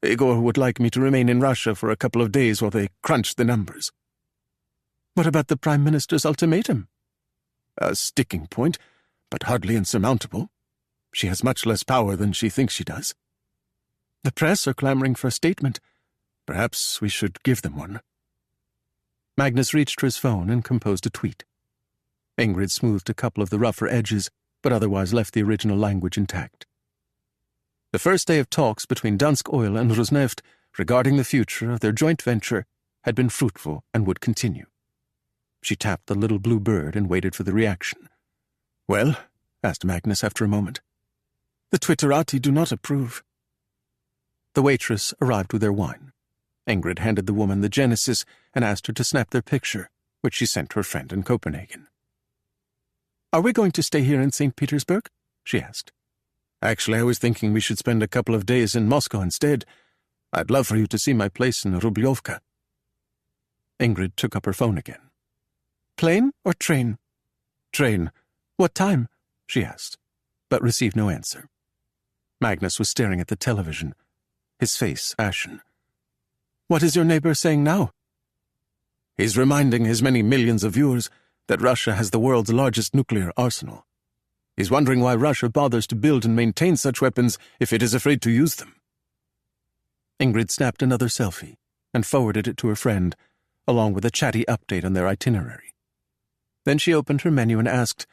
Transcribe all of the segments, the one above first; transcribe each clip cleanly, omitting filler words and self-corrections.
Igor would like me to remain in Russia for a couple of days while they crunch the numbers. What about the Prime Minister's ultimatum? A sticking point, but hardly insurmountable. She has much less power than she thinks she does. The press are clamoring for a statement. Perhaps we should give them one. Magnus reached for his phone and composed a tweet. Ingrid smoothed a couple of the rougher edges, but otherwise left the original language intact. The first day of talks between Dansk Oil and Rosneft regarding the future of their joint venture had been fruitful and would continue. She tapped the little blue bird and waited for the reaction. "Well?" asked Magnus after a moment. "The Twitterati do not approve." The waitress arrived with their wine. Ingrid handed the woman the Genesis and asked her to snap their picture, which she sent to her friend in Copenhagen. "Are we going to stay here in St. Petersburg?" she asked. "Actually, I was thinking we should spend a couple of days in Moscow instead. I'd love for you to see my place in Rublyovka." Ingrid took up her phone again. "Plane or train?" "Train." "What time?" she asked, but received no answer. Magnus was staring at the television, his face ashen. "What is your neighbor saying now?" "He's reminding his many millions of viewers that Russia has the world's largest nuclear arsenal. He's wondering why Russia bothers to build and maintain such weapons if it is afraid to use them." Ingrid snapped another selfie and forwarded it to her friend, along with a chatty update on their itinerary. Then she opened her menu and asked,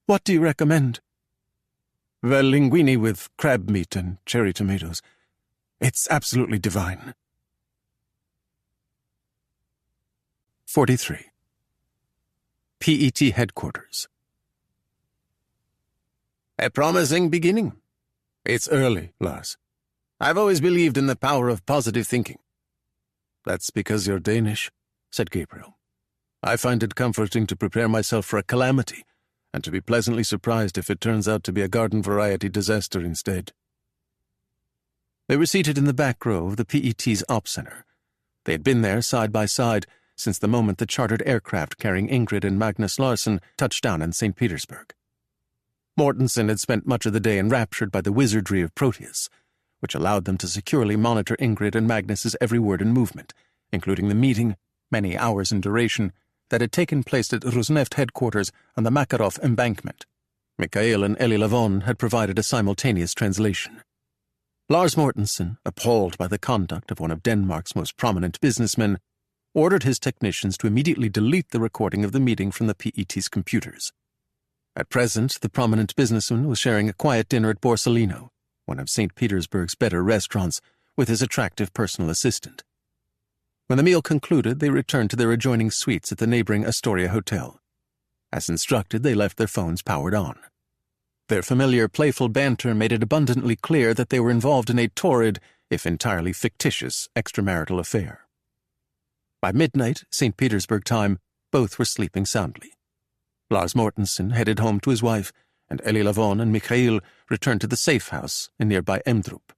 "What do you recommend?" "Well, linguine with crab meat and cherry tomatoes. It's absolutely divine." 43. PET Headquarters. "A promising beginning. It's early, Lars. I've always believed in the power of positive thinking." "That's because you're Danish," said Gabriel. "I find it comforting to prepare myself for a calamity, and to be pleasantly surprised if it turns out to be a garden-variety disaster instead." They were seated in the back row of the PET's op center. They had been there side by side since the moment the chartered aircraft carrying Ingrid and Magnus Larsson touched down in St. Petersburg. Mortensen had spent much of the day enraptured by the wizardry of Proteus, which allowed them to securely monitor Ingrid and Magnus's every word and movement, including the meeting, many hours in duration, that had taken place at Rosneft headquarters on the Makarov embankment. Mikhail and Elie Lavon had provided a simultaneous translation. Lars Mortensen, appalled by the conduct of one of Denmark's most prominent businessmen, ordered his technicians to immediately delete the recording of the meeting from the PET's computers. At present, the prominent businessman was sharing a quiet dinner at Borsalino, one of St. Petersburg's better restaurants, with his attractive personal assistant. When the meal concluded, they returned to their adjoining suites at the neighboring Astoria Hotel. As instructed, they left their phones powered on. Their familiar, playful banter made it abundantly clear that they were involved in a torrid, if entirely fictitious, extramarital affair. By midnight, St. Petersburg time, both were sleeping soundly. Lars Mortensen headed home to his wife, and Elie Lavon and Mikhail returned to the safe house in nearby Emdrup.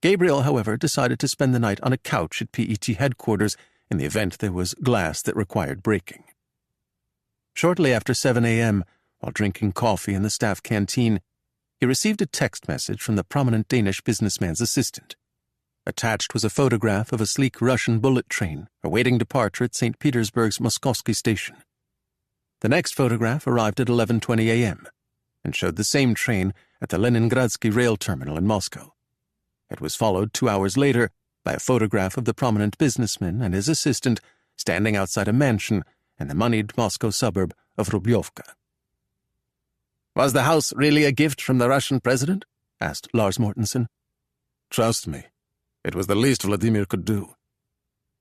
Gabriel, however, decided to spend the night on a couch at PET headquarters in the event there was glass that required breaking. Shortly after 7 a.m., while drinking coffee in the staff canteen, he received a text message from the prominent Danish businessman's assistant. Attached was a photograph of a sleek Russian bullet train awaiting departure at St. Petersburg's Moskovsky station. The next photograph arrived at 11:20 a.m. and showed the same train at the Leningradsky rail terminal in Moscow. It was followed 2 hours later by a photograph of the prominent businessman and his assistant standing outside a mansion in the moneyed Moscow suburb of Rublyovka. "Was the house really a gift from the Russian president?" asked Lars Mortensen. "Trust me, it was the least Vladimir could do."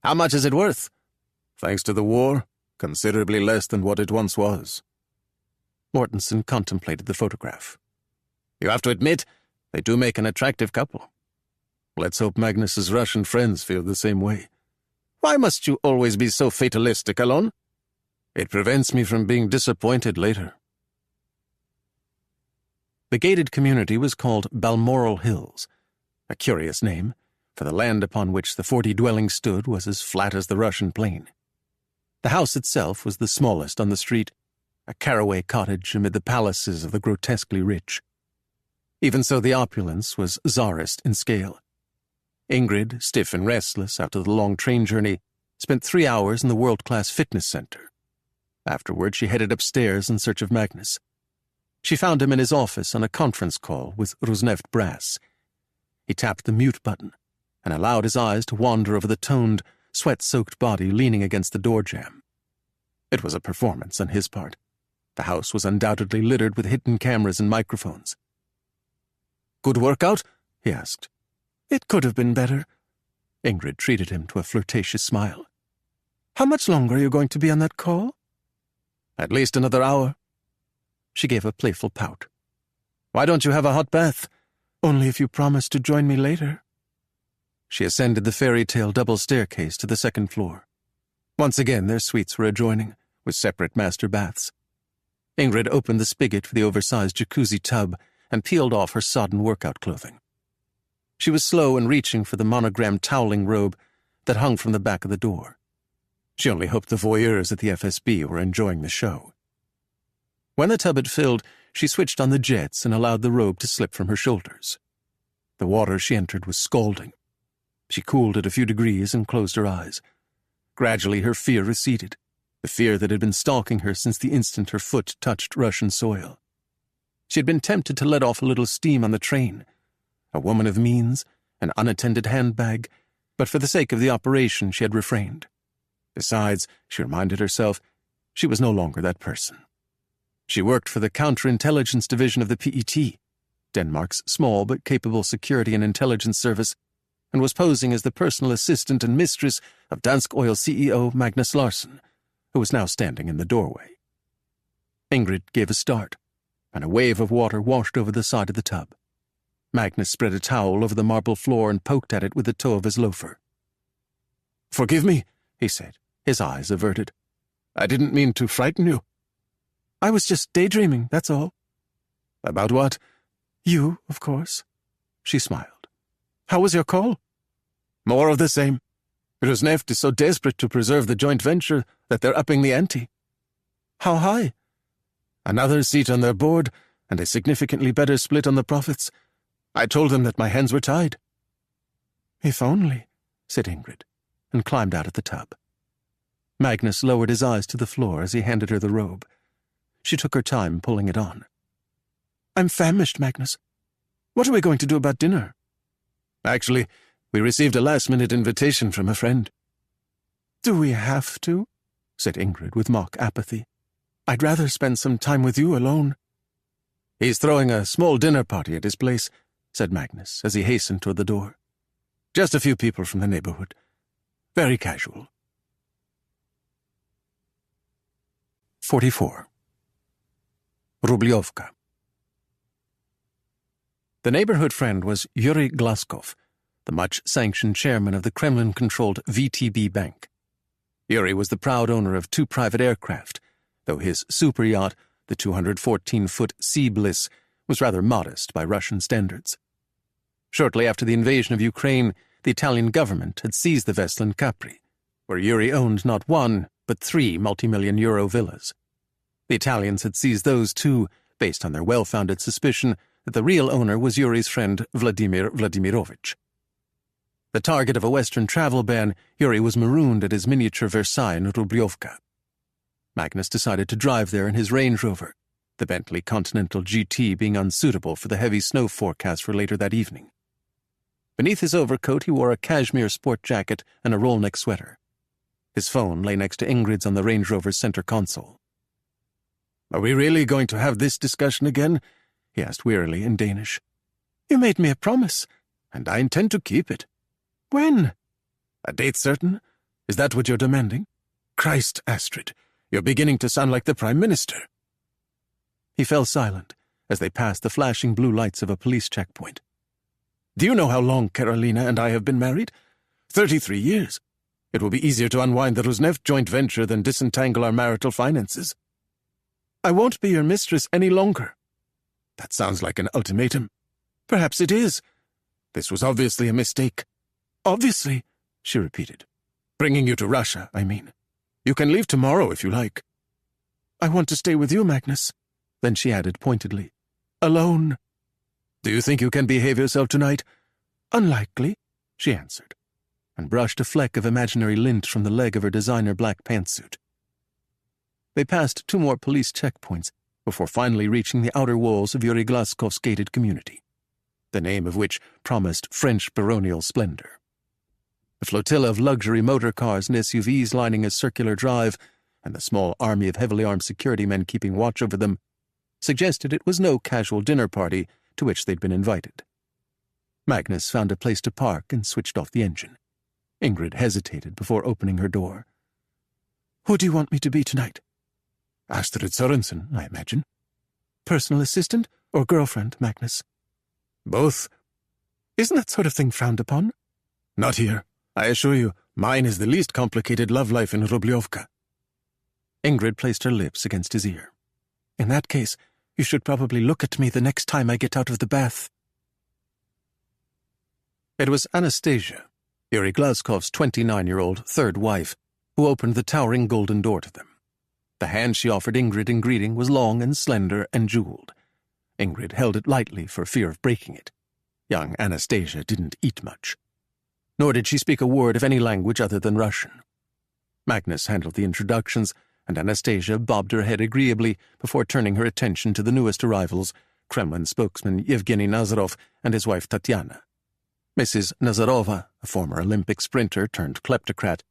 "How much is it worth?" "Thanks to the war, considerably less than what it once was." Mortensen contemplated the photograph. "You have to admit, they do make an attractive couple." "Let's hope Magnus's Russian friends feel the same way." "Why must you always be so fatalistic, Alon?" "It prevents me from being disappointed later." The gated community was called Balmoral Hills, a curious name, for the land upon which the 40 dwellings stood was as flat as the Russian plain. The house itself was the smallest on the street, a caraway cottage amid the palaces of the grotesquely rich. Even so, the opulence was czarist in scale. Ingrid, stiff and restless after the long train journey, spent 3 hours in the world-class fitness center. Afterward, she headed upstairs in search of Magnus. She found him in his office on a conference call with Rosneft brass. He tapped the mute button and allowed his eyes to wander over the toned, sweat-soaked body leaning against the door jamb. It was a performance on his part. The house was undoubtedly littered with hidden cameras and microphones. "Good workout?" he asked. "It could have been better." Ingrid treated him to a flirtatious smile. "How much longer are you going to be on that call?" "At least another hour." She gave a playful pout. "Why don't you have a hot bath?" "Only if you promise to join me later." She ascended the fairy-tale double staircase to the second floor. Once again their suites were adjoining, with separate master baths. Ingrid opened the spigot for the oversized jacuzzi tub and peeled off her sodden workout clothing. She was slow in reaching for the monogrammed toweling robe that hung from the back of the door. She only hoped the voyeurs at the FSB were enjoying the show. When the tub had filled, she switched on the jets and allowed the robe to slip from her shoulders. The water she entered was scalding. She cooled it a few degrees and closed her eyes. Gradually her fear receded, the fear that had been stalking her since the instant her foot touched Russian soil. She had been tempted to let off a little steam on the train. A woman of means, an unattended handbag, but for the sake of the operation she had refrained. Besides, she reminded herself, she was no longer that person. She worked for the counterintelligence division of the PET, Denmark's small but capable security and intelligence service, and was posing as the personal assistant and mistress of Dansk Oil CEO Magnus Larsen, who was now standing in the doorway. Ingrid gave a start, and a wave of water washed over the side of the tub. Magnus spread a towel over the marble floor and poked at it with the toe of his loafer. "Forgive me," he said, his eyes averted. "I didn't mean to frighten you." "I was just daydreaming, that's all." "About what?" "You, of course." She smiled. "How was your call?" "More of the same. Rosneft is so desperate to preserve the joint venture that they're upping the ante." "How high?" "Another seat on their board and a significantly better split on the profits. I told them that my hands were tied." "If only," said Ingrid, and climbed out of the tub. Magnus lowered his eyes to the floor as he handed her the robe. She took her time pulling it on. "I'm famished, Magnus. What are we going to do about dinner?" "Actually, we received a last-minute invitation from a friend." "Do we have to?" said Ingrid with mock apathy. "I'd rather spend some time with you alone." "He's throwing a small dinner party at his place," said Magnus as he hastened toward the door. "Just a few people from the neighborhood. Very casual." 44. Rubliovka. The neighborhood friend was Yuri Glaskov, the much-sanctioned chairman of the Kremlin-controlled VTB Bank. Yuri was the proud owner of 2 private aircraft, though his super yacht, the 214-foot Sea Bliss, was rather modest by Russian standards. Shortly after the invasion of Ukraine, the Italian government had seized the vessel in Capri, where Yuri owned not 1, but 3 multi-million-euro villas. The Italians had seized those too, based on their well-founded suspicion that the real owner was Yuri's friend Vladimir Vladimirovich. The target of a Western travel ban, Yuri was marooned at his miniature Versailles in Rubliovka. Magnus decided to drive there in his Range Rover, the Bentley Continental GT being unsuitable for the heavy snow forecast for later that evening. Beneath his overcoat he wore a cashmere sport jacket and a roll-neck sweater. His phone lay next to Ingrid's on the Range Rover's center console. "Are we really going to have this discussion again?" he asked wearily in Danish. "You made me a promise." "And I intend to keep it." "When?" "A date certain? Is that what you're demanding? Christ, Astrid, you're beginning to sound like the Prime Minister." He fell silent as they passed the flashing blue lights of a police checkpoint. "Do you know how long Carolina and I have been married? 33 years. It will be easier to unwind the Rosneft joint venture than disentangle our marital finances." "I won't be your mistress any longer." "That sounds like an ultimatum." "Perhaps it is." "This was obviously a mistake." "Obviously," she repeated. "Bringing you to Russia, I mean. You can leave tomorrow if you like." "I want to stay with you, Magnus." Then she added pointedly, "Alone." "Do you think you can behave yourself tonight?" "Unlikely." she answered, and brushed a fleck of imaginary lint from the leg of her designer black pantsuit. They passed 2 more police checkpoints before finally reaching the outer walls of Yuri Glaskov's gated community, the name of which promised French baronial splendor. The flotilla of luxury motor cars and SUVs lining a circular drive, and the small army of heavily armed security men keeping watch over them, suggested it was no casual dinner party to which they'd been invited. Magnus found a place to park and switched off the engine. Ingrid hesitated before opening her door. "Who do you want me to be tonight?" "Astrid Sorensen, I imagine." "Personal assistant or girlfriend, Magnus?" "Both." "Isn't that sort of thing frowned upon?" "Not here. I assure you, mine is the least complicated love life in Rubliovka." Ingrid placed her lips against his ear. "In that case, you should probably look at me the next time I get out of the bath." It was Anastasia, Yuri Glaskov's 29-year-old third wife, who opened the towering golden door to them. The hand she offered Ingrid in greeting was long and slender and jeweled. Ingrid held it lightly for fear of breaking it. Young Anastasia didn't eat much. Nor did she speak a word of any language other than Russian. Magnus handled the introductions, and Anastasia bobbed her head agreeably before turning her attention to the newest arrivals, Kremlin spokesman Yevgeny Nazarov and his wife Tatiana. Mrs. Nazarova, a former Olympic sprinter turned kleptocrat,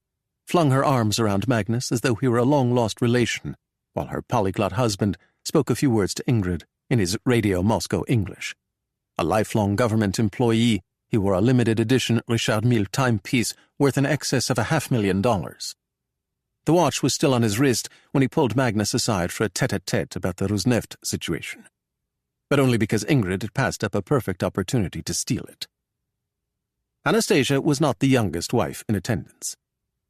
flung her arms around Magnus as though he were a long-lost relation, while her polyglot husband spoke a few words to Ingrid in his Radio Moscow English. A lifelong government employee, he wore a limited-edition Richard Mille timepiece worth in excess of $500,000. The watch was still on his wrist when he pulled Magnus aside for a tete-a-tete about the Rosneft situation, but only because Ingrid had passed up a perfect opportunity to steal it. Anastasia was not the youngest wife in attendance.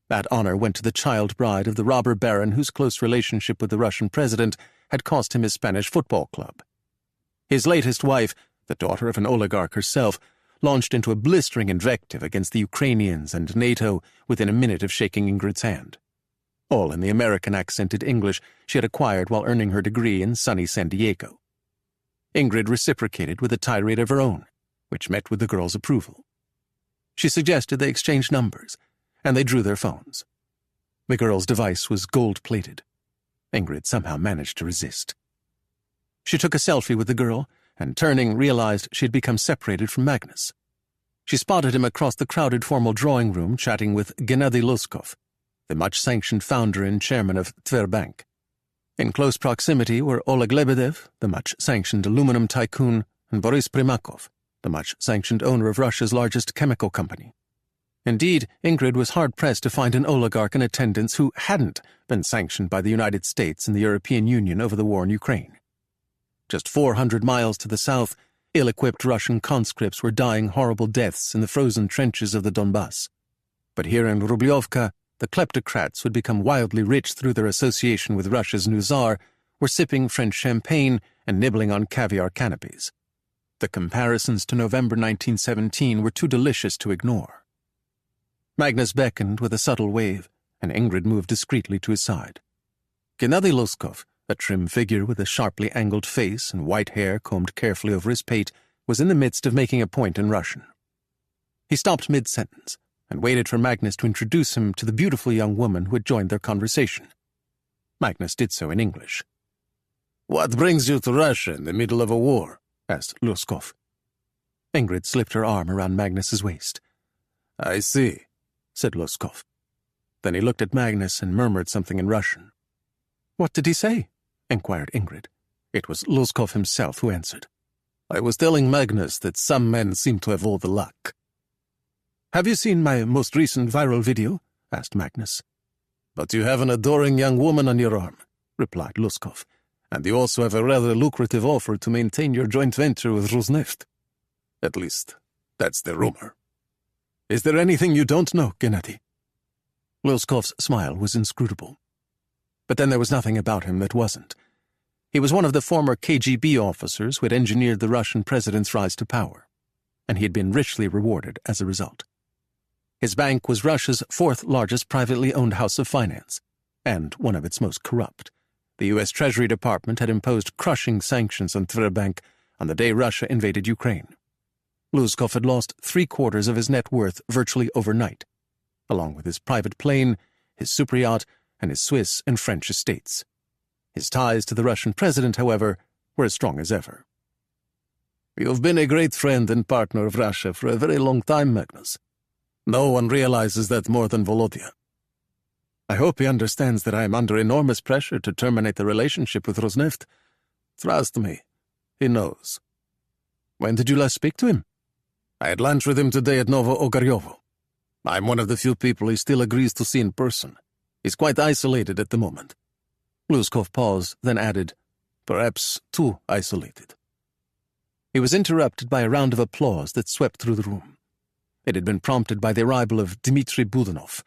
That honor went to the child bride of the robber baron whose close relationship with the Russian president had cost him his Spanish football club. His latest wife, the daughter of an oligarch herself, launched into a blistering invective against the Ukrainians and NATO within a minute of shaking Ingrid's hand. All in the American-accented English she had acquired while earning her degree in sunny San Diego. Ingrid reciprocated with a tirade of her own, which met with the girl's approval. She suggested they exchange numbers, and they drew their phones. The girl's device was gold-plated. Ingrid somehow managed to resist. She took a selfie with the girl, and turning, realized she had become separated from Magnus. She spotted him across the crowded formal drawing room chatting with Gennady Luskov, the much-sanctioned founder and chairman of Tverbank. In close proximity were Oleg Lebedev, the much-sanctioned aluminum tycoon, and Boris Primakov, the much-sanctioned owner of Russia's largest chemical company. Indeed, Ingrid was hard-pressed to find an oligarch in attendance who hadn't been sanctioned by the United States and the European Union over the war in Ukraine. Just 400 miles to the south, ill-equipped Russian conscripts were dying horrible deaths in the frozen trenches of the Donbass. But here in Rubliovka, the kleptocrats who had become wildly rich through their association with Russia's new Tsar were sipping French champagne and nibbling on caviar canopies. The comparisons to November 1917 were too delicious to ignore. Magnus beckoned with a subtle wave, and Ingrid moved discreetly to his side. Gennady Luskov, a trim figure with a sharply angled face and white hair combed carefully over his pate, was in the midst of making a point in Russian. He stopped mid-sentence and waited for Magnus to introduce him to the beautiful young woman who had joined their conversation. Magnus did so in English. "What brings you to Russia in the middle of a war?" asked Luskov. Ingrid slipped her arm around Magnus's waist. "I see," said Luskov. Then he looked at Magnus and murmured something in Russian. "What did he say?" inquired Ingrid. It was Luskov himself who answered. "I was telling Magnus that some men seem to have all the luck." "Have you seen my most recent viral video?" asked Magnus. "But you have an adoring young woman on your arm," replied Luskov. "And you also have a rather lucrative offer to maintain your joint venture with Rosneft. At least, that's the rumor. Is there anything you don't know, Gennady?" Luskov's smile was inscrutable. But then there was nothing about him that wasn't. He was one of the former KGB officers who had engineered the Russian president's rise to power, and he had been richly rewarded as a result. His bank was Russia's fourth-largest privately owned house of finance, and one of its most corrupt. The U.S. Treasury Department had imposed crushing sanctions on Tverbank on the day Russia invaded Ukraine. Luzkov had lost 3/4 of his net worth virtually overnight, along with his private plane, his superyacht, and his Swiss and French estates. His ties to the Russian president, however, were as strong as ever. "You've been a great friend and partner of Russia for a very long time, Magnus. No one realizes that more than Volodya. I hope he understands that I am under enormous pressure to terminate the relationship with Rosneft. Trust me, he knows." "When did you last speak to him?" "I had lunch with him today at Novo Ogaryovo. I'm one of the few people he still agrees to see in person. He's quite isolated at the moment." Luzkov paused, then added, "Perhaps too isolated." He was interrupted by a round of applause that swept through the room. It had been prompted by the arrival of Dmitri Budanov.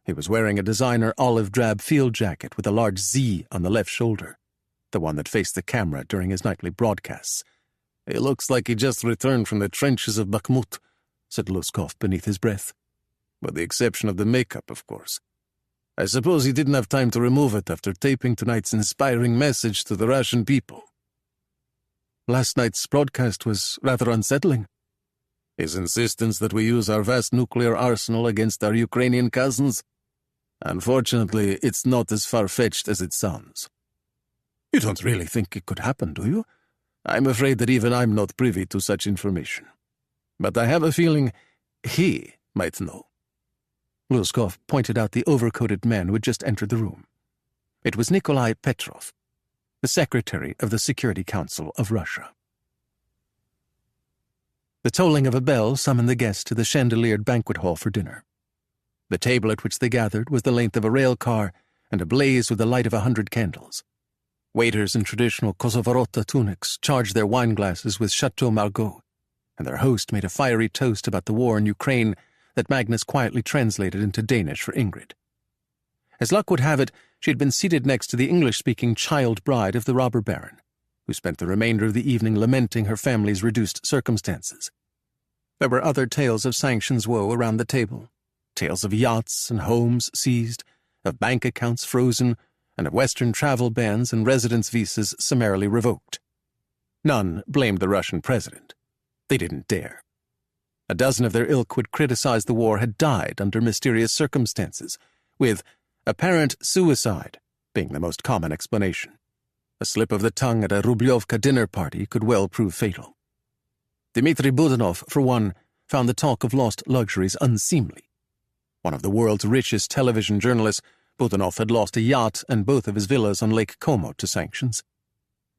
He was wearing a designer olive-drab field jacket with a large Z on the left shoulder, the one that faced the camera during his nightly broadcasts. "He looks like he just returned from the trenches of Bakhmut," said Luzkov beneath his breath. "With the exception of the makeup, of course. I suppose he didn't have time to remove it after taping tonight's inspiring message to the Russian people." "Last night's broadcast was rather unsettling." "His insistence that we use our vast nuclear arsenal against our Ukrainian cousins? Unfortunately, it's not as far-fetched as it sounds." "You don't really think it could happen, do you?" "I'm afraid that even I'm not privy to such information. But I have a feeling he might know." Luzkov pointed out the overcoated man who had just entered the room. It was Nikolai Petrov, the Secretary of the Security Council of Russia. The tolling of a bell summoned the guests to the chandeliered banquet hall for dinner. The table at which they gathered was the length of a rail car and ablaze with the light of 100 candles. Waiters in traditional Kosovarota tunics charged their wine glasses with Chateau Margaux, and their host made a fiery toast about the war in Ukraine that Magnus quietly translated into Danish for Ingrid. As luck would have it, she had been seated next to the English-speaking child bride of the robber baron, who spent the remainder of the evening lamenting her family's reduced circumstances. There were other tales of sanctions woe around the table, tales of yachts and homes seized, of bank accounts frozen, and of Western travel bans and residence visas summarily revoked. None blamed the Russian president. They didn't dare. A dozen of their ilk would criticize the war had died under mysterious circumstances, with apparent suicide being the most common explanation. A slip of the tongue at a Rublyovka dinner party could well prove fatal. Dmitri Budanov, for one, found the talk of lost luxuries unseemly. One of the world's richest television journalists, Budanov had lost a yacht and both of his villas on Lake Como to sanctions.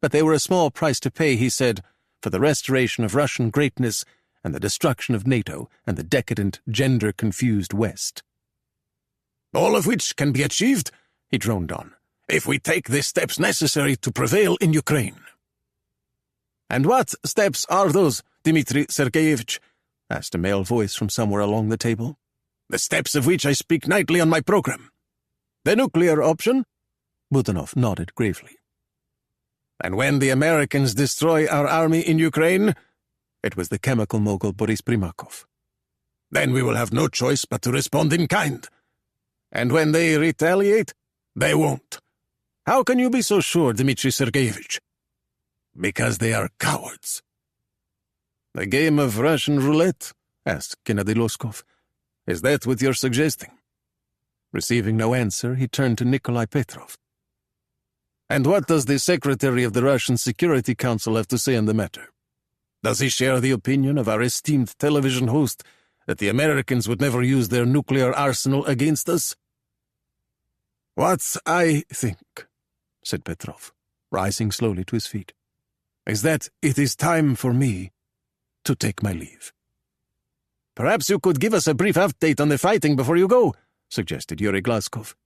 But they were a small price to pay, he said, for the restoration of Russian greatness and the destruction of NATO and the decadent, gender-confused West. "All of which can be achieved," he droned on, "if we take the steps necessary to prevail in Ukraine." "And what steps are those, Dmitri Sergeyevich?" asked a male voice from somewhere along the table. "The steps of which I speak nightly on my program. The nuclear option?" Budanov nodded gravely. "And when the Americans destroy our army in Ukraine?" It was the chemical mogul Boris Primakov. "Then we will have no choice but to respond in kind. And when they retaliate, they won't. How can you be so sure, Dmitri Sergeyevich?" "Because they are cowards." "A game of Russian roulette?" asked Gennady Luzkov. "Is that what you're suggesting?" Receiving no answer, he turned to Nikolai Petrov. "And what does the Secretary of the Russian Security Council have to say on the matter? Does he share the opinion of our esteemed television host that the Americans would never use their nuclear arsenal against us?" "What I think," said Petrov, rising slowly to his feet, "is that it is time for me to take my leave." "Perhaps you could give us a brief update on the fighting before you go," suggested Yuri Glazkov.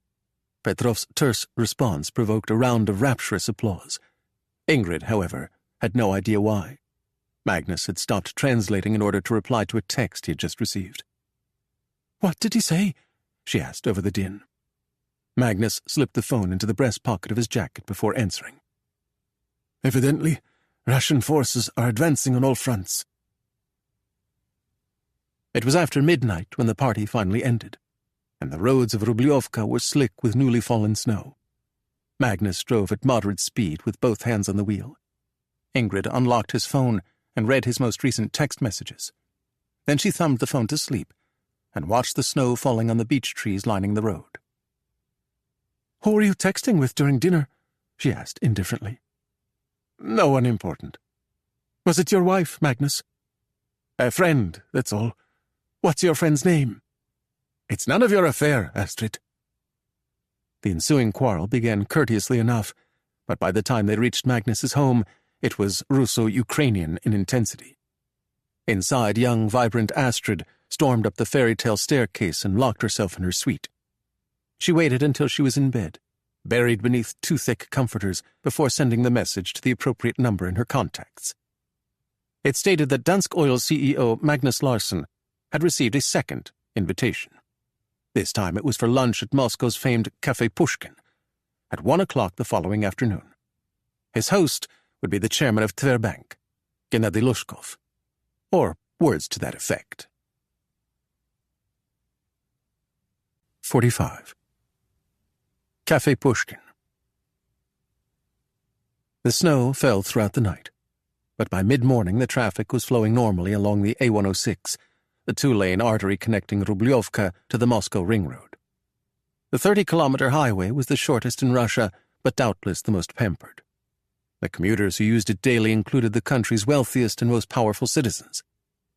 Petrov's terse response provoked a round of rapturous applause. Ingrid, however, had no idea why. Magnus had stopped translating in order to reply to a text he had just received. "What did he say?" she asked over the din. Magnus slipped the phone into the breast pocket of his jacket before answering. "Evidently, Russian forces are advancing on all fronts." It was after midnight when the party finally ended, and the roads of Rublyovka were slick with newly fallen snow. Magnus drove at moderate speed with both hands on the wheel. Ingrid unlocked his phone and read his most recent text messages. Then she thumbed the phone to sleep and watched the snow falling on the beech trees lining the road. "Who were you texting with during dinner?" she asked indifferently. "No one important." "Was it your wife, Magnus?" "A friend, that's all." "What's your friend's name?" "It's none of your affair, Astrid." The ensuing quarrel began courteously enough, but by the time they reached Magnus's home, it was Russo-Ukrainian in intensity. Inside, young, vibrant Astrid stormed up the fairy-tale staircase and locked herself in her suite. She waited until she was in bed, buried beneath 2 thick comforters, before sending the message to the appropriate number in her contacts. It stated that Dansk Oil CEO Magnus Larsson had received a second invitation. This time it was for lunch at Moscow's famed Café Pushkin, at 1 o'clock the following afternoon. His host would be the chairman of Tverbank, Gennady Lushkov, or words to that effect. 45. Café Pushkin. The snow fell throughout the night, but by mid-morning the traffic was flowing normally along the A106, the 2-lane artery connecting Rublyovka to the Moscow Ring Road. The 30-kilometer highway was the shortest in Russia, but doubtless the most pampered. The commuters who used it daily included the country's wealthiest and most powerful citizens,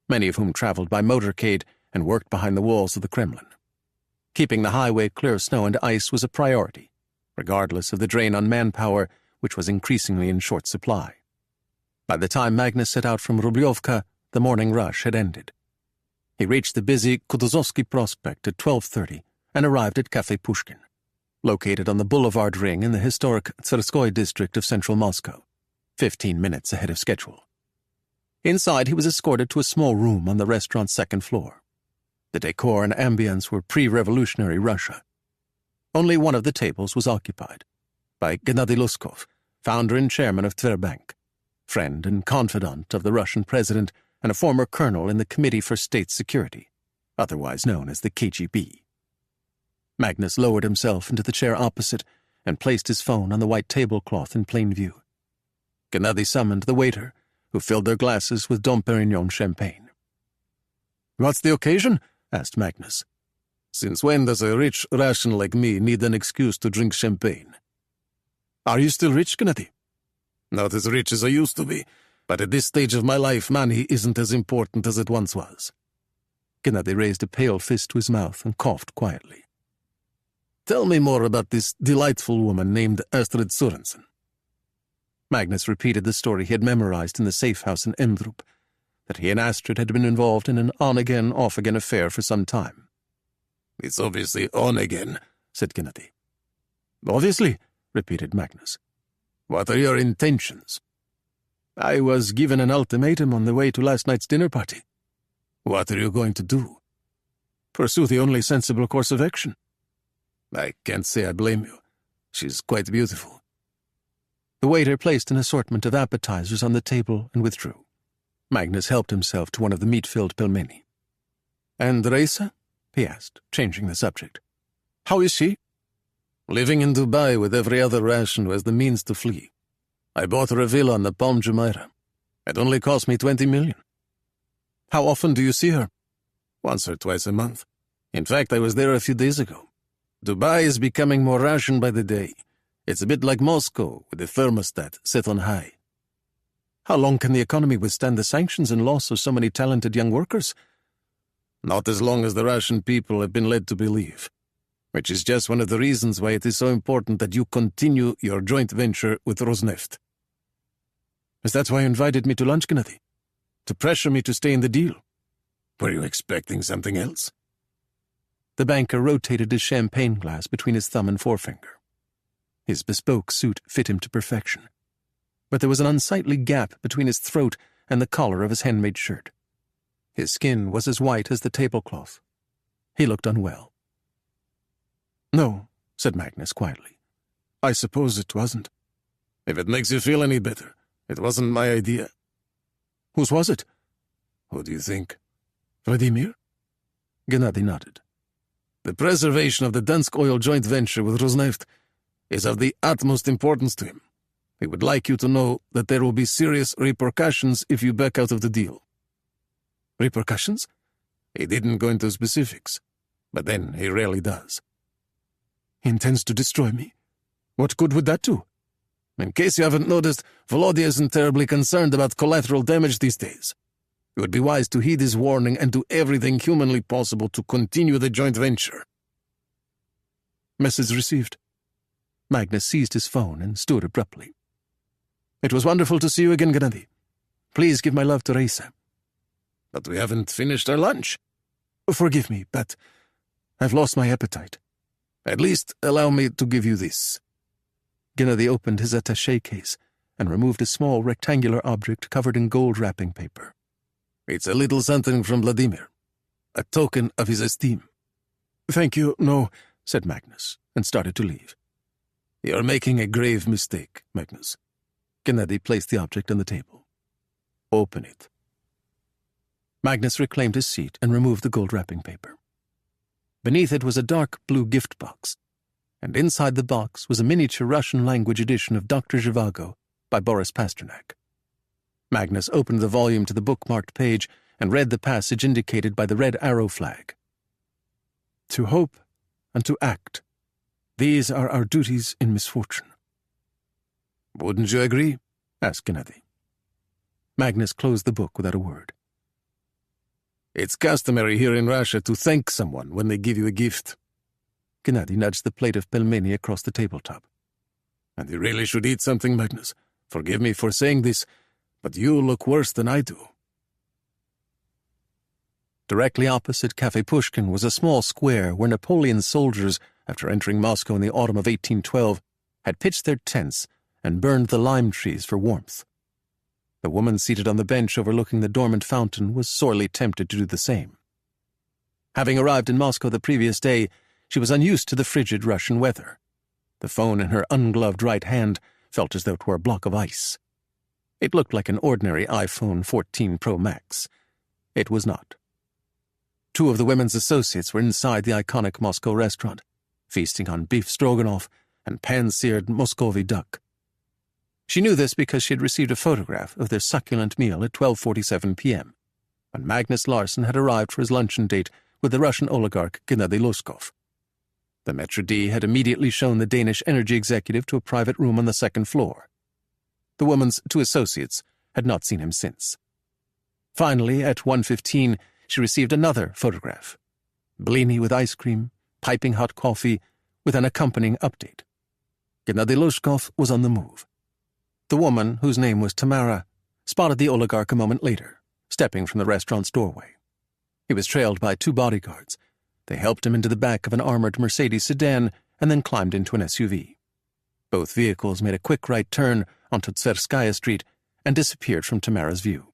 many of whom traveled by motorcade and worked behind the walls of the Kremlin. Keeping the highway clear of snow and ice was a priority, regardless of the drain on manpower, which was increasingly in short supply. By the time Magnus set out from Rublyovka, the morning rush had ended. He reached the busy Kutuzovsky Prospect at 12:30 and arrived at Café Pushkin, located on the boulevard ring in the historic Tverskoy district of central Moscow, 15 minutes ahead of schedule. Inside, he was escorted to a small room on the restaurant's second floor. The decor and ambience were pre-revolutionary Russia. Only one of the tables was occupied, by Gennady Lushkov, founder and chairman of Tverbank, friend and confidant of the Russian president and a former colonel in the Committee for State Security, otherwise known as the KGB. Magnus lowered himself into the chair opposite and placed his phone on the white tablecloth in plain view. Gennady summoned the waiter, who filled their glasses with Dom Perignon champagne. "What's the occasion?" asked Magnus. "Since when does a rich Russian like me need an excuse to drink champagne?" "Are you still rich, Gennady?" "Not as rich as I used to be, but at this stage of my life, money isn't as important as it once was." Gennady raised a pale fist to his mouth and coughed quietly. "Tell me more about this delightful woman named Astrid Sorensen." Magnus repeated the story he had memorized in the safe house in Emdrup, that he and Astrid had been involved in an on-again, off-again affair for some time. "It's obviously on-again," said Gennady. "Obviously," repeated Magnus. "What are your intentions?" "I was given an ultimatum on the way to last night's dinner party." "What are you going to do?" "Pursue the only sensible course of action." "I can't say I blame you. She's quite beautiful." The waiter placed an assortment of appetizers on the table and withdrew. Magnus helped himself to one of the meat-filled pelmeni. "And Reisa?" he asked, changing the subject. "How is she?" "Living in Dubai with every other Russian who has the means to flee. I bought her a villa on the Palm Jumeirah. It only cost me 20 million. "How often do you see her?" "Once or twice a month. In fact, I was there a few days ago. Dubai is becoming more Russian by the day. It's a bit like Moscow, with the thermostat set on high." "How long can the economy withstand the sanctions and loss of so many talented young workers?" "Not as long as the Russian people have been led to believe, which is just one of the reasons why it is so important that you continue your joint venture with Rosneft." "Is that why you invited me to lunch, Gennady? To pressure me to stay in the deal?" "Were you expecting something else?" The banker rotated his champagne glass between his thumb and forefinger. His bespoke suit fit him to perfection, but there was an unsightly gap between his throat and the collar of his handmade shirt. His skin was as white as the tablecloth. He looked unwell. "No," said Magnus quietly. "I suppose it wasn't." "If it makes you feel any better, it wasn't my idea." "Whose was it?" "Who do you think?" "Vladimir?" Gennady nodded. "The preservation of the Dansk Oil joint venture with Rosneft is of the utmost importance to him. He would like you to know that there will be serious repercussions if you back out of the deal. Repercussions? He didn't go into specifics, but then he rarely does. He intends to destroy me. What good would that do? In case you haven't noticed, Volodya isn't terribly concerned about collateral damage these days. It would be wise to heed his warning and do everything humanly possible to continue the joint venture. Message received. Magnus seized his phone and stood abruptly. It was wonderful to see you again, Gennady. Please give my love to Raisa. But we haven't finished our lunch. Forgive me, but I've lost my appetite. At least allow me to give you this. Gennady opened his attaché case and removed a small rectangular object covered in gold wrapping paper. It's a little something from Vladimir, a token of his esteem. Thank you, no, said Magnus, and started to leave. You're making a grave mistake, Magnus. Gennady placed the object on the table. Open it. Magnus reclaimed his seat and removed the gold wrapping paper. Beneath it was a dark blue gift box, and inside the box was a miniature Russian-language edition of Dr. Zhivago by Boris Pasternak. Magnus opened the volume to the bookmarked page and read the passage indicated by the red arrow flag. To hope and to act. These are our duties in misfortune. Wouldn't you agree? Asked Gennady. Magnus closed the book without a word. It's customary here in Russia to thank someone when they give you a gift. Gennady nudged the plate of pelmeni across the tabletop. And you really should eat something, Magnus. Forgive me for saying this, but you look worse than I do. Directly opposite Café Pushkin was a small square where Napoleon's soldiers, after entering Moscow in the autumn of 1812, had pitched their tents and burned the lime trees for warmth. The woman seated on the bench overlooking the dormant fountain was sorely tempted to do the same. Having arrived in Moscow the previous day, she was unused to the frigid Russian weather. The phone in her ungloved right hand felt as though it were a block of ice. It looked like an ordinary iPhone 14 Pro Max. It was not. Two of the women's associates were inside the iconic Moscow restaurant, feasting on beef stroganoff and pan-seared Muscovy duck. She knew this because she had received a photograph of their succulent meal at 12:47 p.m., when Magnus Larsson had arrived for his luncheon date with the Russian oligarch Gennady Luskov. The Maître d' had immediately shown the Danish energy executive to a private room on the second floor. The woman's two associates had not seen him since. Finally, at 1:15, she received another photograph. Blini with ice cream, piping hot coffee, with an accompanying update. Gennady Luskov was on the move. The woman, whose name was Tamara, spotted the oligarch a moment later, stepping from the restaurant's doorway. He was trailed by two bodyguards. They helped him into the back of an armored Mercedes sedan and then climbed into an SUV. Both vehicles made a quick right turn onto Tverskaya Street and disappeared from Tamara's view.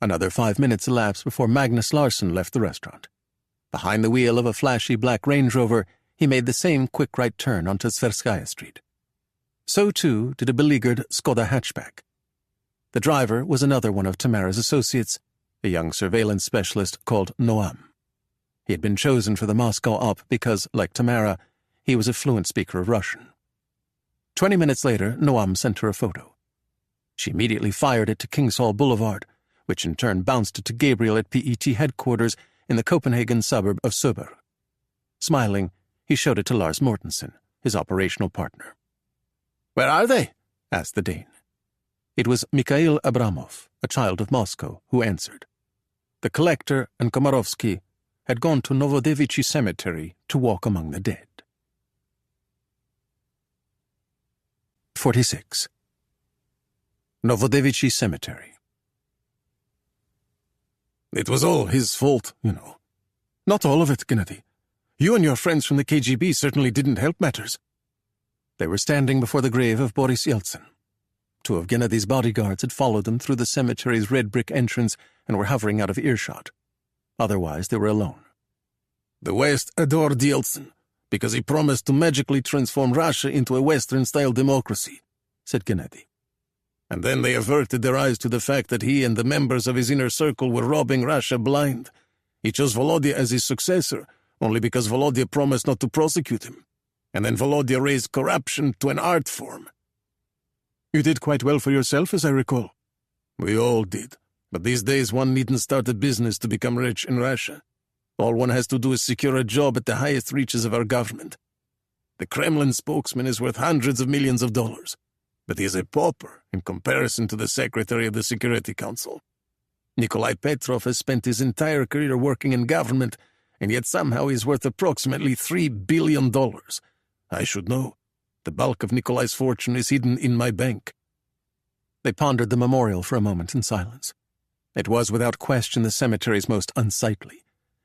Another 5 minutes elapsed before Magnus Larsson left the restaurant. Behind the wheel of a flashy black Range Rover, he made the same quick right turn onto Tverskaya Street. So, too, did a beleaguered Skoda hatchback. The driver was another one of Tamara's associates, a young surveillance specialist called Noam. He had been chosen for the Moscow op because, like Tamara, he was a fluent speaker of Russian. 20 minutes later, Noam sent her a photo. She immediately fired it to Kingshall Boulevard, which in turn bounced it to Gabriel at PET headquarters in the Copenhagen suburb of Søborg. Smiling, he showed it to Lars Mortensen, his operational partner. "Where are they?" asked the Dane. It was Mikhail Abramov, a child of Moscow, who answered. The collector and Komarovsky had gone to Novodevichy Cemetery to walk among the dead. 46. Novodevichy Cemetery. It was all his fault, you know. Not all of it, Gennady. You and your friends from the KGB certainly didn't help matters. They were standing before the grave of Boris Yeltsin. Two of Gennady's bodyguards had followed them through the cemetery's red brick entrance and were hovering out of earshot. Otherwise, they were alone. The West adored Yeltsin because he promised to magically transform Russia into a Western-style democracy, said Gennady. And then they averted their eyes to the fact that he and the members of his inner circle were robbing Russia blind. He chose Volodya as his successor only because Volodya promised not to prosecute him. And then Volodya raised corruption to an art form. You did quite well for yourself, as I recall. We all did. But these days one needn't start a business to become rich in Russia. All one has to do is secure a job at the highest reaches of our government. The Kremlin spokesman is worth hundreds of millions of dollars, but he is a pauper in comparison to the Secretary of the Security Council. Nikolai Petrov has spent his entire career working in government, and yet somehow he is worth approximately $3 billion. I should know. The bulk of Nikolai's fortune is hidden in my bank. They pondered the memorial for a moment in silence. It was without question the cemetery's most unsightly,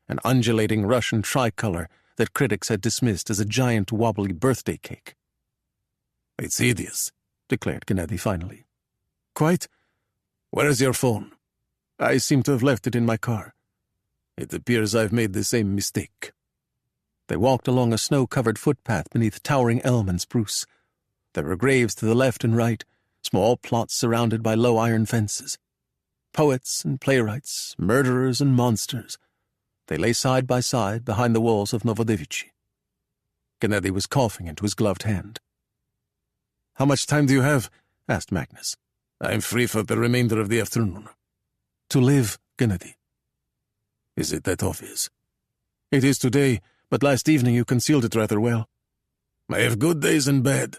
an undulating Russian tricolor that critics had dismissed as a giant wobbly birthday cake. It's hideous, declared Gennady finally. Quite. Where is your phone? I seem to have left it in my car. It appears I've made the same mistake. They walked along a snow-covered footpath beneath towering elm and spruce. There were graves to the left and right, small plots surrounded by low iron fences. Poets and playwrights, murderers and monsters. They lay side by side behind the walls of Novodevichy. Gennady was coughing into his gloved hand. "How much time do you have?" asked Magnus. "I'm free for the remainder of the afternoon." "To live, Gennady." "Is it that obvious?" "It is today, but last evening you concealed it rather well." "I have good days and bad."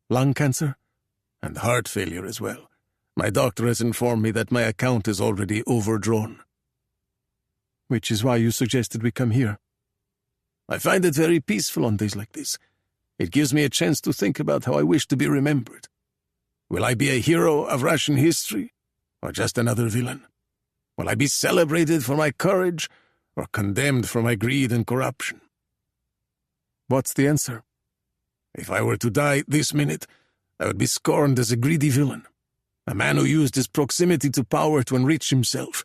"Lung cancer?" "And heart failure as well. My doctor has informed me that my account is already overdrawn." "Which is why you suggested we come here." "I find it very peaceful on days like this. It gives me a chance to think about how I wish to be remembered. Will I be a hero of Russian history, or just another villain? Will I be celebrated for my courage, or condemned for my greed and corruption?" "What's the answer?" "If I were to die this minute, I would be scorned as a greedy villain, a man who used his proximity to power to enrich himself,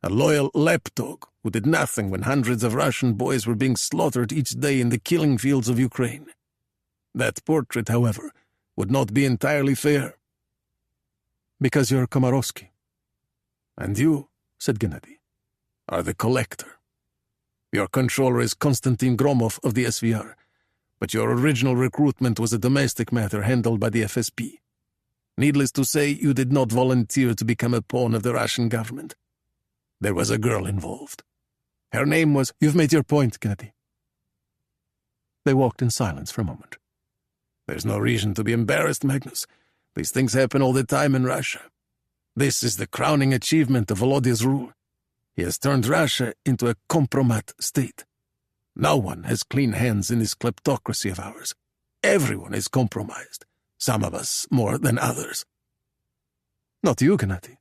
a loyal lapdog who did nothing when hundreds of Russian boys were being slaughtered each day in the killing fields of Ukraine. That portrait, however, would not be entirely fair." "Because you're Komarovsky." "And you," said Gennady, "are the collector. Your controller is Konstantin Gromov of the SVR, but your original recruitment was a domestic matter handled by the FSB. Needless to say, you did not volunteer to become a pawn of the Russian government. There was a girl involved. Her name was—" "You've made your point, Gennady." They walked in silence for a moment. "There's no reason to be embarrassed, Magnus. These things happen all the time in Russia. This is the crowning achievement of Volodya's rule. He has turned Russia into a compromat state. No one has clean hands in this kleptocracy of ours. Everyone is compromised, some of us more than others." "Not you, Gennady."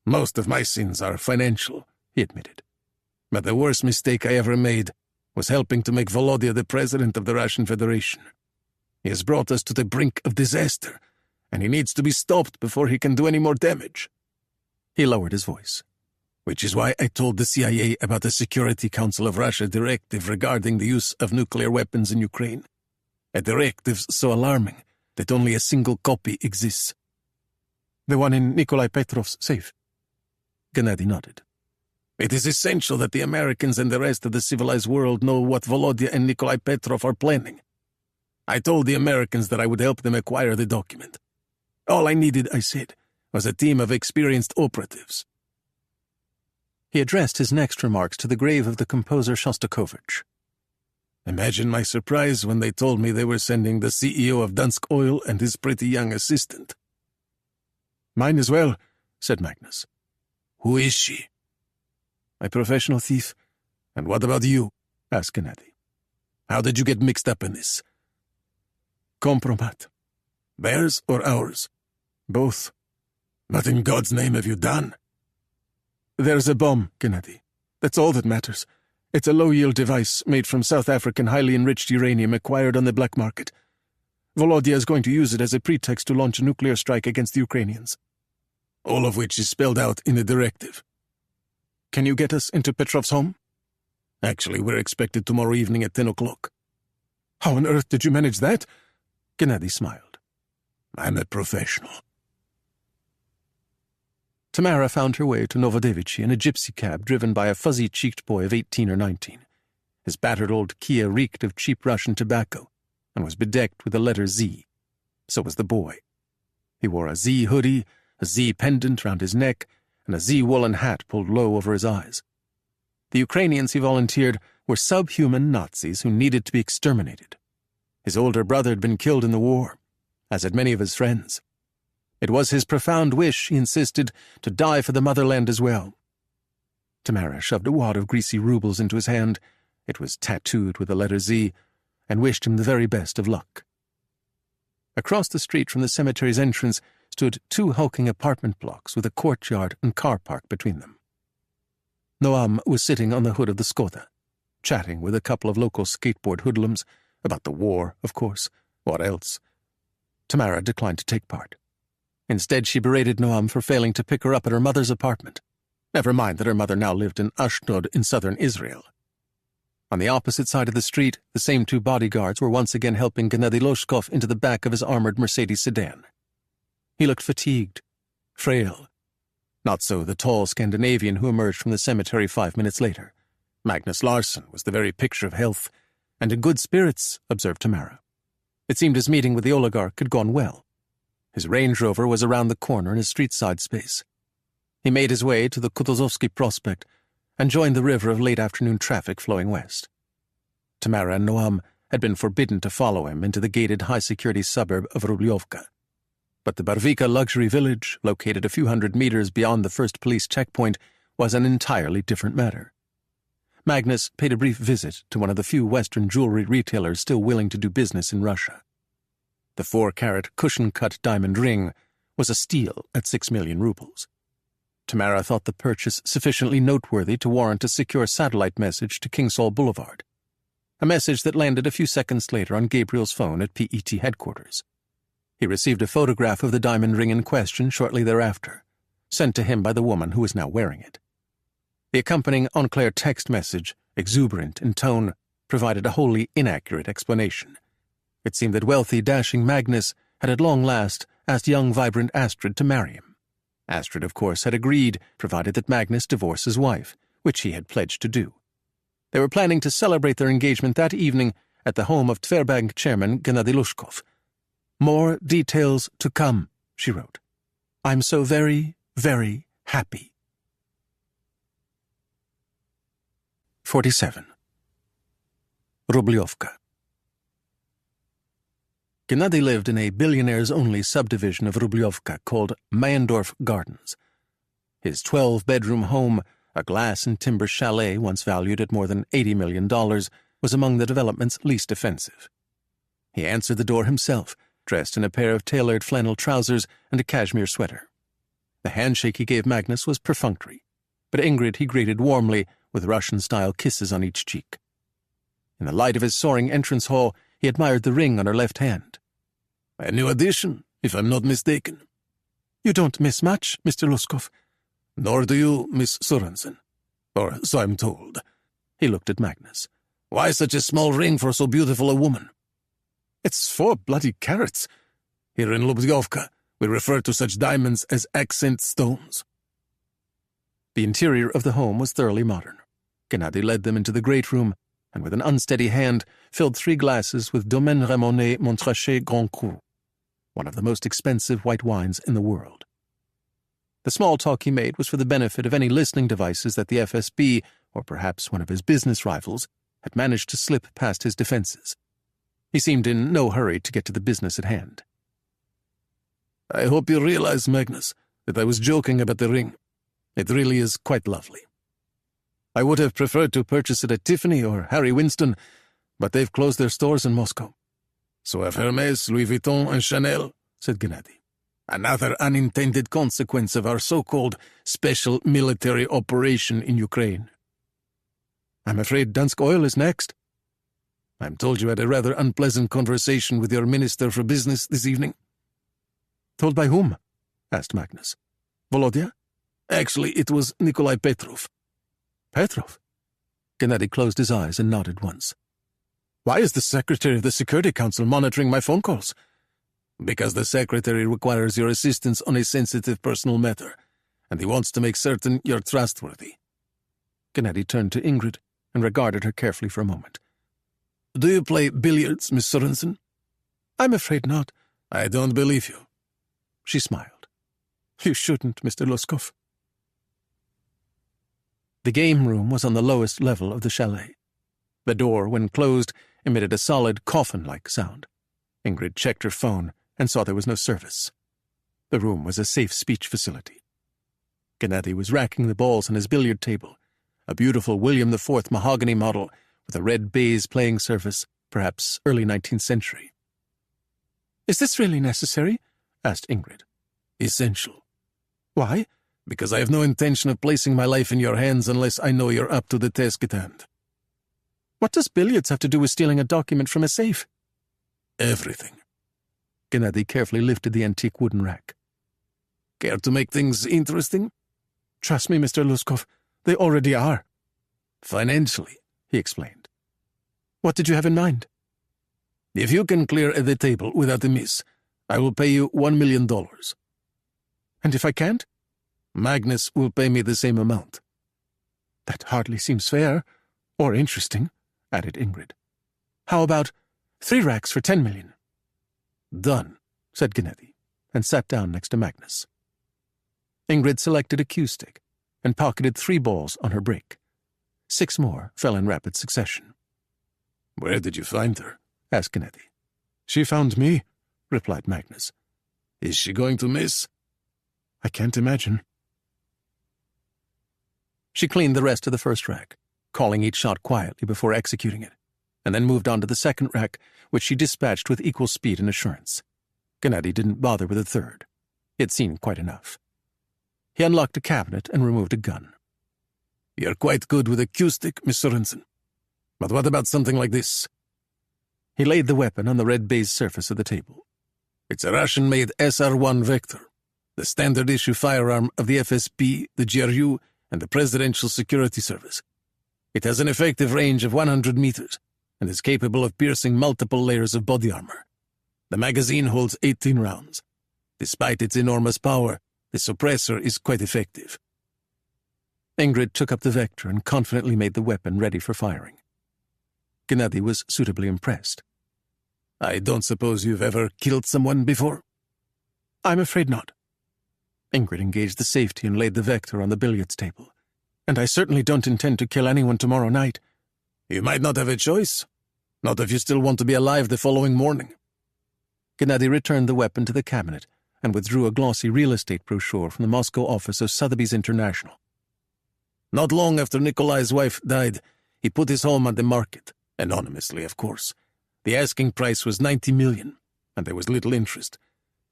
"Most of my sins are financial," he admitted. "But the worst mistake I ever made was helping to make Volodya the president of the Russian Federation. He has brought us to the brink of disaster, and he needs to be stopped before he can do any more damage." He lowered his voice. "Which is why I told the CIA about the Security Council of Russia directive regarding the use of nuclear weapons in Ukraine. A directive so alarming that only a single copy exists." "The one in Nikolai Petrov's safe?" Gennady nodded. "It is essential that the Americans and the rest of the civilized world know what Volodya and Nikolai Petrov are planning. I told the Americans that I would help them acquire the document. All I needed, I said, was a team of experienced operatives." He addressed his next remarks to the grave of the composer Shostakovich. "Imagine my surprise when they told me they were sending the CEO of Dansk Oil and his pretty young assistant." "Mine as well," said Magnus. "Who is she?" "A professional thief." "And what about you?" asked Gennady. "How did you get mixed up in this?" "Compromat." "Theirs or ours?" "Both." "What in God's name have you done?" "There's a bomb, Gennady. That's all that matters. It's a low-yield device made from South African highly enriched uranium acquired on the black market. Volodya is going to use it as a pretext to launch a nuclear strike against the Ukrainians." "All of which is spelled out in the directive." "Can you get us into Petrov's home?" "Actually, we're expected tomorrow evening at 10 o'clock. "How on earth did you manage that?" Gennady smiled. "I'm a professional." Tamara found her way to Novodevichy in a gypsy cab driven by a fuzzy-cheeked boy of 18 or 19. His battered old Kia reeked of cheap Russian tobacco and was bedecked with the letter Z. So was the boy. He wore a Z hoodie, a Z pendant round his neck, and a Z woolen hat pulled low over his eyes. The Ukrainians he volunteered were subhuman Nazis who needed to be exterminated. His older brother had been killed in the war, as had many of his friends. It was his profound wish, he insisted, to die for the motherland as well. Tamara shoved a wad of greasy rubles into his hand, it was tattooed with the letter Z, and wished him the very best of luck. Across the street from the cemetery's entrance stood 2 hulking apartment blocks with a courtyard and car park between them. Noam was sitting on the hood of the Skoda, chatting with a couple of local skateboard hoodlums, about the war, of course. What else? Tamara declined to take part. Instead, she berated Noam for failing to pick her up at her mother's apartment. Never mind that her mother now lived in Ashdod in southern Israel. On the opposite side of the street, the same 2 bodyguards were once again helping Gennady Loshkov into the back of his armored Mercedes sedan. He looked fatigued, frail. Not so the tall Scandinavian who emerged from the cemetery 5 minutes later. Magnus Larsson was the very picture of health, and in good spirits, observed Tamara. It seemed his meeting with the oligarch had gone well. His Range Rover was around the corner in his street-side space. He made his way to the Kutuzovsky Prospect and joined the river of late-afternoon traffic flowing west. Tamara and Noam had been forbidden to follow him into the gated high-security suburb of Rublyovka. But the Barvika luxury village, located a few hundred meters beyond the first police checkpoint, was an entirely different matter. Magnus paid a brief visit to one of the few Western jewelry retailers still willing to do business in Russia. The 4-carat cushion-cut diamond ring was a steal at 6 million rubles. Tamara thought the purchase sufficiently noteworthy to warrant a secure satellite message to Kingsall Boulevard, a message that landed a few seconds later on Gabriel's phone at PET headquarters. He received a photograph of the diamond ring in question shortly thereafter, sent to him by the woman who was now wearing it. The accompanying Enclair text message, exuberant in tone, provided a wholly inaccurate explanation. It seemed that wealthy, dashing Magnus had at long last asked young, vibrant Astrid to marry him. Astrid, of course, had agreed, provided that Magnus divorce his wife, which he had pledged to do. They were planning to celebrate their engagement that evening at the home of Tverbank chairman Gennady Lushkov. "More details to come," she wrote. "I'm so very, very happy." 47. Rublyovka. Gennady lived in a billionaires-only subdivision of Rublyovka called Mayendorf Gardens. His 12-bedroom home, a glass and timber chalet once valued at more than $80 million, was among the development's least offensive. He answered the door himself, dressed in a pair of tailored flannel trousers and a cashmere sweater. The handshake he gave Magnus was perfunctory, but Ingrid he greeted warmly with Russian-style kisses on each cheek. In the light of his soaring entrance hall, he admired the ring on her left hand. "A new addition, if I'm not mistaken." "You don't miss much, Mr. Luskov." "Nor do you, Miss Sorensen. Or so I'm told." He looked at Magnus. "Why such a small ring for so beautiful a woman?" "It's 4 bloody carats. Here in Rublyovka, we refer to such diamonds as accent stones." The interior of the home was thoroughly modern. Gennady led them into the great room, and with an unsteady hand filled 3 glasses with Domaine Ramonet Montrachet Grand Cru, one of the most expensive white wines in the world. The small talk he made was for the benefit of any listening devices that the FSB, or perhaps one of his business rivals, had managed to slip past his defenses. He seemed in no hurry to get to the business at hand. "I hope you realize, Magnus, that I was joking about the ring. It really is quite lovely. I would have preferred to purchase it at Tiffany or Harry Winston, but they've closed their stores in Moscow." "So have Hermes, Louis Vuitton, and Chanel," said Gennady. "Another unintended consequence of our so-called special military operation in Ukraine." "I'm afraid Dansk Oil is next." "I'm told you had a rather unpleasant conversation with your Minister for Business this evening." "Told by whom?" asked Magnus. "Volodya?" "Actually, it was Nikolai Petrov." "Petrov?" Gennady closed his eyes and nodded once. "Why is the Secretary of the Security Council monitoring my phone calls?" "Because the Secretary requires your assistance on a sensitive personal matter, and he wants to make certain you're trustworthy." Gennady turned to Ingrid and regarded her carefully for a moment. "Do you play billiards, Miss Sorensen?" "I'm afraid not." "I don't believe you." she smiled. "You shouldn't, Mr. Luskov." The game room was on the lowest level of the chalet. The door, when closed, emitted a solid coffin-like sound. Ingrid checked her phone and saw there was no service. The room was a safe speech facility. Gennady was racking the balls on his billiard table, a beautiful William IV mahogany model with a red baize playing surface, perhaps early 19th century. "Is this really necessary?" asked Ingrid. "Essential." "Why?" "Because I have no intention of placing my life in your hands unless I know you're up to the task at hand." "What does billiards have to do with stealing a document from a safe?" "Everything." Gennady carefully lifted the antique wooden rack. "Care to make things interesting?" "Trust me, Mr. Luskov, they already are." "Financially," he explained. "What did you have in mind?" "If you can clear the table without a miss, I will pay you $1 million. "And if I can't?" "Magnus will pay me the same amount." "That hardly seems fair, or interesting," added Ingrid. "How about 3 racks for 10 million? "Done," said Gennady, and sat down next to Magnus. Ingrid selected a cue stick and pocketed 3 balls on her break. 6 more fell in rapid succession. "Where did you find her?" asked Gennady. "She found me," replied Magnus. "Is she going to miss?" "I can't imagine." She cleaned the rest of the first rack, calling each shot quietly before executing it, and then moved on to the second rack, which she dispatched with equal speed and assurance. Gennady didn't bother with a third. It seemed quite enough. He unlocked a cabinet and removed a gun. "You're quite good with a cue stick, Miss Sorensen. But what about something like this?" He laid the weapon on the red baize surface of the table. "It's a Russian-made SR-1 Vector, the standard-issue firearm of the FSB, the GRU, and the Presidential Security Service. It has an effective range of 100 meters and is capable of piercing multiple layers of body armor. The magazine holds 18 rounds. Despite its enormous power, the suppressor is quite effective." Ingrid took up the Vector and confidently made the weapon ready for firing. Gennady was suitably impressed. "I don't suppose you've ever killed someone before?" "I'm afraid not." Ingrid engaged the safety and laid the Vector on the billiards table. "And I certainly don't intend to kill anyone tomorrow night." "You might not have a choice. Not if you still want to be alive the following morning." Gennady returned the weapon to the cabinet and withdrew a glossy real estate brochure from the Moscow office of Sotheby's International. "Not long after Nikolai's wife died, he put his home on the market, anonymously, of course. The asking price was $90 million, and there was little interest.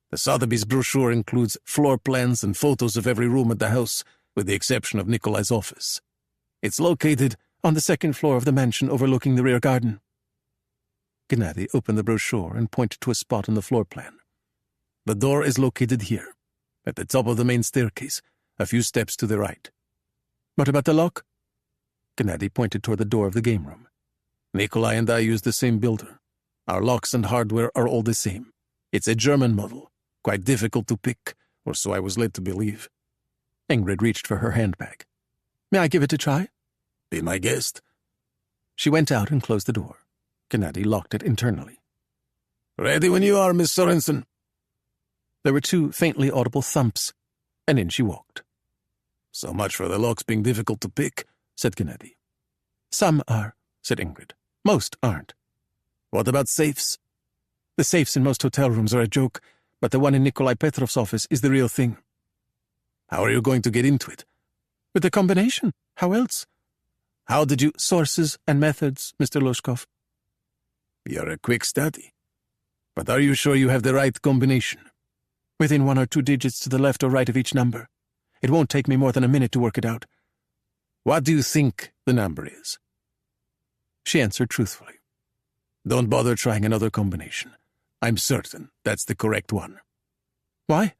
The Sotheby's brochure includes floor plans and photos of every room at the house, with the exception of Nikolai's office. It's located on the 2nd floor of the mansion overlooking the rear garden." Gennady opened the brochure and pointed to a spot on the floor plan. "The door is located here, at the top of the main staircase, a few steps to the right." "What about the lock?" Gennady pointed toward the door of the game room. "Nikolai and I use the same builder. Our locks and hardware are all the same. It's a German model, quite difficult to pick, or so I was led to believe." Ingrid reached for her handbag. "May I give it a try?" "Be my guest." She went out and closed the door. Gennady locked it internally. "Ready when you are, Miss Sorensen." There were 2 faintly audible thumps, and in she walked. "So much for the locks being difficult to pick," said Gennady. "Some are," said Ingrid. "Most aren't." "What about safes?" "The safes in most hotel rooms are a joke, but the one in Nikolai Petrov's office is the real thing." "How are you going to get into it?" "With the combination. How else?" "How did you—" "Sources and methods, Mr. Luskov." "You're a quick study. But are you sure you have the right combination?" "Within 1 or 2 digits to the left or right of each number. It won't take me more than a minute to work it out." "What do you think the number is?" She answered truthfully. "Don't bother trying another combination. I'm certain that's the correct one." "Why?"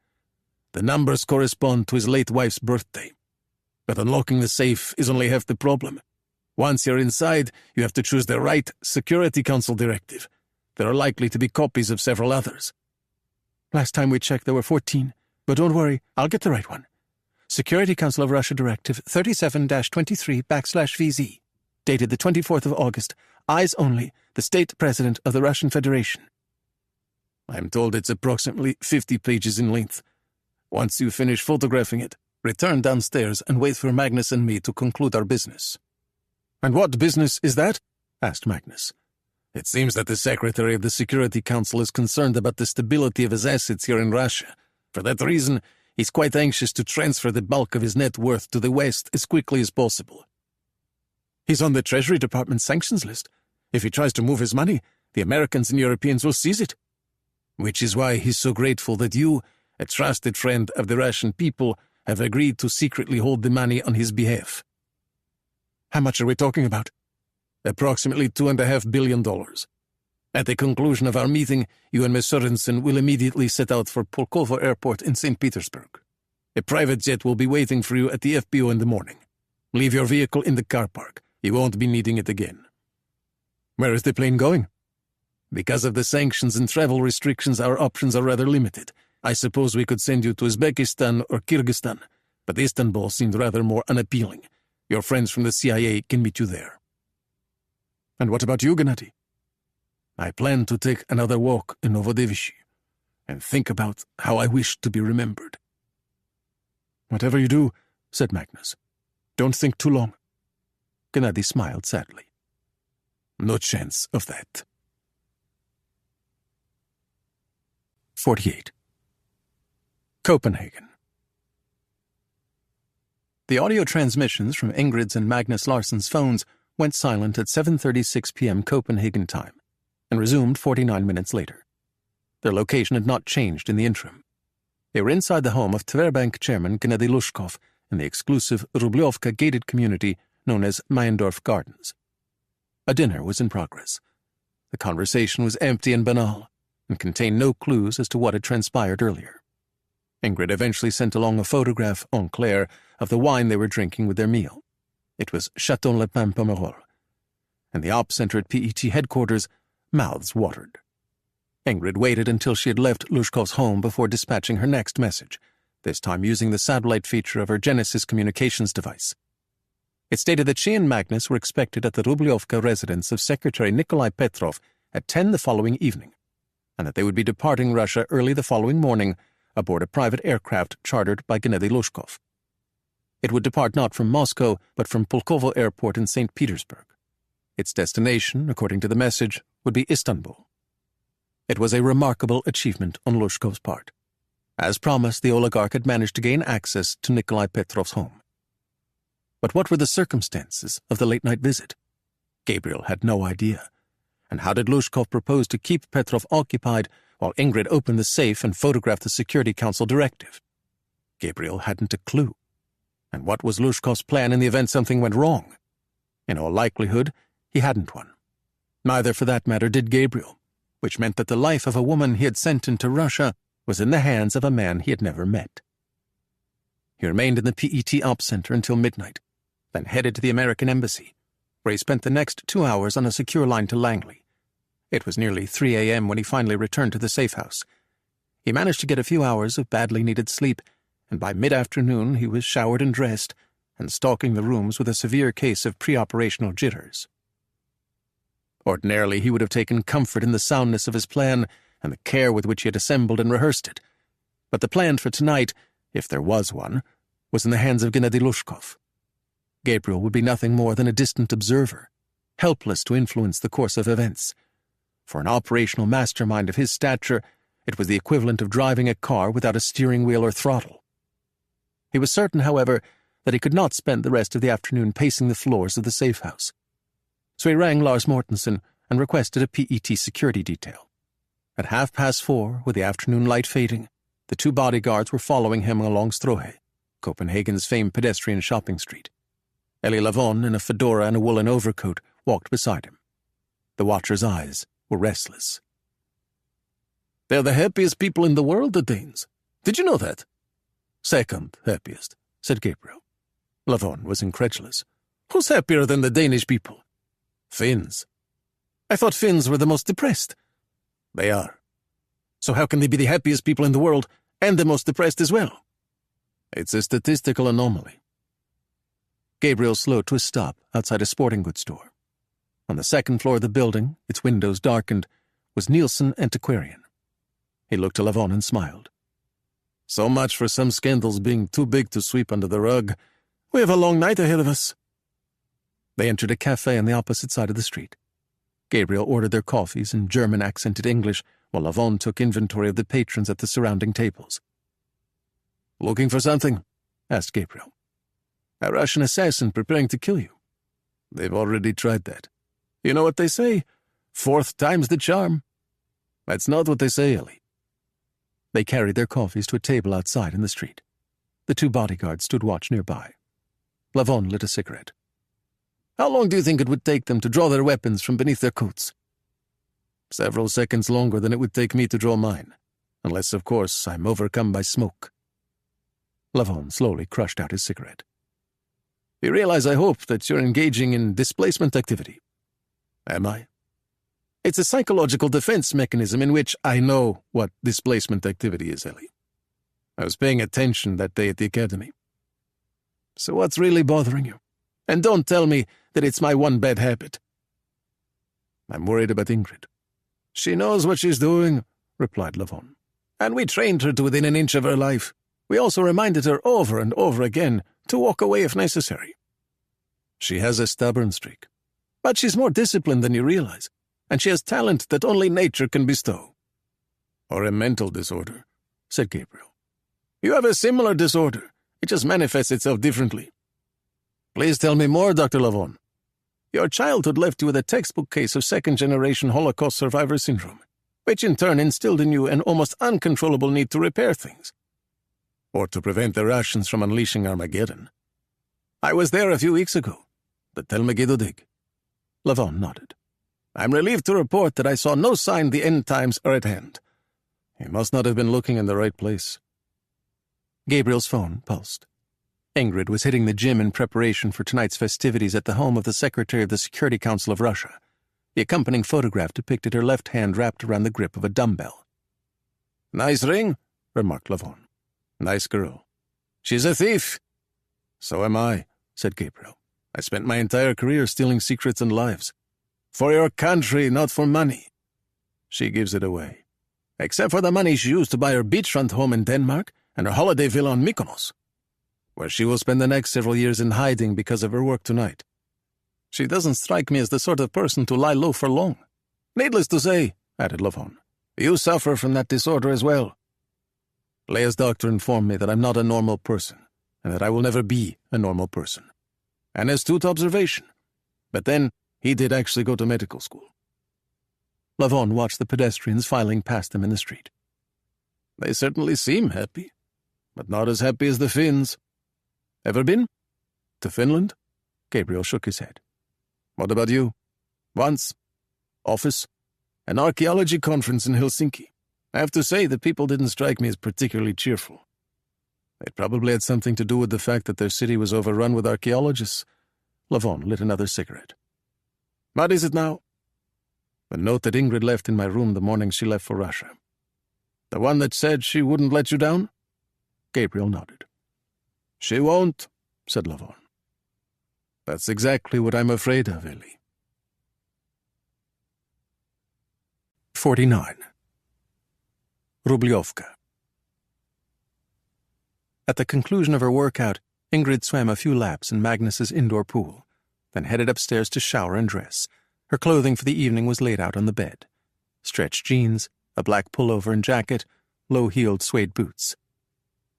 "The numbers correspond to his late wife's birthday. But unlocking the safe is only half the problem. Once you're inside, you have to choose the right Security Council directive. There are likely to be copies of several others." "Last time we checked, there were 14. But don't worry, I'll get the right one. Security Council of Russia Directive 37-23/VZ, dated the 24th of August. Eyes only, the State President of the Russian Federation." I'm told it's approximately 50 pages in length. Once you finish photographing it, return downstairs and wait for Magnus and me to conclude our business." "And what business is that?" asked Magnus. "It seems that the Secretary of the Security Council is concerned about the stability of his assets here in Russia. For that reason, he's quite anxious to transfer the bulk of his net worth to the West as quickly as possible." "He's on the Treasury Department's sanctions list. If he tries to move his money, the Americans and Europeans will seize it." "Which is why he's so grateful that you, a trusted friend of the Russian people, have agreed to secretly hold the money on his behalf." "How much are we talking about?" "Approximately $2.5 billion. At the conclusion of our meeting, you and Miss Sorensen will immediately set out for Pulkovo Airport in St. Petersburg. A private jet will be waiting for you at the FBO in the morning. Leave your vehicle in the car park. You won't be needing it again." "Where is the plane going?" "Because of the sanctions and travel restrictions, our options are rather limited. I suppose we could send you to Uzbekistan or Kyrgyzstan, but Istanbul seemed rather more unappealing. Your friends from the CIA can meet you there." "And what about you, Gennady?" "I plan to take another walk in Novodevichy and think about how I wish to be remembered." "Whatever you do," said Magnus, "don't think too long." Gennady smiled sadly. "No chance of that." 48. Copenhagen. The audio transmissions from Ingrid's and Magnus Larsson's phones went silent at 7:36 p.m. Copenhagen time and resumed 49 minutes later. Their location had not changed in the interim. They were inside the home of Tverbank chairman Gennady Lushkov in the exclusive Rublyovka gated community known as Mayendorf Gardens. A dinner was in progress. The conversation was empty and banal and contained no clues as to what had transpired earlier. Ingrid eventually sent along a photograph, en clair, of the wine they were drinking with their meal. It was Chateau Le Pin Pomerol. And the op center at PET headquarters, mouths watered. Ingrid waited until she had left Lushkov's home before dispatching her next message, this time using the satellite feature of her Genesis communications device. It stated that she and Magnus were expected at the Rublyovka residence of Secretary Nikolai Petrov at 10 the following evening, and that they would be departing Russia early the following morning aboard a private aircraft chartered by Gennady Lushkov. It would depart not from Moscow, but from Pulkovo Airport in St. Petersburg. Its destination, according to the message, would be Istanbul. It was a remarkable achievement on Lushkov's part. As promised, the oligarch had managed to gain access to Nikolai Petrov's home. But what were the circumstances of the late-night visit? Gabriel had no idea. And how did Lushkov propose to keep Petrov occupied while Ingrid opened the safe and photographed the Security Council directive? Gabriel hadn't a clue. And what was Lushkov's plan in the event something went wrong? In all likelihood, he hadn't one. Neither, for that matter, did Gabriel, which meant that the life of a woman he had sent into Russia was in the hands of a man he had never met. He remained in the PET Op Center until midnight, then headed to the American Embassy, where he spent the next 2 hours on a secure line to Langley. It was nearly 3 a.m. when he finally returned to the safe house. He managed to get a few hours of badly needed sleep, and by mid-afternoon he was showered and dressed and stalking the rooms with a severe case of pre-operational jitters. Ordinarily, he would have taken comfort in the soundness of his plan and the care with which he had assembled and rehearsed it. But the plan for tonight, if there was one, was in the hands of Gennady Lushkov. Gabriel would be nothing more than a distant observer, helpless to influence the course of events. For an operational mastermind of his stature, it was the equivalent of driving a car without a steering wheel or throttle. He was certain, however, that he could not spend the rest of the afternoon pacing the floors of the safe house. So he rang Lars Mortensen and requested a PET security detail. At 4:30, with the afternoon light fading, the 2 bodyguards were following him along Strohe, Copenhagen's famed pedestrian shopping street. Elie Lavon, in a fedora and a woolen overcoat, walked beside him. The watcher's eyes were restless. "They're the happiest people in the world, the Danes. Did you know that?" "Second happiest," said Gabriel. Lavon was incredulous. "Who's happier than the Danish people?" "Finns." "I thought Finns were the most depressed." "They are." "So how can they be the happiest people in the world and the most depressed as well?" "It's a statistical anomaly." Gabriel slowed to a stop outside a sporting goods store. On the second floor of the building, its windows darkened, was Nielsen Antiquarian. He looked to Lavon and smiled. So much for some scandals being too big to sweep under the rug. We have a long night ahead of us. They entered a cafe on the opposite side of the street. Gabriel ordered their coffees in German-accented English, while Lavon took inventory of the patrons at the surrounding tables. "Looking for something?" asked Gabriel. "A Russian assassin preparing to kill you." "They've already tried that. You know what they say? 4th time's the charm." "That's not what they say, Ellie." They carried their coffees to a table outside in the street. The 2 bodyguards stood watch nearby. Lavon lit a cigarette. "How long do you think it would take them to draw their weapons from beneath their coats?" "Several seconds longer than it would take me to draw mine. Unless, of course, I'm overcome by smoke." Lavon slowly crushed out his cigarette. "You realize, I hope, that you're engaging in displacement activity." "Am I?" "It's a psychological defense mechanism in which I know what displacement activity is, Ellie. I was paying attention that day at the academy." "So what's really bothering you? And don't tell me that it's my one bad habit." "I'm worried about Ingrid." "She knows what she's doing," replied Lavon. "And we trained her to within an inch of her life. We also reminded her over and over again to walk away if necessary." "She has a stubborn streak." "But she's more disciplined than you realize, and she has talent that only nature can bestow." "Or a mental disorder," said Gabriel. "You have a similar disorder. It just manifests itself differently." "Please tell me more, Dr. Lavon." "Your childhood left you with a textbook case of second-generation Holocaust survivor syndrome, which in turn instilled in you an almost uncontrollable need to repair things. Or to prevent the Russians from unleashing Armageddon. I was there a few weeks ago. The Tel Megiddo dig." Lavon nodded. "I'm relieved to report that I saw no sign the end times are at hand." "He must not have been looking in the right place." Gabriel's phone pulsed. Ingrid was hitting the gym in preparation for tonight's festivities at the home of the Secretary of the Security Council of Russia. The accompanying photograph depicted her left hand wrapped around the grip of a dumbbell. "Nice ring," remarked Lavon. "Nice girl." "She's a thief." "So am I," said Gabriel. "I spent my entire career stealing secrets and lives. For your country, not for money." "She gives it away." "Except for the money she used to buy her beachfront home in Denmark and her holiday villa on Mykonos, where she will spend the next several years in hiding because of her work tonight. She doesn't strike me as the sort of person to lie low for long. Needless to say," added Lavon, "you suffer from that disorder as well." "Leia's doctor informed me that I'm not a normal person, and that I will never be a normal person." "An astute observation. But then, he did actually go to medical school." Lavon watched the pedestrians filing past them in the street. "They certainly seem happy, but not as happy as the Finns. Ever been?" "To Finland?" Gabriel shook his head. "What about you?" "Once. Office? An archaeology conference in Helsinki. I have to say the people didn't strike me as particularly cheerful." "It probably had something to do with the fact that their city was overrun with archaeologists." Lavon lit another cigarette. "What is it now?" "The note that Ingrid left in my room the morning she left for Russia." "The one that said she wouldn't let you down?" Gabriel nodded. "She won't," said Lavon. "That's exactly what I'm afraid of, Ellie." 49. Rubliovka. At the conclusion of her workout, Ingrid swam a few laps in Magnus's indoor pool, then headed upstairs to shower and dress. Her clothing for the evening was laid out on the bed. Stretched jeans, a black pullover and jacket, low-heeled suede boots.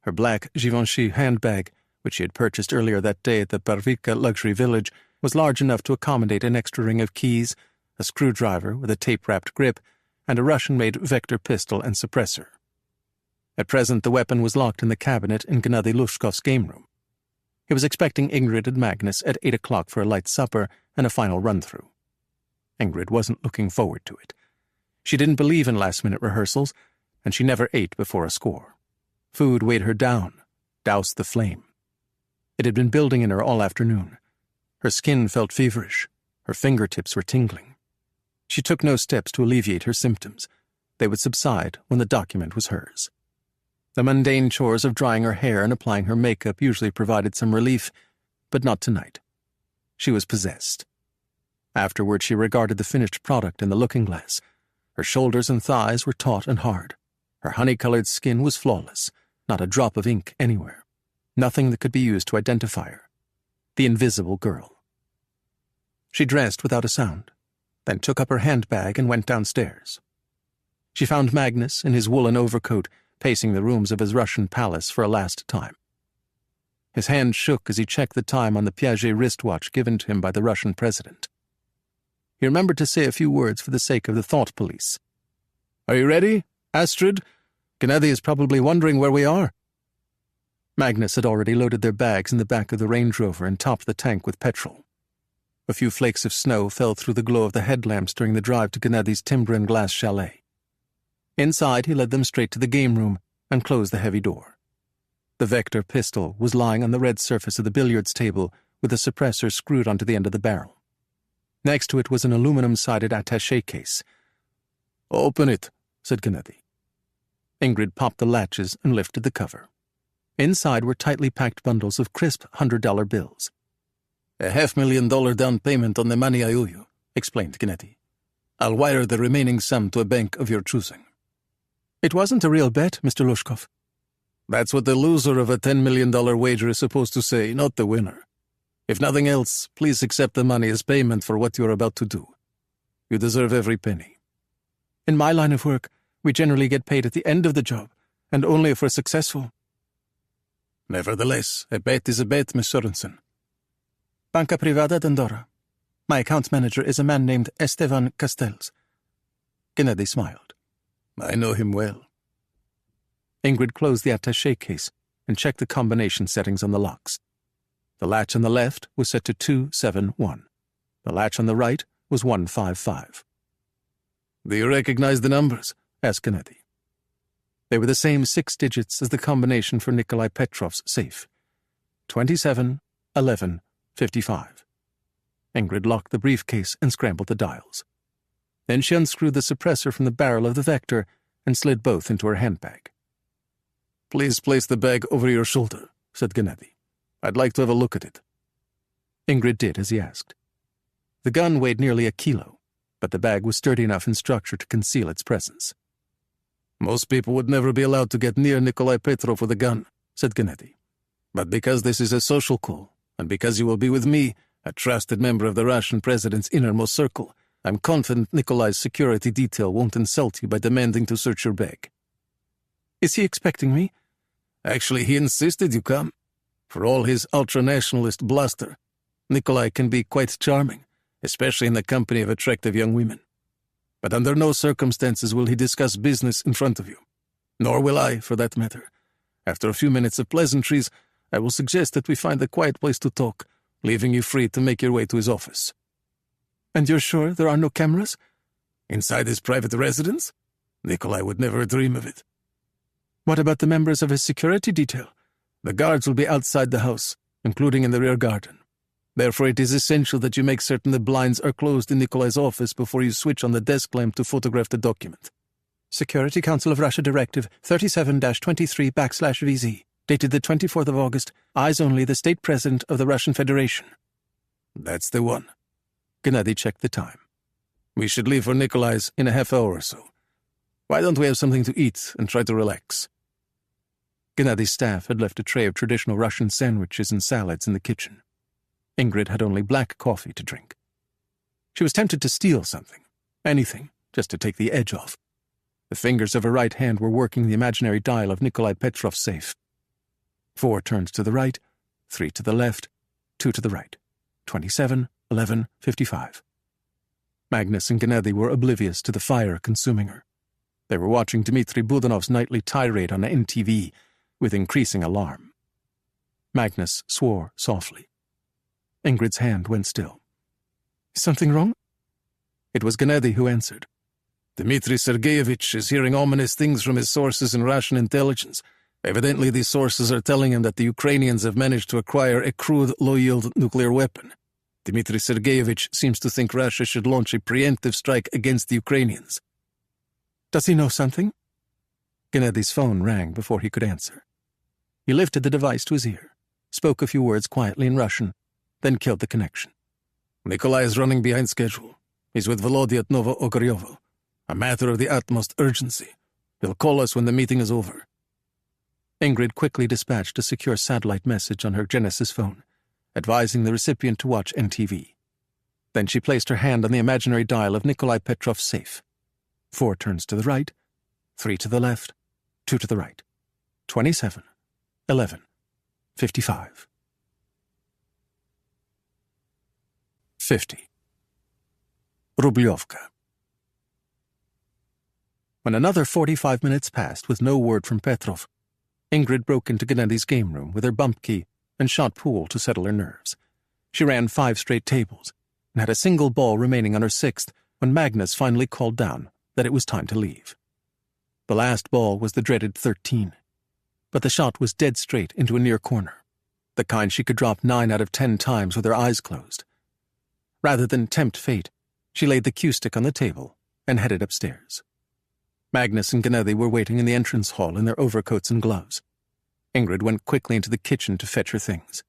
Her black Givenchy handbag, which she had purchased earlier that day at the Barvika luxury village, was large enough to accommodate an extra ring of keys, a screwdriver with a tape-wrapped grip, and a Russian-made Vector pistol and suppressor. At present, the weapon was locked in the cabinet in Gennady Lushkov's game room. He was expecting Ingrid and Magnus at 8 o'clock for a light supper and a final run-through. Ingrid wasn't looking forward to it. She didn't believe in last-minute rehearsals, and she never ate before a score. Food weighed her down, doused the flame. It had been building in her all afternoon. Her skin felt feverish. Her fingertips were tingling. She took no steps to alleviate her symptoms. They would subside when the document was hers. The mundane chores of drying her hair and applying her makeup usually provided some relief, but not tonight. She was possessed. Afterward, she regarded the finished product in the looking-glass. Her shoulders and thighs were taut and hard. Her honey-colored skin was flawless, not a drop of ink anywhere. Nothing that could be used to identify her. The invisible girl. She dressed without a sound, then took up her handbag and went downstairs. She found Magnus in his woolen overcoat pacing the rooms of his Russian palace for a last time. His hand shook as he checked the time on the Piaget wristwatch given to him by the Russian president. He remembered to say a few words for the sake of the thought police. "Are you ready, Astrid? Gennady is probably wondering where we are." Magnus had already loaded their bags in the back of the Range Rover and topped the tank with petrol. A few flakes of snow fell through the glow of the headlamps during the drive to Gennady's timber and glass chalet. Inside, he led them straight to the game room and closed the heavy door. The Vector pistol was lying on the red surface of the billiards table with a suppressor screwed onto the end of the barrel. Next to it was an aluminum-sided attaché case. "Open it," said Gennady. Ingrid popped the latches and lifted the cover. Inside were tightly packed bundles of crisp $100 bills. "A $500,000 down payment on the money I owe you," explained Gennady. "I'll wire the remaining sum to a bank of your choosing." "It wasn't a real bet, Mr. Lushkov." "That's what the loser of a $10 million wager is supposed to say, not the winner. If nothing else, please accept the money as payment for what you're about to do. You deserve every penny." "In my line of work, we generally get paid at the end of the job, and only if we're successful." "Nevertheless, a bet is a bet, Miss Sorensen." "Banca Privada d'Andorra. My account manager is a man named Esteban Castells." Gennady smiled. "I know him well." Ingrid closed the attaché case and checked the combination settings on the locks. The latch on the left was set to 271. The latch on the right was 155. "Do you recognize the numbers?" asked Gennady. They were the same 6 digits as the combination for Nikolai Petrov's safe. 27, 11, 55. Ingrid locked the briefcase and scrambled the dials. Then she unscrewed the suppressor from the barrel of the Vector and slid both into her handbag. "Please place the bag over your shoulder," said Gennady. "I'd like to have a look at it." Ingrid did as he asked. The gun weighed nearly a kilo, but the bag was sturdy enough in structure to conceal its presence. "Most people would never be allowed to get near Nikolai Petrov with a gun," said Gennady. "But because this is a social call, and because you will be with me, a trusted member of the Russian president's innermost circle, I'm confident Nikolai's security detail won't insult you by demanding to search your bag." "Is he expecting me?" "Actually, he insisted you come. For all his ultra-nationalist bluster, Nikolai can be quite charming, especially in the company of attractive young women. But under no circumstances will he discuss business in front of you. Nor will I, for that matter. After a few minutes of pleasantries, I will suggest that we find a quiet place to talk, leaving you free to make your way to his office." "And you're sure there are no cameras?" "Inside his private residence? Nikolai would never dream of it." "What about the members of his security detail?" "The guards will be outside the house, including in the rear garden. Therefore it is essential that you make certain the blinds are closed in Nikolai's office before you switch on the desk lamp to photograph the document." "Security Council of Russia Directive 37-23/VZ, dated the 24th of August, eyes only the State President of the Russian Federation." "That's the one." Gennady checked the time. "We should leave for Nikolai's in a half hour or so. Why don't we have something to eat and try to relax?" Gennady's staff had left a tray of traditional Russian sandwiches and salads in the kitchen. Ingrid had only black coffee to drink. She was tempted to steal something, anything, just to take the edge off. The fingers of her right hand were working the imaginary dial of Nikolai Petrov's safe. 4 turns to the right, 3 to the left, 2 to the right. 27, 11, 55. Magnus and Gennady were oblivious to the fire consuming her. They were watching Dmitry Budanov's nightly tirade on NTV with increasing alarm. Magnus swore softly. Ingrid's hand went still. "Is something wrong?" It was Gennady who answered. "Dmitry Sergeyevich is hearing ominous things from his sources in Russian intelligence. Evidently these sources are telling him that the Ukrainians have managed to acquire a crude, low-yield nuclear weapon. Dmitry Sergeyevich seems to think Russia should launch a preemptive strike against the Ukrainians." "Does he know something?" Gennady's phone rang before he could answer. He lifted the device to his ear, spoke a few words quietly in Russian, then killed the connection. "Nikolai is running behind schedule. He's with Volodya at Novo Ogaryovo. A matter of the utmost urgency. He'll call us when the meeting is over. Ingrid quickly dispatched a secure satellite message on her Genesis phone, advising the recipient to watch NTV. Then she placed her hand on the imaginary dial of Nikolai Petrov's safe. 4 turns to the right, 3 to the left, 2 to the right. 27, 11, 55. 50. Rubliovka. When another 45 minutes passed with no word from Petrov, Ingrid broke into Gennady's game room with her bump key and shot pool to settle her nerves. She ran 5 straight tables and had a single ball remaining on her 6th when Magnus finally called down that it was time to leave. The last ball was the dreaded 13, but the shot was dead straight into a near corner, the kind she could drop 9 out of 10 times with her eyes closed. Rather than tempt fate, she laid the cue stick on the table and headed upstairs. Magnus and Gennady were waiting in the entrance hall in their overcoats and gloves. Ingrid went quickly into the kitchen to fetch her things.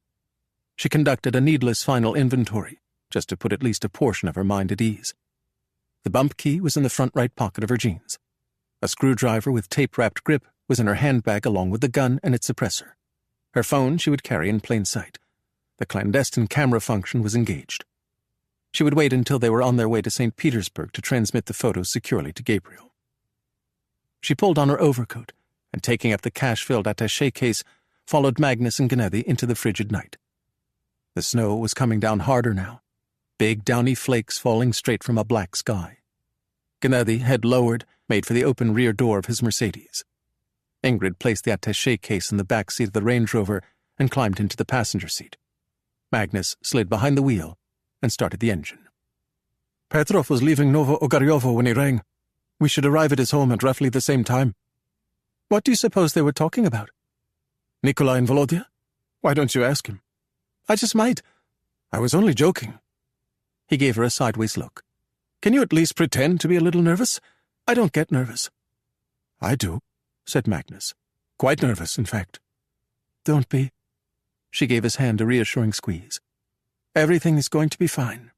She conducted a needless final inventory, just to put at least a portion of her mind at ease. The bump key was in the front right pocket of her jeans. A screwdriver with tape-wrapped grip was in her handbag along with the gun and its suppressor. Her phone she would carry in plain sight. The clandestine camera function was engaged. She would wait until they were on their way to St. Petersburg to transmit the photos securely to Gabriel. She pulled on her overcoat and, taking up the cash-filled attaché case, followed Magnus and Gennady into the frigid night. The snow was coming down harder now, big downy flakes falling straight from a black sky. Gennady, head lowered, made for the open rear door of his Mercedes. Ingrid placed the attaché case in the back seat of the Range Rover and climbed into the passenger seat. Magnus slid behind the wheel and started the engine. Petrov was leaving Novo Ogaryovo when he rang. We should arrive at his home at roughly the same time. What do you suppose they were talking about? Nikolai and Volodya? Why don't you ask him? I just might. I was only joking. He gave her a sideways look. Can you at least pretend to be a little nervous? I don't get nervous. I do, said Magnus. Quite nervous, in fact. Don't be. She gave his hand a reassuring squeeze. Everything is going to be fine.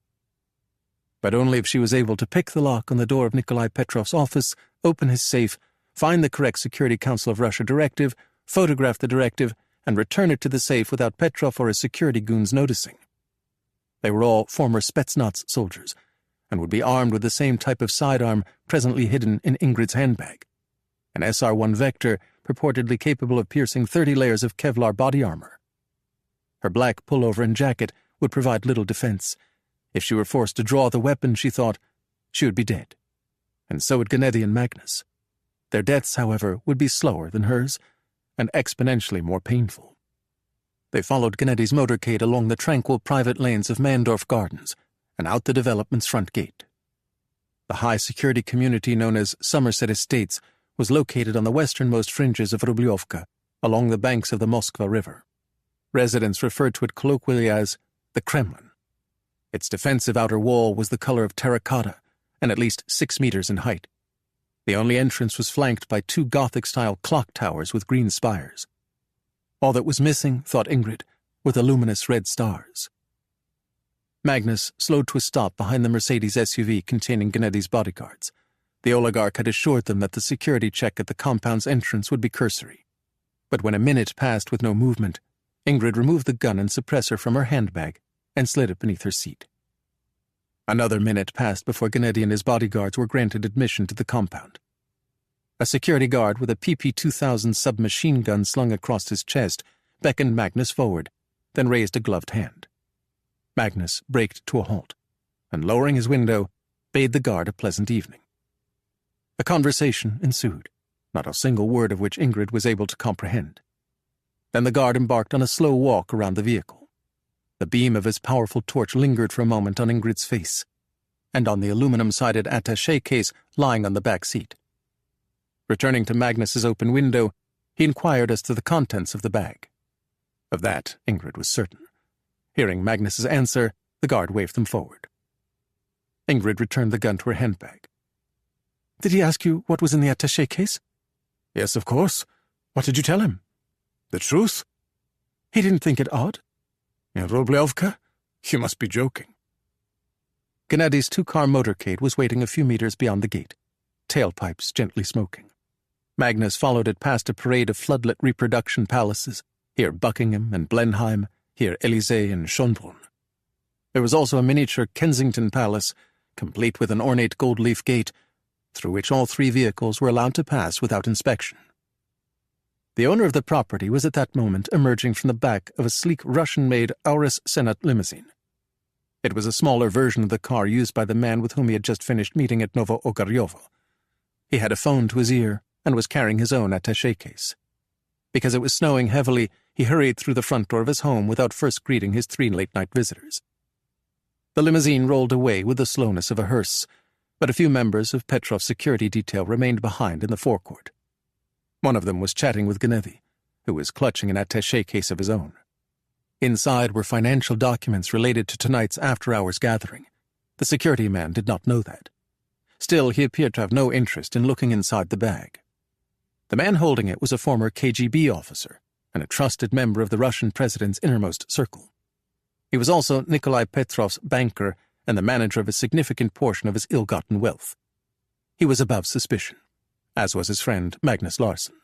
But only if she was able to pick the lock on the door of Nikolai Petrov's office, open his safe, find the correct Security Council of Russia directive, photograph the directive, and return it to the safe without Petrov or his security goons noticing. They were all former Spetsnaz soldiers, and would be armed with the same type of sidearm presently hidden in Ingrid's handbag, an SR-1 Vector purportedly capable of piercing 30 layers of Kevlar body armor. Her black pullover and jacket would provide little defense. If she were forced to draw the weapon, she thought, she would be dead. And so would Gennady and Magnus. Their deaths, however, would be slower than hers, and exponentially more painful. They followed Gennady's motorcade along the tranquil private lanes of Mandorf Gardens and out the development's front gate. The high-security community known as Somerset Estates was located on the westernmost fringes of Rubliovka, along the banks of the Moskva River. Residents referred to it colloquially as the Kremlin. Its defensive outer wall was the color of terracotta and at least 6 meters in height. The only entrance was flanked by 2 Gothic-style clock towers with green spires. All that was missing, thought Ingrid, were the luminous red stars. Magnus slowed to a stop behind the Mercedes SUV containing Gennady's bodyguards. The oligarch had assured them that the security check at the compound's entrance would be cursory. But when a minute passed with no movement, Ingrid removed the gun and suppressor from her handbag and slid it beneath her seat. Another minute passed before Gennady and his bodyguards were granted admission to the compound. A security guard with a PP-2000 submachine gun slung across his chest beckoned Magnus forward, then raised a gloved hand. Magnus braked to a halt, and lowering his window, bade the guard a pleasant evening. A conversation ensued, not a single word of which Ingrid was able to comprehend. Then the guard embarked on a slow walk around the vehicle. The beam of his powerful torch lingered for a moment on Ingrid's face, and on the aluminum-sided attaché case lying on the back seat. Returning to Magnus's open window, he inquired as to the contents of the bag. Of that, Ingrid was certain. Hearing Magnus's answer, the guard waved them forward. Ingrid returned the gun to her handbag. Did he ask you what was in the attaché case? Yes, of course. What did you tell him? The truth. He didn't think it odd? In Rubliovka? You must be joking. Gennady's 2-car motorcade was waiting a few meters beyond the gate, tailpipes gently smoking. Magnus followed it past a parade of floodlit reproduction palaces, here Buckingham and Blenheim, here Élysée and Schönbrunn. There was also a miniature Kensington Palace, complete with an ornate gold-leaf gate, through which all 3 vehicles were allowed to pass without inspection. The owner of the property was at that moment emerging from the back of a sleek Russian-made Auris Senat limousine. It was a smaller version of the car used by the man with whom he had just finished meeting at Novo Ogaryovo. He had a phone to his ear and was carrying his own attaché case. Because it was snowing heavily, he hurried through the front door of his home without first greeting his 3 late-night visitors. The limousine rolled away with the slowness of a hearse, but a few members of Petrov's security detail remained behind in the forecourt. One of them was chatting with Gennady, who was clutching an attaché case of his own. Inside were financial documents related to tonight's after-hours gathering. The security man did not know that. Still, he appeared to have no interest in looking inside the bag. The man holding it was a former KGB officer and a trusted member of the Russian president's innermost circle. He was also Nikolai Petrov's banker and the manager of a significant portion of his ill-gotten wealth. He was above suspicion, as was his friend Magnus Larsson.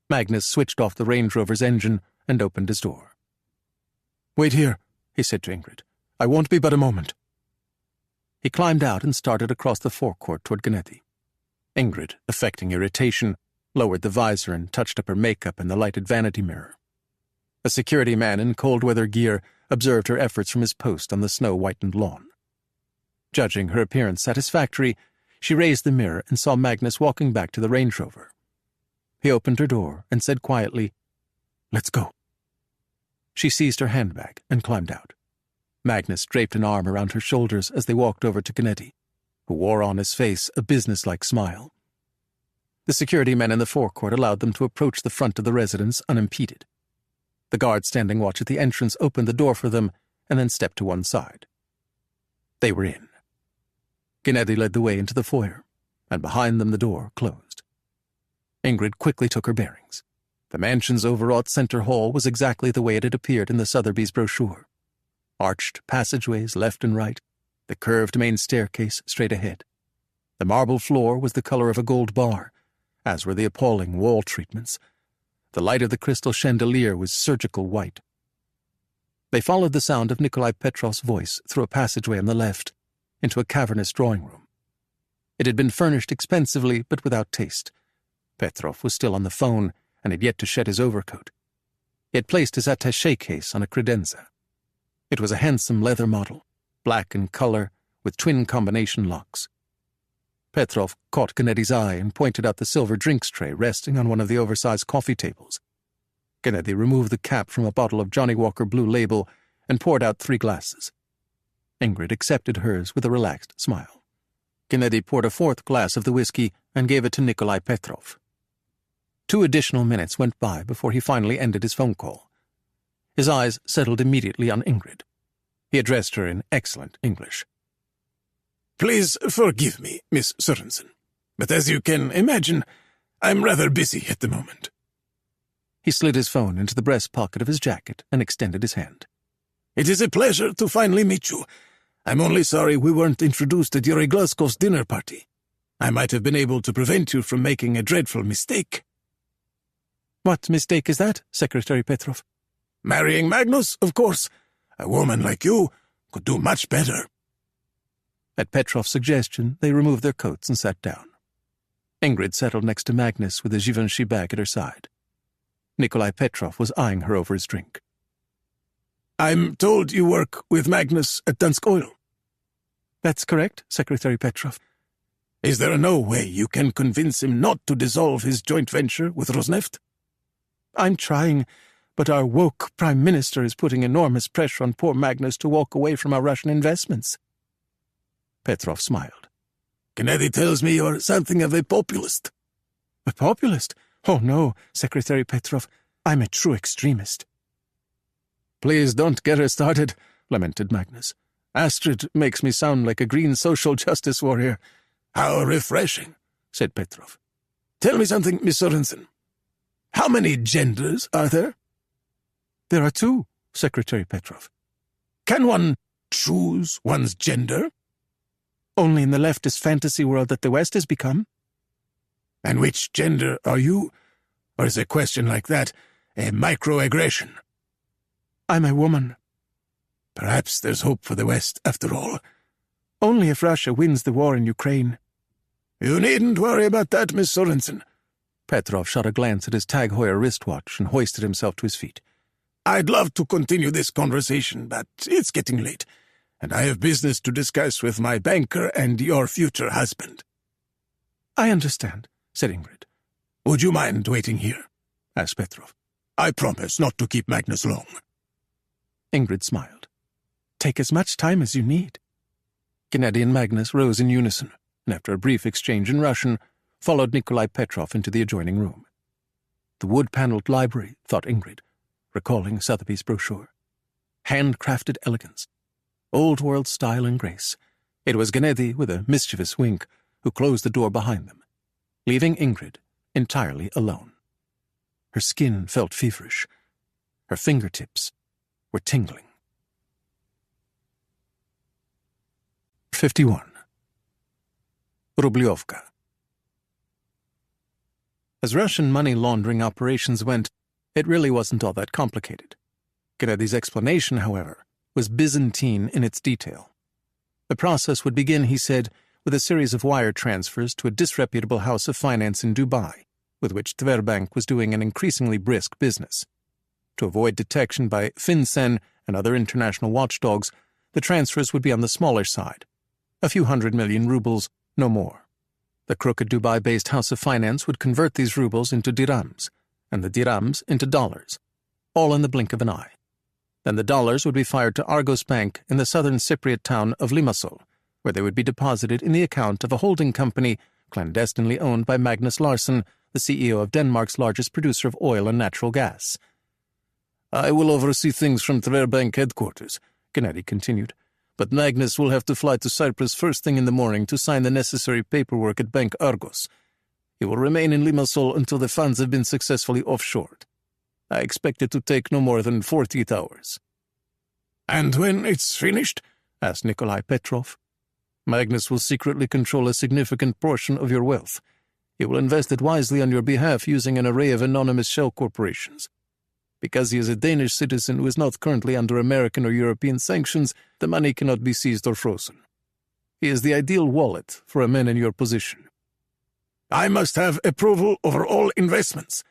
Magnus switched off the Range Rover's engine and opened his door. "Wait here," he said to Ingrid. "I won't be but a moment." He climbed out and started across the forecourt toward Gennady. Ingrid, affecting irritation, lowered the visor and touched up her makeup in the lighted vanity mirror. A security man in cold-weather gear observed her efforts from his post on the snow-whitened lawn. Judging her appearance satisfactory, she raised the mirror and saw Magnus walking back to the Range Rover. He opened her door and said quietly, "Let's go." She seized her handbag and climbed out. Magnus draped an arm around her shoulders as they walked over to Gennady, who wore on his face a businesslike smile. The security men in the forecourt allowed them to approach the front of the residence unimpeded. The guard standing watch at the entrance opened the door for them and then stepped to one side. They were in. Gennady led the way into the foyer, and behind them the door closed. Ingrid quickly took her bearings. The mansion's overwrought center hall was exactly the way it had appeared in the Sotheby's brochure. Arched passageways left and right, the curved main staircase straight ahead. The marble floor was the color of a gold bar, as were the appalling wall treatments. The light of the crystal chandelier was surgical white. They followed the sound of Nikolai Petrov's voice through a passageway on the left, into a cavernous drawing room. It had been furnished expensively but without taste. Petrov was still on the phone and had yet to shed his overcoat. He had placed his attaché case on a credenza. It was a handsome leather model, black in color, with twin combination locks. Petrov caught Gennady's eye and pointed out the silver drinks tray resting on one of the oversized coffee tables. Gennady removed the cap from a bottle of Johnny Walker Blue Label and poured out 3 glasses. Ingrid accepted hers with a relaxed smile. Gennady poured a 4th glass of the whiskey and gave it to Nikolai Petrov. 2 additional minutes went by before he finally ended his phone call. His eyes settled immediately on Ingrid. He addressed her in excellent English. "Please forgive me, Miss Sørensen, but as you can imagine, I'm rather busy at the moment." He slid his phone into the breast pocket of his jacket and extended his hand. "It is a pleasure to finally meet you. I'm only sorry we weren't introduced at Yuri Glaskov's dinner party. I might have been able to prevent you from making a dreadful mistake." "What mistake is that, Secretary Petrov?" "Marrying Magnus, of course. A woman like you could do much better." At Petrov's suggestion, they removed their coats and sat down. Ingrid settled next to Magnus with a Givenchy bag at her side. Nikolai Petrov was eyeing her over his drink. "I'm told you work with Magnus at Dansk Oil." "That's correct, Secretary Petrov." "Is there no way you can convince him not to dissolve his joint venture with Rosneft?" "I'm trying, but our woke Prime Minister is putting enormous pressure on poor Magnus to walk away from our Russian investments." Petrov smiled. "Gennady tells me you're something of a populist." "A populist? Oh no, Secretary Petrov. I'm a true extremist." "Please don't get her started," lamented Magnus. "Astrid makes me sound like a green social justice warrior." "How refreshing," said Petrov. "Tell me something, Miss Sørensen. How many genders are there?" "There are 2, Secretary Petrov." "Can one choose one's gender?" "Only in the leftist fantasy world that the West has become." And which gender are you? Or is a question like that a microaggression? I'm a woman. Perhaps there's hope for the West, after all. Only if Russia wins the war in Ukraine. You needn't worry about that, Miss Sorensen. Petrov shot a glance at his Tag Heuer wristwatch and hoisted himself to his feet. I'd love to continue this conversation, but it's getting late, and I have business to discuss with my banker and your future husband. I understand, said Ingrid. Would you mind waiting here? Asked Petrov. I promise not to keep Magnus long. Ingrid smiled. Take as much time as you need. Gennady and Magnus rose in unison, and after a brief exchange in Russian, followed Nikolai Petrov into the adjoining room. The wood-paneled library, thought Ingrid, recalling Sotheby's brochure. Handcrafted elegance, old-world style and grace. It was Gennady, with a mischievous wink, who closed the door behind them, leaving Ingrid entirely alone. Her skin felt feverish. Her fingertips were tingling. 51. Rubliovka. As Russian money laundering operations went, it really wasn't all that complicated. Gennady's explanation, however, was Byzantine in its detail. The process would begin, he said, with a series of wire transfers to a disreputable house of finance in Dubai, with which Tverbank was doing an increasingly brisk business. To avoid detection by FinCEN and other international watchdogs, the transfers would be on the smaller side, a few 100 million rubles, no more. The crooked Dubai-based house of finance would convert these rubles into dirhams, and the dirhams into dollars, all in the blink of an eye. Then the dollars would be fired to Argos Bank in the southern Cypriot town of Limassol, where they would be deposited in the account of a holding company clandestinely owned by Magnus Larsson, the CEO of Denmark's largest producer of oil and natural gas. I will oversee things from Tverbank headquarters, Gennady continued, but Magnus will have to fly to Cyprus first thing in the morning to sign the necessary paperwork at Bank Argos. He will remain in Limassol until the funds have been successfully offshored. I expect it to take no more than 48 hours. And when it's finished? Asked Nikolai Petrov. Magnus will secretly control a significant portion of your wealth. He will invest it wisely on your behalf using an array of anonymous shell corporations. Because he is a Danish citizen who is not currently under American or European sanctions, the money cannot be seized or frozen. He is the ideal wallet for a man in your position. I must have approval over all investments.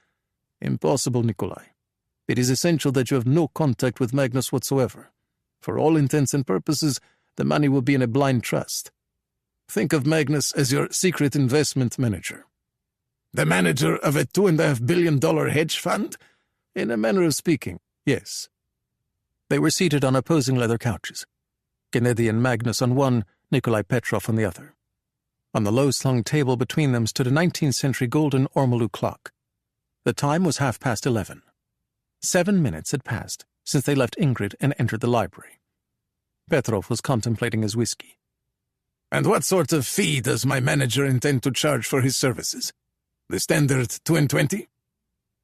Impossible, Nikolai. It is essential that you have no contact with Magnus whatsoever. For all intents and purposes, the money will be in a blind trust. Think of Magnus as your secret investment manager. The manager of a $2.5 billion hedge fund? In a manner of speaking, yes. They were seated on opposing leather couches, Gennady and Magnus on one, Nikolai Petrov on the other. On the low-slung table between them stood a 19th century golden ormolu clock. The time was 11:30. 7 minutes had passed since they left Ingrid and entered the library. Petrov was contemplating his whiskey. And what sort of fee does my manager intend to charge for his services? The standard 2.20?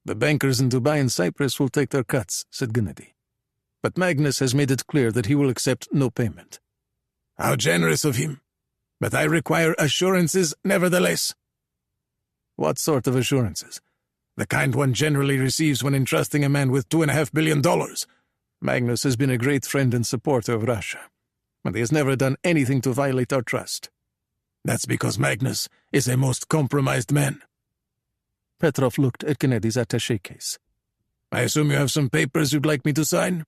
The bankers in Dubai and Cyprus will take their cuts, said Gennady. But Magnus has made it clear that he will accept no payment. How generous of him. But I require assurances nevertheless. What sort of assurances? The kind one generally receives when entrusting a man with $2.5 billion. Magnus has been a great friend and supporter of Russia, but he has never done anything to violate our trust. That's because Magnus is a most compromised man. Petrov looked at Gennady's attaché case. I assume you have some papers you'd like me to sign?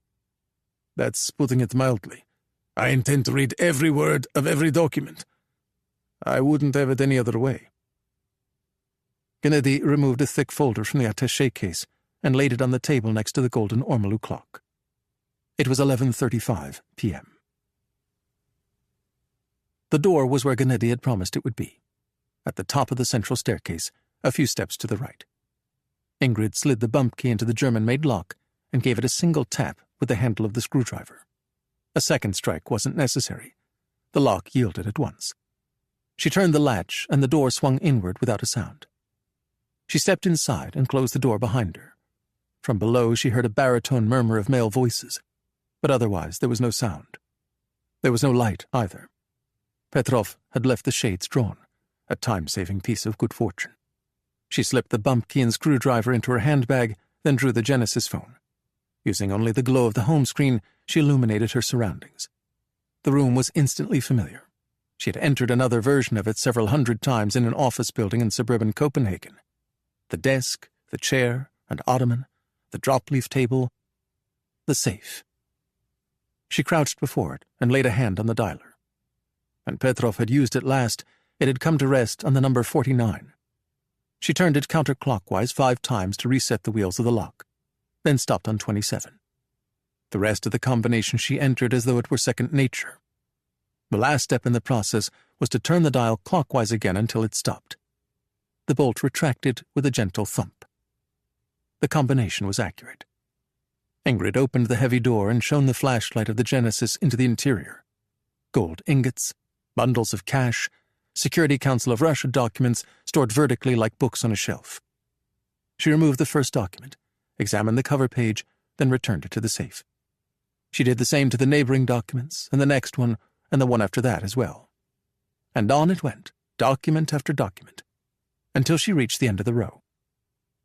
That's putting it mildly. I intend to read every word of every document. I wouldn't have it any other way. Gennady removed a thick folder from the attaché case and laid it on the table next to the golden ormolu clock. It was 11:35 p.m. The door was where Gennady had promised it would be, at the top of the central staircase, a few steps to the right. Ingrid slid the bump key into the German-made lock and gave it a single tap with the handle of the screwdriver. A second strike wasn't necessary. The lock yielded at once. She turned the latch and the door swung inward without a sound. She stepped inside and closed the door behind her. From below she heard a baritone murmur of male voices, but otherwise there was no sound. There was no light either. Petrov had left the shades drawn, a time-saving piece of good fortune. She slipped the bump key and screwdriver into her handbag, then drew the Genesis phone. Using only the glow of the home screen, she illuminated her surroundings. The room was instantly familiar. She had entered another version of it several hundred times in an office building in suburban Copenhagen. The desk, the chair and ottoman, the drop-leaf table, the safe. She crouched before it and laid a hand on the dialer. When Petrov had used it last, it had come to rest on the number 49. She turned it counterclockwise 5 times to reset the wheels of the lock, then stopped on 27. The rest of the combination she entered as though it were second nature. The last step in the process was to turn the dial clockwise again until it stopped. The bolt retracted with a gentle thump. The combination was accurate. Ingrid opened the heavy door and shone the flashlight of the Genesis into the interior. Gold ingots, bundles of cash, Security Council of Russia documents stored vertically like books on a shelf. She removed the first document, examined the cover page, then returned it to the safe. She did the same to the neighboring documents, and the next one, and the one after that as well. And on it went, document after document, until she reached the end of the row.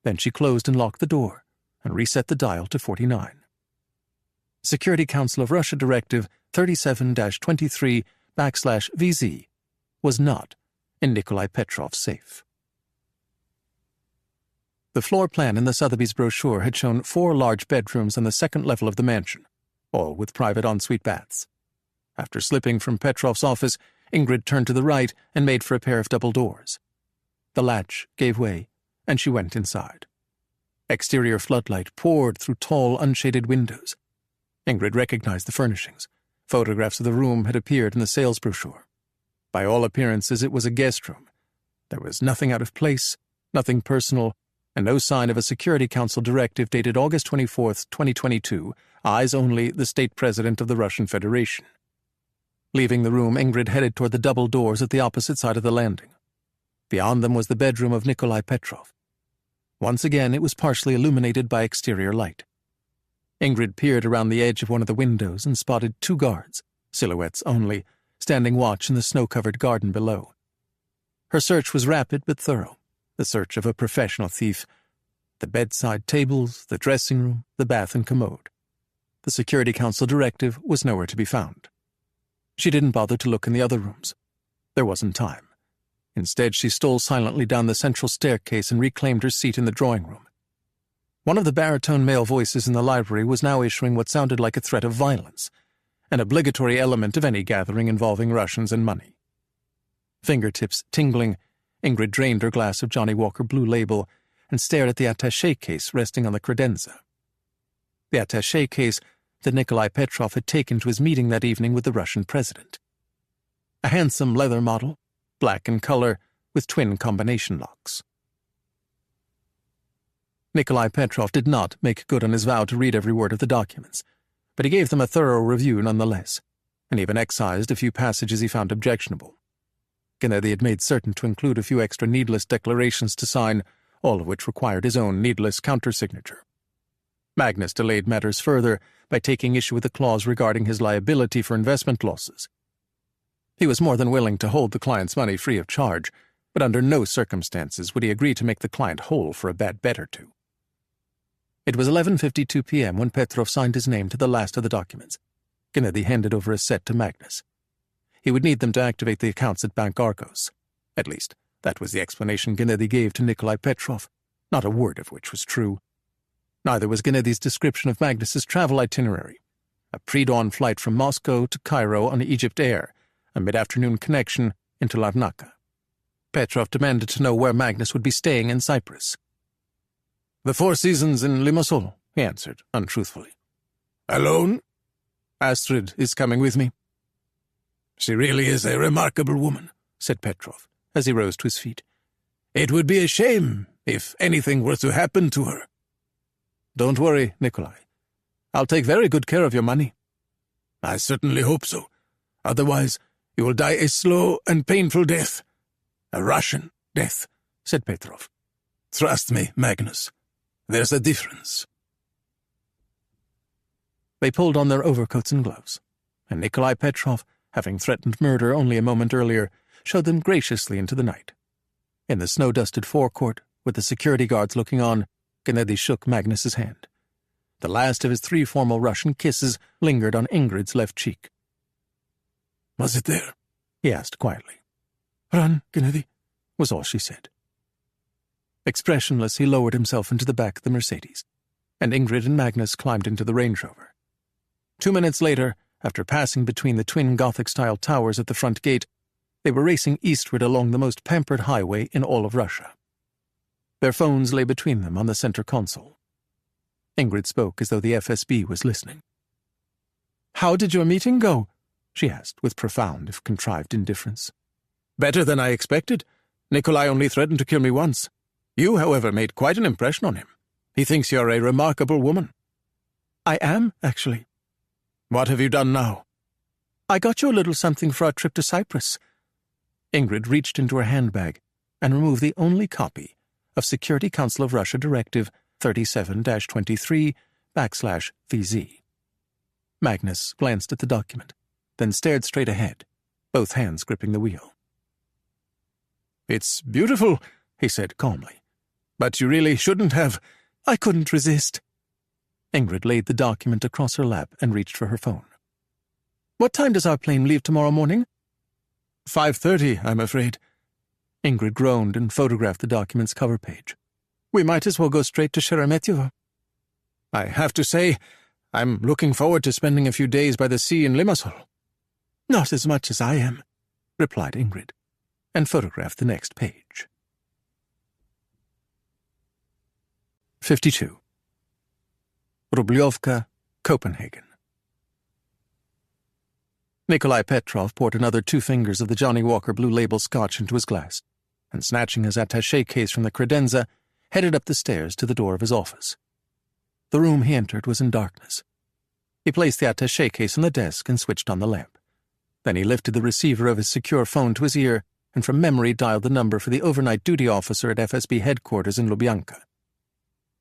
Then she closed and locked the door, and reset the dial to 49. Security Council of Russia Directive 37-23/VZ was not in Nikolai Petrov's safe. The floor plan in the Sotheby's brochure had shown 4 large bedrooms on the second level of the mansion, all with private ensuite baths. After slipping from Petrov's office, Ingrid turned to the right and made for a pair of double doors. The latch gave way, and she went inside. Exterior floodlight poured through tall, unshaded windows. Ingrid recognized the furnishings. Photographs of the room had appeared in the sales brochure. By all appearances, it was a guest room. There was nothing out of place, nothing personal, and no sign of a Security Council directive dated August 24, 2022, eyes only the state president of the Russian Federation. Leaving the room, Ingrid headed toward the double doors at the opposite side of the landing. Beyond them was the bedroom of Nikolai Petrov. Once again, it was partially illuminated by exterior light. Ingrid peered around the edge of one of the windows and spotted 2 guards, silhouettes only, standing watch in the snow-covered garden below. Her search was rapid but thorough, the search of a professional thief. The bedside tables, the dressing room, the bath and commode. The Security Council directive was nowhere to be found. She didn't bother to look in the other rooms. There wasn't time. Instead, she stole silently down the central staircase and reclaimed her seat in the drawing room. One of the baritone male voices in the library was now issuing what sounded like a threat of violence, an obligatory element of any gathering involving Russians and money. Fingertips tingling, Ingrid drained her glass of Johnny Walker Blue Label and stared at the attaché case resting on the credenza. The attaché case that Nikolai Petrov had taken to his meeting that evening with the Russian president. A handsome leather model, black in color, with twin combination locks. Nikolai Petrov did not make good on his vow to read every word of the documents, but he gave them a thorough review nonetheless, and even excised a few passages he found objectionable. Gennady had made certain to include a few extra needless declarations to sign, all of which required his own needless countersignature. Magnus delayed matters further by taking issue with a clause regarding his liability for investment losses. He was more than willing to hold the client's money free of charge, but under no circumstances would he agree to make the client whole for a bad bet or two. It was 11:52 p.m. when Petrov signed his name to the last of the documents. Gennady handed over a set to Magnus. He would need them to activate the accounts at Bank Argos. At least, that was the explanation Gennady gave to Nikolai Petrov, not a word of which was true. Neither was Gennady's description of Magnus's travel itinerary, a pre-dawn flight from Moscow to Cairo on Egypt Air, a mid-afternoon connection into Larnaca. Petrov demanded to know where Magnus would be staying in Cyprus. "The Four Seasons in Limassol," he answered, untruthfully. "Alone?" "Astrid is coming with me." "She really is a remarkable woman," said Petrov, as he rose to his feet. "It would be a shame if anything were to happen to her." "Don't worry, Nikolai. I'll take very good care of your money." "I certainly hope so. Otherwise, you will die a slow and painful death. A Russian death," said Petrov. "Trust me, Magnus. There's a difference." They pulled on their overcoats and gloves, and Nikolai Petrov, having threatened murder only a moment earlier, showed them graciously into the night. In the snow-dusted forecourt, with the security guards looking on, Gennady shook Magnus's hand. The last of his 3 formal Russian kisses lingered on Ingrid's left cheek. Was it there? He asked quietly. Run, Gennady, was all she said. Expressionless, he lowered himself into the back of the Mercedes, and Ingrid and Magnus climbed into the Range Rover. 2 minutes later, after passing between the twin Gothic-style towers at the front gate, they were racing eastward along the most pampered highway in all of Russia. Their phones lay between them on the center console. Ingrid spoke as though the FSB was listening. "How did your meeting go?" she asked with profound, if contrived, indifference. "Better than I expected. Nikolai only threatened to kill me once. You, however, made quite an impression on him. He thinks you're a remarkable woman." "I am, actually." "What have you done now?" "I got you a little something for our trip to Cyprus." Ingrid reached into her handbag and removed the only copy of Security Council of Russia Directive 37-23/VZ. Magnus glanced at the document, then stared straight ahead, both hands gripping the wheel. "It's beautiful," he said calmly. "But you really shouldn't have—" "I couldn't resist." Ingrid laid the document across her lap and reached for her phone. "What time does our plane leave tomorrow morning?" 5:30, I'm afraid." Ingrid groaned and photographed the document's cover page. "We might as well go straight to Sheremetyevo. I have to say, I'm looking forward to spending a few days by the sea in Limassol." "Not as much as I am," replied Ingrid, and photographed the next page. 52. Rublyovka, Copenhagen. Nikolai Petrov poured another 2 fingers of the Johnny Walker Blue Label scotch into his glass, and snatching his attaché case from the credenza, headed up the stairs to the door of his office. The room he entered was in darkness. He placed the attaché case on the desk and switched on the lamp. Then he lifted the receiver of his secure phone to his ear and from memory dialed the number for the overnight duty officer at FSB headquarters in Lubyanka.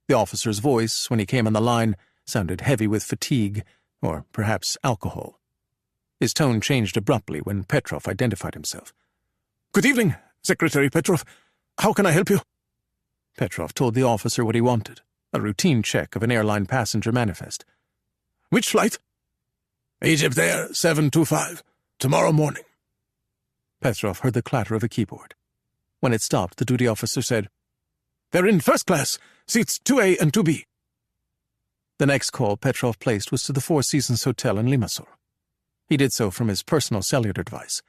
The officer's voice, when he came on the line, sounded heavy with fatigue, or perhaps alcohol. His tone changed abruptly when Petrov identified himself. "Good evening, Secretary Petrov. How can I help you?" Petrov told the officer what he wanted, a routine check of an airline passenger manifest. "Which flight?" "Egypt Air 725, tomorrow morning." Petrov heard the clatter of a keyboard. When it stopped, the duty officer said, "They're in first class, seats 2A and 2B. The next call Petrov placed was to the Four Seasons Hotel in Limassol. He did so from his personal cellular device.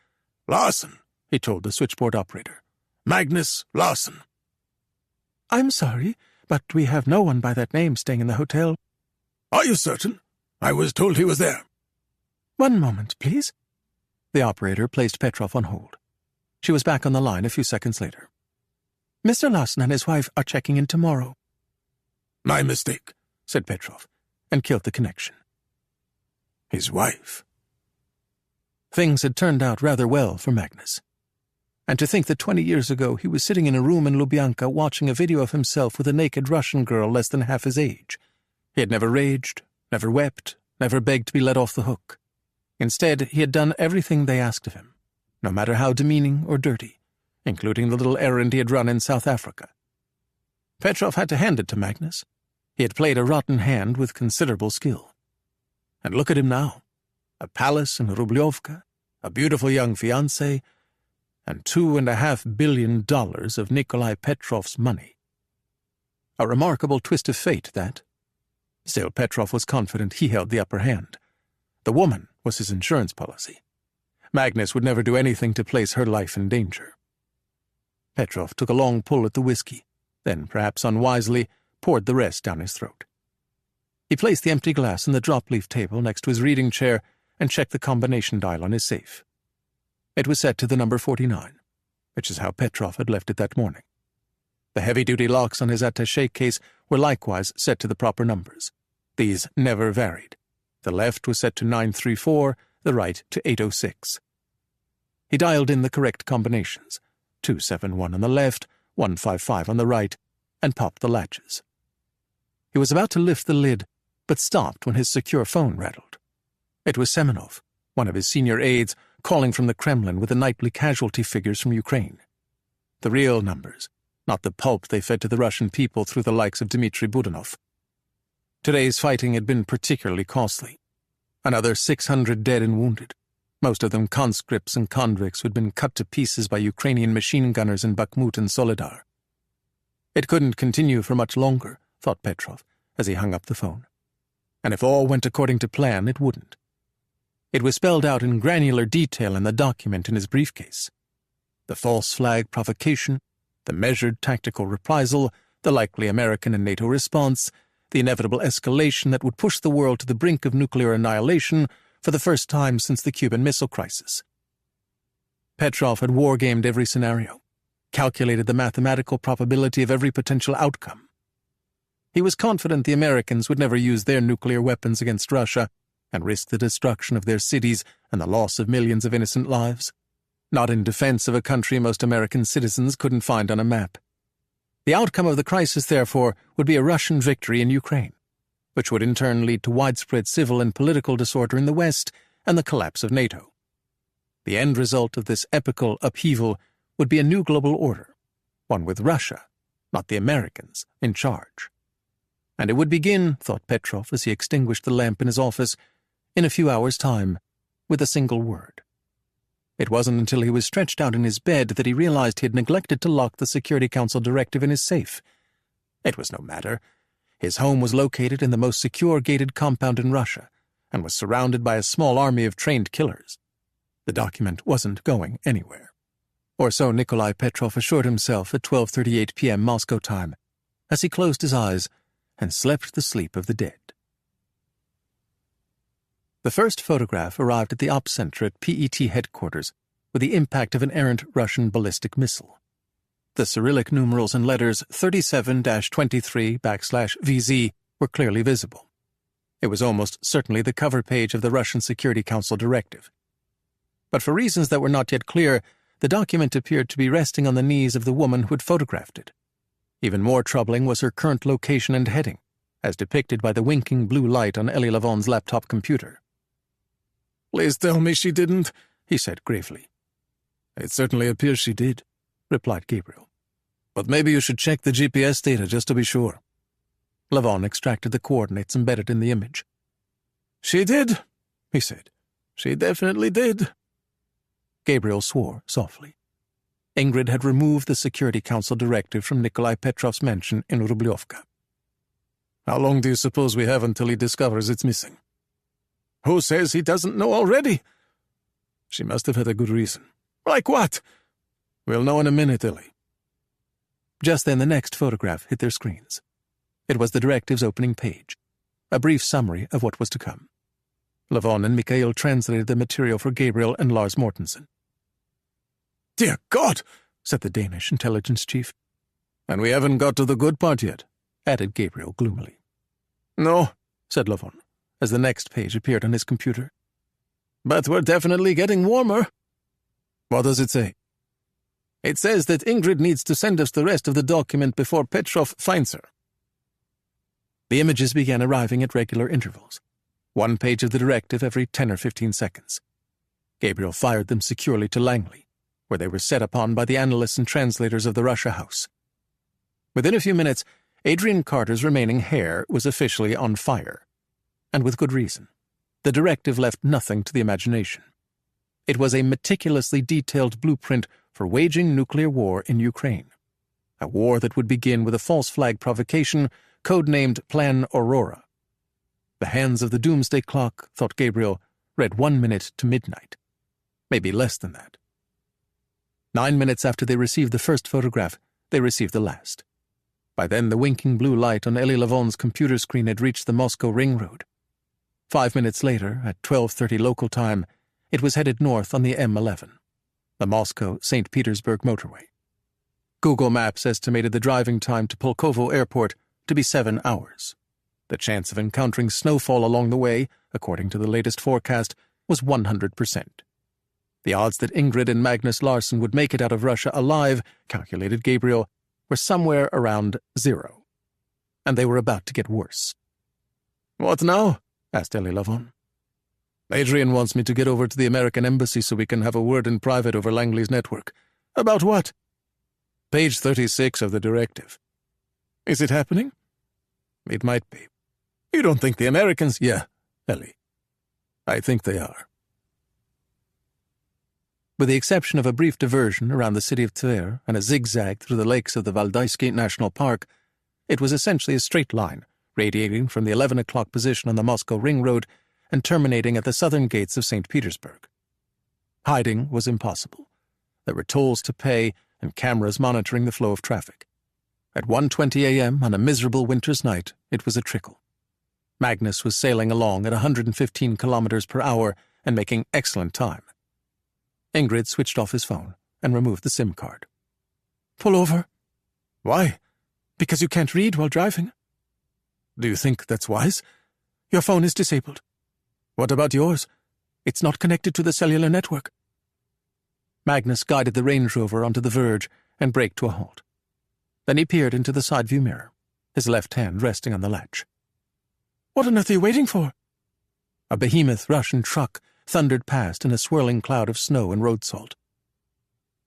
"Larson," he told the switchboard operator. "Magnus Larson." "I'm sorry, but we have no one by that name staying in the hotel." "Are you certain? I was told he was there." "One moment, please." The operator placed Petrov on hold. She was back on the line a few seconds later. "Mr. Larson and his wife are checking in tomorrow." "My mistake," said Petrov, and killed the connection. His wife. Things had turned out rather well for Magnus. And to think that 20 years ago he was sitting in a room in Lubyanka watching a video of himself with a naked Russian girl less than half his age. He had never raged, never wept, never begged to be let off the hook. Instead, he had done everything they asked of him, no matter how demeaning or dirty, including the little errand he had run in South Africa. Petrov had to hand it to Magnus. He had played a rotten hand with considerable skill. And look at him now. A palace in Rublyovka, a beautiful young fiancée, and $2.5 billion of Nikolai Petrov's money. A remarkable twist of fate, that. Still, Petrov was confident he held the upper hand. The woman was his insurance policy. Magnus would never do anything to place her life in danger. Petrov took a long pull at the whiskey, then, perhaps unwisely, poured the rest down his throat. He placed the empty glass on the drop-leaf table next to his reading chair and checked the combination dial on his safe. It was set to the number 49, which is how Petrov had left it that morning. The heavy-duty locks on his attaché case were likewise set to the proper numbers. These never varied. The left was set to 934, the right to 806. He dialed in the correct combinations, 271 on the left, 155 on the right, and popped the latches. He was about to lift the lid, but stopped when his secure phone rattled. It was Semenov, one of his senior aides, calling from the Kremlin with the nightly casualty figures from Ukraine. The real numbers, not the pulp they fed to the Russian people through the likes of Dmitry Budanov. Today's fighting had been particularly costly. Another 600 dead and wounded, most of them conscripts and convicts who had been cut to pieces by Ukrainian machine gunners in Bakhmut and Soledar. It couldn't continue for much longer, thought Petrov, as he hung up the phone. And if all went according to plan, it wouldn't. It was spelled out in granular detail in the document in his briefcase. The false flag provocation, the measured tactical reprisal, the likely American and NATO response, the inevitable escalation that would push the world to the brink of nuclear annihilation for the first time since the Cuban Missile Crisis. Petrov had war-gamed every scenario, calculated the mathematical probability of every potential outcome. He was confident the Americans would never use their nuclear weapons against Russia and risk the destruction of their cities and the loss of millions of innocent lives, not in defense of a country most American citizens couldn't find on a map. The outcome of the crisis, therefore, would be a Russian victory in Ukraine, which would in turn lead to widespread civil and political disorder in the West and the collapse of NATO. The end result of this epical upheaval would be a new global order, one with Russia, not the Americans, in charge. And it would begin, thought Petrov as he extinguished the lamp in his office, in a few hours' time, with a single word. It wasn't until he was stretched out in his bed that he realized he had neglected to lock the Security Council directive in his safe. It was no matter. His home was located in the most secure gated compound in Russia and was surrounded by a small army of trained killers. The document wasn't going anywhere. Or so Nikolai Petrov assured himself at 12:38 p.m. Moscow time, as he closed his eyes and slept the sleep of the dead. The first photograph arrived at the ops center at PET headquarters with the impact of an errant Russian ballistic missile. The Cyrillic numerals and letters 37-23/VZ were clearly visible. It was almost certainly the cover page of the Russian Security Council directive. But for reasons that were not yet clear, the document appeared to be resting on the knees of the woman who had photographed it. Even more troubling was her current location and heading, as depicted by the winking blue light on Elie Lavon's laptop computer. "Please tell me she didn't," he said gravely. "It certainly appears she did," replied Gabriel. "But maybe you should check the GPS data just to be sure." Lavon extracted the coordinates embedded in the image. "She did," he said. "She definitely did." Gabriel swore softly. Ingrid had removed the Security Council directive from Nikolai Petrov's mansion in Rubliovka. "How long do you suppose we have until he discovers it's missing?" "Who says he doesn't know already?" "She must have had a good reason." "Like what?" "We'll know in a minute, Ellie." Just then the next photograph hit their screens. It was the directive's opening page, a brief summary of what was to come. Lavon and Mikhail translated the material for Gabriel and Lars Mortensen. "Dear God," said the Danish intelligence chief. "And we haven't got to the good part yet," added Gabriel gloomily. "No," said Lavon, as the next page appeared on his computer. "But we're definitely getting warmer." "What does it say?" "It says that Ingrid needs to send us the rest of the document before Petrov finds her." The images began arriving at regular intervals, one page of the directive every 10 or 15 seconds. Gabriel fired them securely to Langley, where they were set upon by the analysts and translators of the Russia House. Within a few minutes, Adrian Carter's remaining hair was officially on fire, and with good reason. The directive left nothing to the imagination. It was a meticulously detailed blueprint for waging nuclear war in Ukraine, a war that would begin with a false flag provocation codenamed Plan Aurora. The hands of the doomsday clock, thought Gabriel, read 1 minute to midnight. Maybe less than that. 9 minutes after they received the first photograph, they received the last. By then the winking blue light on Elie Lavon's computer screen had reached the Moscow ring road. 5 minutes later, at 12:30 local time, it was headed north on the M11, the Moscow-St. Petersburg motorway. Google Maps estimated the driving time to Pulkovo Airport to be 7 hours. The chance of encountering snowfall along the way, according to the latest forecast, was 100%. The odds that Ingrid and Magnus Larsson would make it out of Russia alive, calculated Gabriel, were somewhere around 0. And they were about to get worse. "What now?" asked Elie Lavon. "Adrian wants me to get over to the American embassy so we can have a word in private over Langley's network." "About what?" Page 36 of the directive. Is it happening? It might be. You don't think the Americans— Yeah, Ellie. I think they are. With the exception of a brief diversion around the city of Tver and a zigzag through the lakes of the Valdajski National Park, it was essentially a straight line, radiating from the 11 o'clock position on the Moscow Ring Road and terminating at the southern gates of St. Petersburg. Hiding was impossible. There were tolls to pay and cameras monitoring the flow of traffic. At 1:20 a.m. on a miserable winter's night, it was a trickle. Magnus was sailing along at 115 kilometers per hour and making excellent time. Ingrid switched off his phone and removed the SIM card. "Pull over." Why? "Because you can't read while driving." Do you think that's wise? "Your phone is disabled." What about yours? "It's not connected to the cellular network." Magnus guided the Range Rover onto the verge and braked to a halt. Then he peered into the side view mirror, his left hand resting on the latch. What on earth are you waiting for? A behemoth Russian truck thundered past in a swirling cloud of snow and road salt.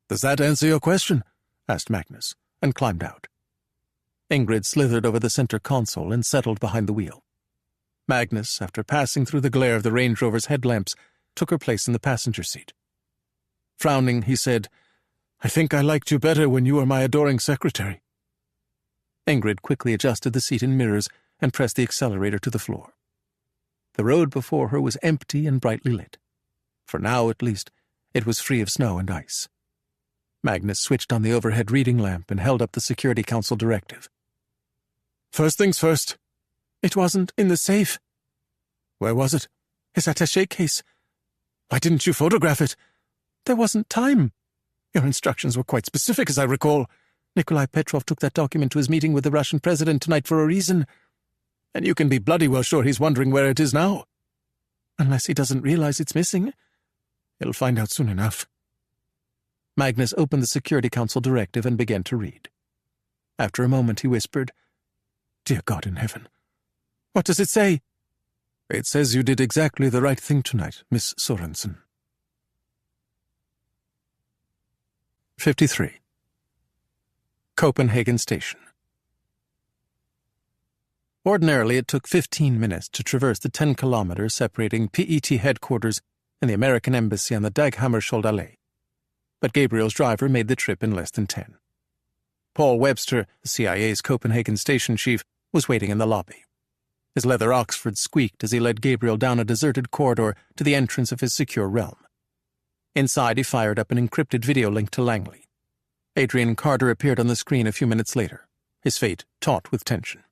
Does that answer your question? Asked Magnus, and climbed out. Ingrid slithered over the center console and settled behind the wheel. Magnus, after passing through the glare of the Range Rover's headlamps, took her place in the passenger seat. Frowning, he said, "I think I liked you better when you were my adoring secretary." Ingrid quickly adjusted the seat and mirrors and pressed the accelerator to the floor. The road before her was empty and brightly lit. For now, at least, it was free of snow and ice. Magnus switched on the overhead reading lamp and held up the Security Council directive. "First things first." "It wasn't in the safe." "Where was it?" "His attaché case." "Why didn't you photograph it?" "There wasn't time." "Your instructions were quite specific, as I recall." "Nikolai Petrov took that document to his meeting with the Russian president tonight for a reason." "And you can be bloody well sure he's wondering where it is now." "Unless he doesn't realize it's missing." "He'll find out soon enough." Magnus opened the Security Council directive and began to read. After a moment he whispered, "Dear God in heaven." "What does it say?" "It says you did exactly the right thing tonight, Miss Sorensen." 53. Copenhagen Station. Ordinarily, it took 15 minutes to traverse the 10 kilometers separating PET headquarters and the American Embassy on the Daghammarskjold Allee. But Gabriel's driver made the trip in less than 10. Paul Webster, the CIA's Copenhagen station chief, was waiting in the lobby. His leather Oxford squeaked as he led Gabriel down a deserted corridor to the entrance of his secure realm. Inside, he fired up an encrypted video link to Langley. Adrian Carter appeared on the screen a few minutes later, his fate taut with tension.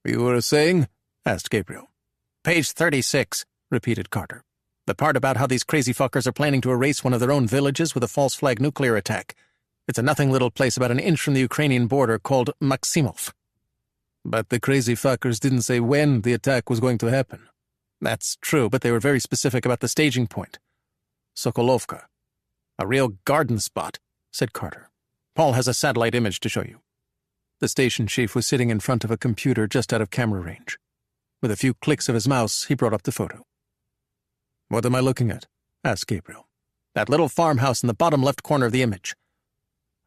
"You were saying?" asked Gabriel. "Page 36, repeated Carter. "The part about how these crazy fuckers are planning to erase one of their own villages with a false flag nuclear attack. It's a nothing little place about an inch from the Ukrainian border called Maximov." "But the crazy fuckers didn't say when the attack was going to happen." "That's true, but they were very specific about the staging point. Sokolovka. A real garden spot," said Carter. "Paul has a satellite image to show you." The station chief was sitting in front of a computer just out of camera range. With a few clicks of his mouse, he brought up the photo. "What am I looking at?" asked Gabriel. "That little farmhouse in the bottom left corner of the image."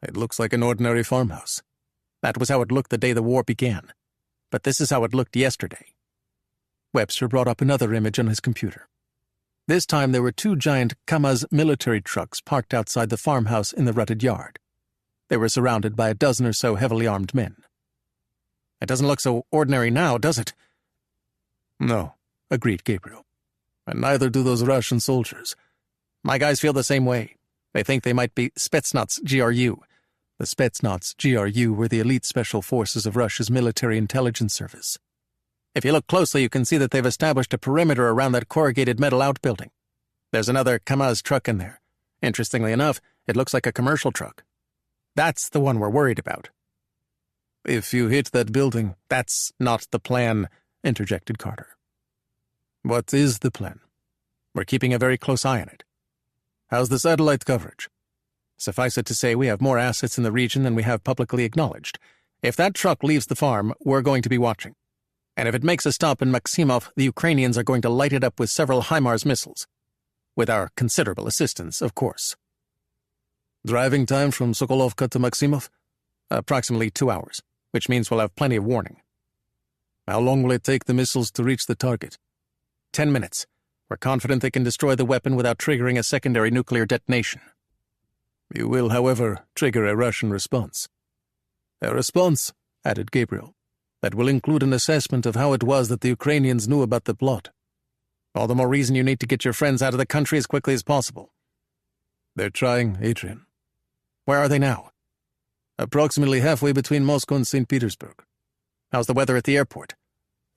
"It looks like an ordinary farmhouse." "That was how it looked the day the war began. But this is how it looked yesterday." Webster brought up another image on his computer. This time there were 2 giant Kamaz military trucks parked outside the farmhouse in the rutted yard. They were surrounded by a dozen or so heavily armed men. "It doesn't look so ordinary now, does it?" "No," agreed Gabriel. "And neither do those Russian soldiers." "My guys feel the same way. They think they might be Spetsnaz GRU. The Spetsnaz GRU were the elite special forces of Russia's military intelligence service. If you look closely, you can see that they've established a perimeter around that corrugated metal outbuilding. There's another Kamaz truck in there. Interestingly enough, it looks like a commercial truck. That's the one we're worried about." "If you hit that building—" "That's not the plan," interjected Carter. "What is the plan?" "We're keeping a very close eye on it." "How's the satellite coverage?" "Suffice it to say, we have more assets in the region than we have publicly acknowledged. If that truck leaves the farm, we're going to be watching. And if it makes a stop in Maximov, the Ukrainians are going to light it up with several HIMARS missiles. With our considerable assistance, of course." Driving time from Sokolovka to Maximov? Approximately 2 hours, which means we'll have plenty of warning. How long will it take the missiles to reach the target? 10 minutes. We're confident they can destroy the weapon without triggering a secondary nuclear detonation. You will, however, trigger a Russian response. A response, added Gabriel, that will include an assessment of how it was that the Ukrainians knew about the plot. All the more reason you need to get your friends out of the country as quickly as possible. They're trying, Adrian. Where are they now? Approximately halfway between Moscow and St. Petersburg. How's the weather at the airport?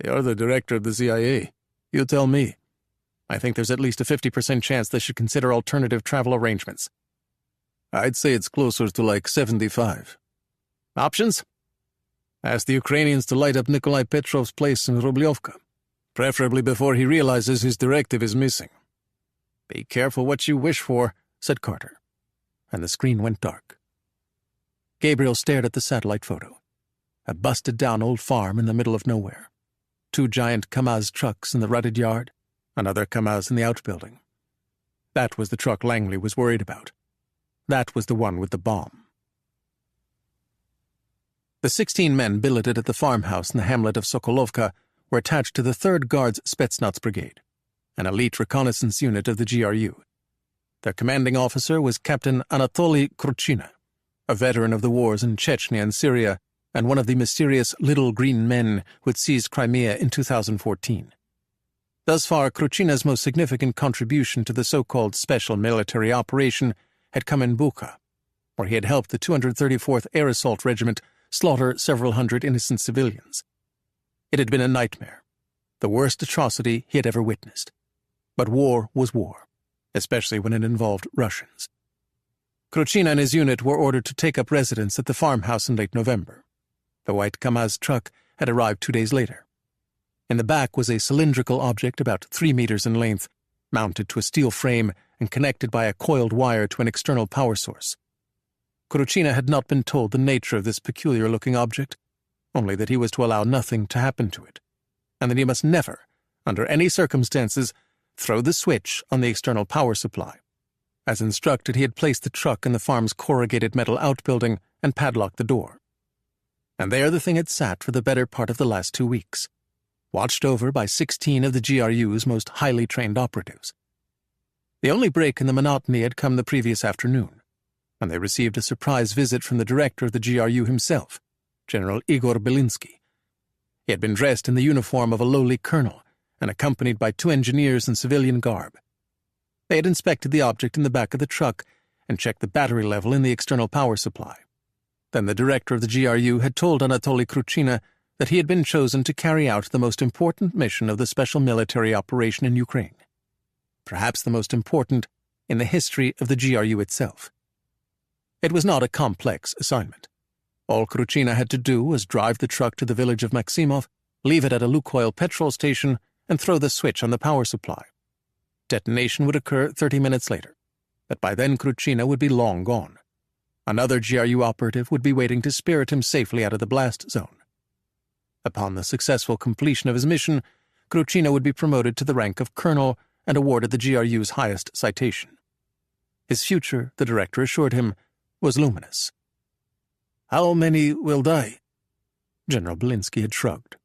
You're the director of the CIA. You tell me. I think there's at least a 50% chance they should consider alternative travel arrangements. I'd say it's closer to like 75. Options? Ask the Ukrainians to light up Nikolai Petrov's place in Rublevka, preferably before he realizes his directive is missing. Be careful what you wish for, said Carter, and the screen went dark. Gabriel stared at the satellite photo. A busted-down old farm in the middle of nowhere. 2 giant Kamaz trucks in the rutted yard, another Kamaz in the outbuilding. That was the truck Langley was worried about. That was the one with the bomb. The 16 men billeted at the farmhouse in the hamlet of Sokolovka were attached to the 3rd Guards Spetsnaz Brigade, an elite reconnaissance unit of the GRU. Their commanding officer was Captain Anatoly Kruchina, a veteran of the wars in Chechnya and Syria, and one of the mysterious little green men who had seized Crimea in 2014. Thus far, Kruchina's most significant contribution to the so-called special military operation had come in Bucha, where he had helped the 234th Air Assault Regiment slaughter several hundred innocent civilians. It had been a nightmare, the worst atrocity he had ever witnessed. But war was war, especially when it involved Russians. Kruchina and his unit were ordered to take up residence at the farmhouse in late November. The white Kamaz truck had arrived 2 days later. In the back was a cylindrical object about 3 meters in length, mounted to a steel frame and connected by a coiled wire to an external power source. Kruchina had not been told the nature of this peculiar-looking object, only that he was to allow nothing to happen to it, and that he must never, under any circumstances, throw the switch on the external power supply. As instructed, he had placed the truck in the farm's corrugated metal outbuilding and padlocked the door. And there the thing had sat for the better part of the last 2 weeks, watched over by 16 of the GRU's most highly trained operatives. The only break in the monotony had come the previous afternoon, and they received a surprise visit from the director of the GRU himself, General Igor Belinsky. He had been dressed in the uniform of a lowly colonel and accompanied by 2 engineers in civilian garb. They had inspected the object in the back of the truck and checked the battery level in the external power supply. Then the director of the GRU had told Anatoly Kruchina that he had been chosen to carry out the most important mission of the special military operation in Ukraine, perhaps the most important in the history of the GRU itself. It was not a complex assignment. All Kruchina had to do was drive the truck to the village of Maximov, leave it at a Lukoil petrol station, and throw the switch on the power supply. Detonation would occur 30 minutes later, but by then Kruchina would be long gone. Another GRU operative would be waiting to spirit him safely out of the blast zone. Upon the successful completion of his mission, Kruchina would be promoted to the rank of colonel and awarded the GRU's highest citation. His future, the director assured him, was luminous. How many will die? General Belinsky had shrugged.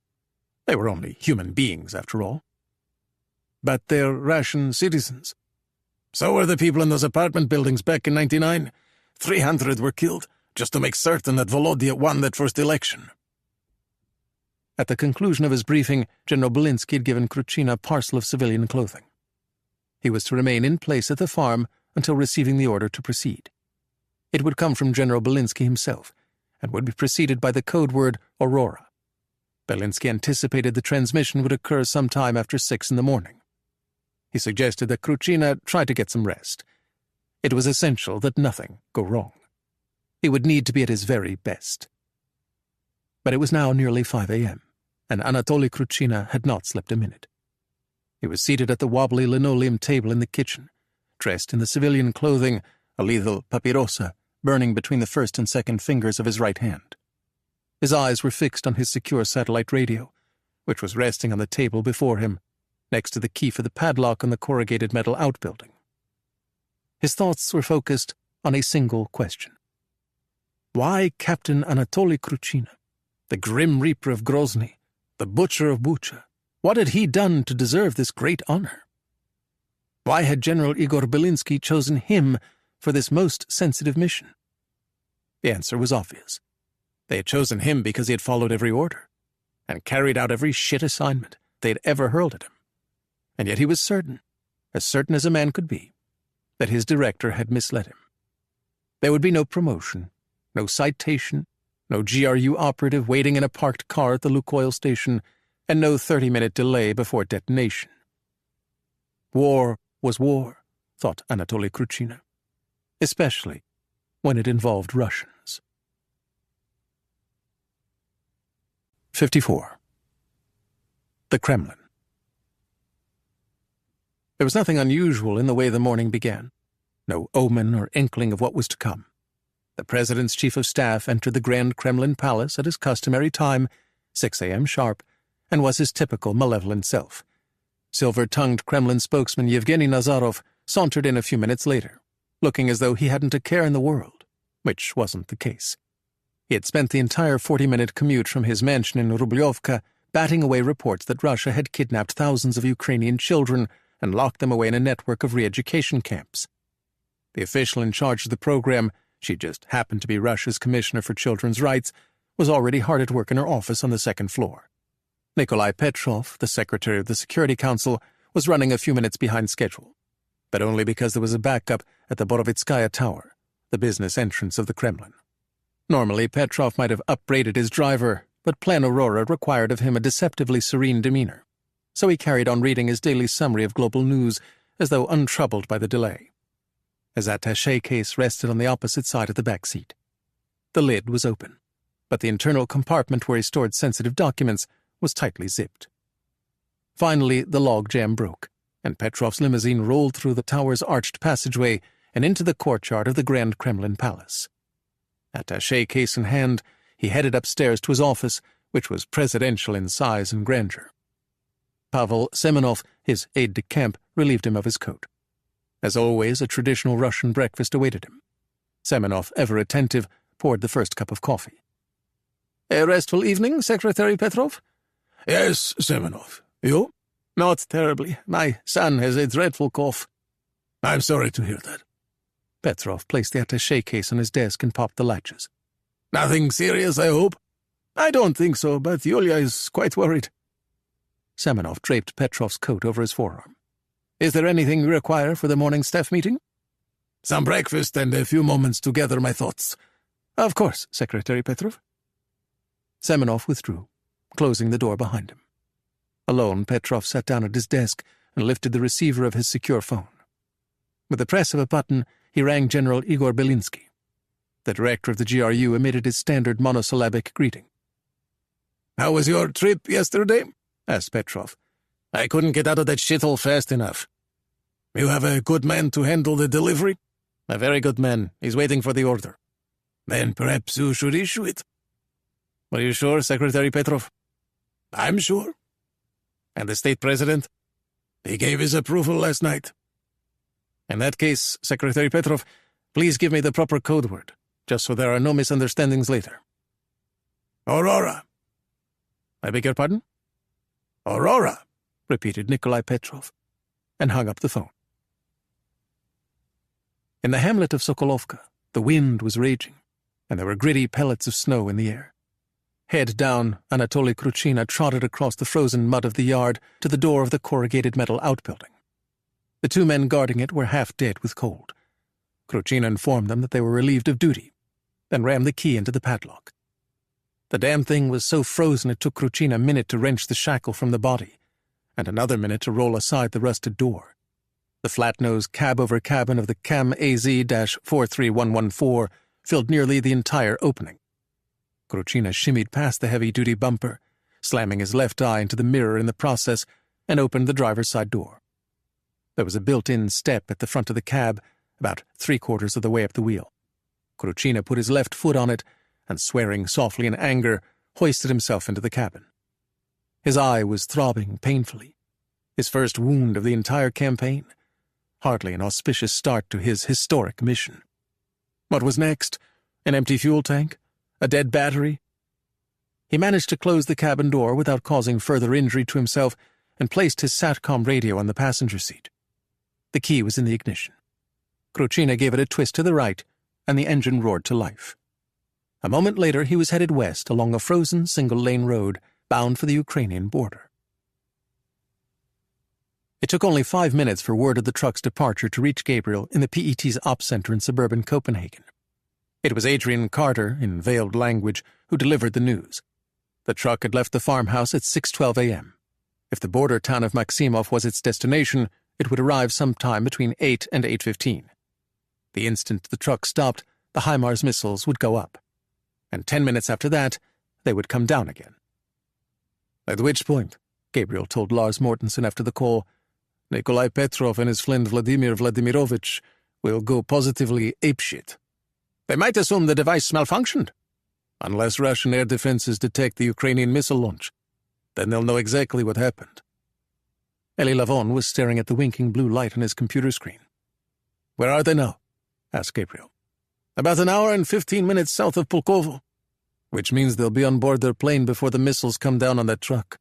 They were only human beings, after all. But they're Russian citizens. So were the people in those apartment buildings back in 99. 300 were killed, just to make certain that Volodya won that first election. At the conclusion of his briefing, General Belinsky had given Kruchina a parcel of civilian clothing. He was to remain in place at the farm until receiving the order to proceed. It would come from General Belinsky himself, and would be preceded by the code word Aurora. Belinsky anticipated the transmission would occur sometime after 6 in the morning. He suggested that Kruchina try to get some rest. It was essential that nothing go wrong. He would need to be at his very best. But it was now nearly 5 a.m., and Anatoly Kruchina had not slept a minute. He was seated at the wobbly linoleum table in the kitchen, dressed in the civilian clothing, a lethal papirosa burning between the first and second fingers of his right hand. His eyes were fixed on his secure satellite radio, which was resting on the table before him, next to the key for the padlock on the corrugated metal outbuilding. His thoughts were focused on a single question. Why Captain Anatoly Kruchina, the grim reaper of Grozny, the butcher of Bucha? What had he done to deserve this great honor? Why had General Igor Belinsky chosen him for this most sensitive mission? The answer was obvious. They had chosen him because he had followed every order and carried out every shit assignment they had ever hurled at him. And yet he was certain, as certain as a man could be, that his director had misled him. There would be no promotion, no citation, no GRU operative waiting in a parked car at the Lukoil station, and no 30-minute delay before detonation. War was war, thought Anatoly Kruchina, especially when it involved Russians. 54. The Kremlin. There was nothing unusual in the way the morning began, no omen or inkling of what was to come. The President's Chief of Staff entered the Grand Kremlin Palace at his customary time, 6 a.m. sharp, and was his typical malevolent self. Silver-tongued Kremlin spokesman Yevgeny Nazarov sauntered in a few minutes later, looking as though he hadn't a care in the world, which wasn't the case. He had spent the entire 40-minute commute from his mansion in Rublyovka batting away reports that Russia had kidnapped thousands of Ukrainian children and locked them away in a network of re-education camps. The official in charge of the program, she just happened to be Russia's Commissioner for Children's Rights, was already hard at work in her office on the second floor. Nikolai Petrov, the Secretary of the Security Council, was running a few minutes behind schedule, but only because there was a backup at the Borovitskaya Tower, the business entrance of the Kremlin. Normally, Petrov might have upbraided his driver, but Plan Aurora required of him a deceptively serene demeanor, so he carried on reading his daily summary of global news as though untroubled by the delay. His attaché case rested on the opposite side of the back seat. The lid was open, but the internal compartment where he stored sensitive documents was tightly zipped. Finally, the logjam broke, and Petrov's limousine rolled through the tower's arched passageway and into the courtyard of the Grand Kremlin Palace. Attaché case in hand, he headed upstairs to his office, which was presidential in size and grandeur. Pavel Semenov, his aide-de-camp, relieved him of his coat. As always, a traditional Russian breakfast awaited him. Semenov, ever attentive, poured the first cup of coffee. "A restful evening, Secretary Petrov?" "Yes, Semenov. You?" "Not terribly. My son has a dreadful cough." "I'm sorry to hear that." Petrov placed the attaché case on his desk and popped the latches. "Nothing serious, I hope?" "I don't think so, but Yulia is quite worried." Semenov draped Petrov's coat over his forearm. "Is there anything you require for the morning staff meeting?" "Some breakfast and a few moments to gather my thoughts." "Of course, Secretary Petrov." Semenov withdrew, closing the door behind him. Alone, Petrov sat down at his desk and lifted the receiver of his secure phone. With the press of a button, he rang General Igor Belinsky. The director of the GRU emitted his standard monosyllabic greeting. "How was your trip yesterday?" asked Petrov. "I couldn't get out of that shithole fast enough." "You have a good man to handle the delivery?" "A very good man. He's waiting for the order." "Then perhaps you should issue it." "Are you sure, Secretary Petrov?" "I'm sure." "And the state president?" "He gave his approval last night." "In that case, Secretary Petrov, please give me the proper code word, just so there are no misunderstandings later." "Aurora." "I beg your pardon?" "Aurora," repeated Nikolai Petrov, and hung up the phone. In the hamlet of Sokolovka, the wind was raging, and there were gritty pellets of snow in the air. Head down, Anatoly Kruchina trotted across the frozen mud of the yard to the door of the corrugated metal outbuilding. The two men guarding it were half dead with cold. Kruchina informed them that they were relieved of duty, then rammed the key into the padlock. The damn thing was so frozen it took Kruchina a minute to wrench the shackle from the body, and another minute to roll aside the rusted door. The flat-nosed cab-over-cabin of the CAM AZ-43114 filled nearly the entire opening. Kruchina shimmied past the heavy-duty bumper, slamming his left eye into the mirror in the process, and opened the driver's side door. There was a built-in step at the front of the cab, about 3/4 of the way up the wheel. Kruchina put his left foot on it, and swearing softly in anger, hoisted himself into the cabin. His eye was throbbing painfully. His first wound of the entire campaign. Hardly an auspicious start to his historic mission. What was next? An empty fuel tank? A dead battery? He managed to close the cabin door without causing further injury to himself and placed his SATCOM radio on the passenger seat. The key was in the ignition. Kruchina gave it a twist to the right, and the engine roared to life. A moment later, he was headed west along a frozen single-lane road bound for the Ukrainian border. It took only 5 minutes for word of the truck's departure to reach Gabriel in the PET's ops center in suburban Copenhagen. It was Adrian Carter, in veiled language, who delivered the news. The truck had left the farmhouse at 6:12 a.m. If the border town of Maximov was its destination, it would arrive sometime between 8 and 8:15. The instant the truck stopped, the HIMARS missiles would go up. And 10 minutes after that, they would come down again. At which point, Gabriel told Lars Mortensen after the call, Nikolai Petrov and his friend Vladimir Vladimirovich will go positively apeshit. They might assume the device malfunctioned. Unless Russian air defenses detect the Ukrainian missile launch, then they'll know exactly what happened. Elie Lavon was staring at the winking blue light on his computer screen. Where are they now? Asked Gabriel. About an hour and 15 minutes south of Pulkovo, which means they'll be on board their plane before the missiles come down on that truck.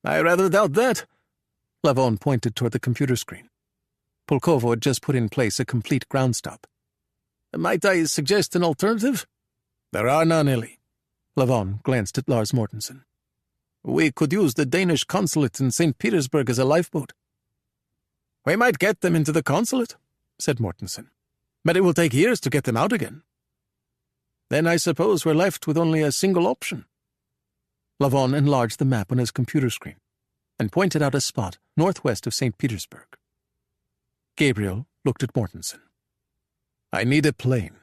I rather doubt that. Lavon pointed toward the computer screen. Pulkovo had just put in place a complete ground stop. Might I suggest an alternative? There are none, Elie. Lavon glanced at Lars Mortensen. We could use the Danish consulate in St. Petersburg as a lifeboat. We might get them into the consulate, said Mortensen, but it will take years to get them out again. Then I suppose we're left with only a single option. Lavon enlarged the map on his computer screen and pointed out a spot northwest of St. Petersburg. Gabriel looked at Mortensen. I need a plane.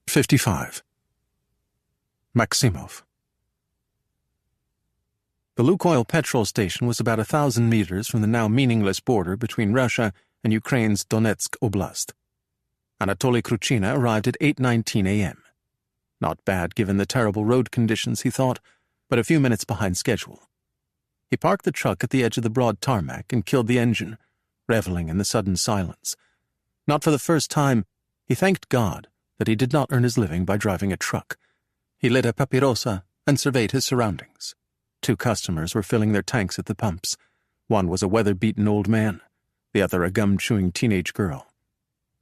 55. Maximov. The Lukoil petrol station was about 1,000 meters from the now meaningless border between Russia and Ukraine's Donetsk Oblast. Anatoly Kruchina arrived at 8:19 a.m. Not bad given the terrible road conditions, he thought, but a few minutes behind schedule. He parked the truck at the edge of the broad tarmac and killed the engine, reveling in the sudden silence. Not for the first time, he thanked God that he did not earn his living by driving a truck. He lit a papirosa and surveyed his surroundings. 2 customers were filling their tanks at the pumps. One was a weather-beaten old man, the other a gum-chewing teenage girl.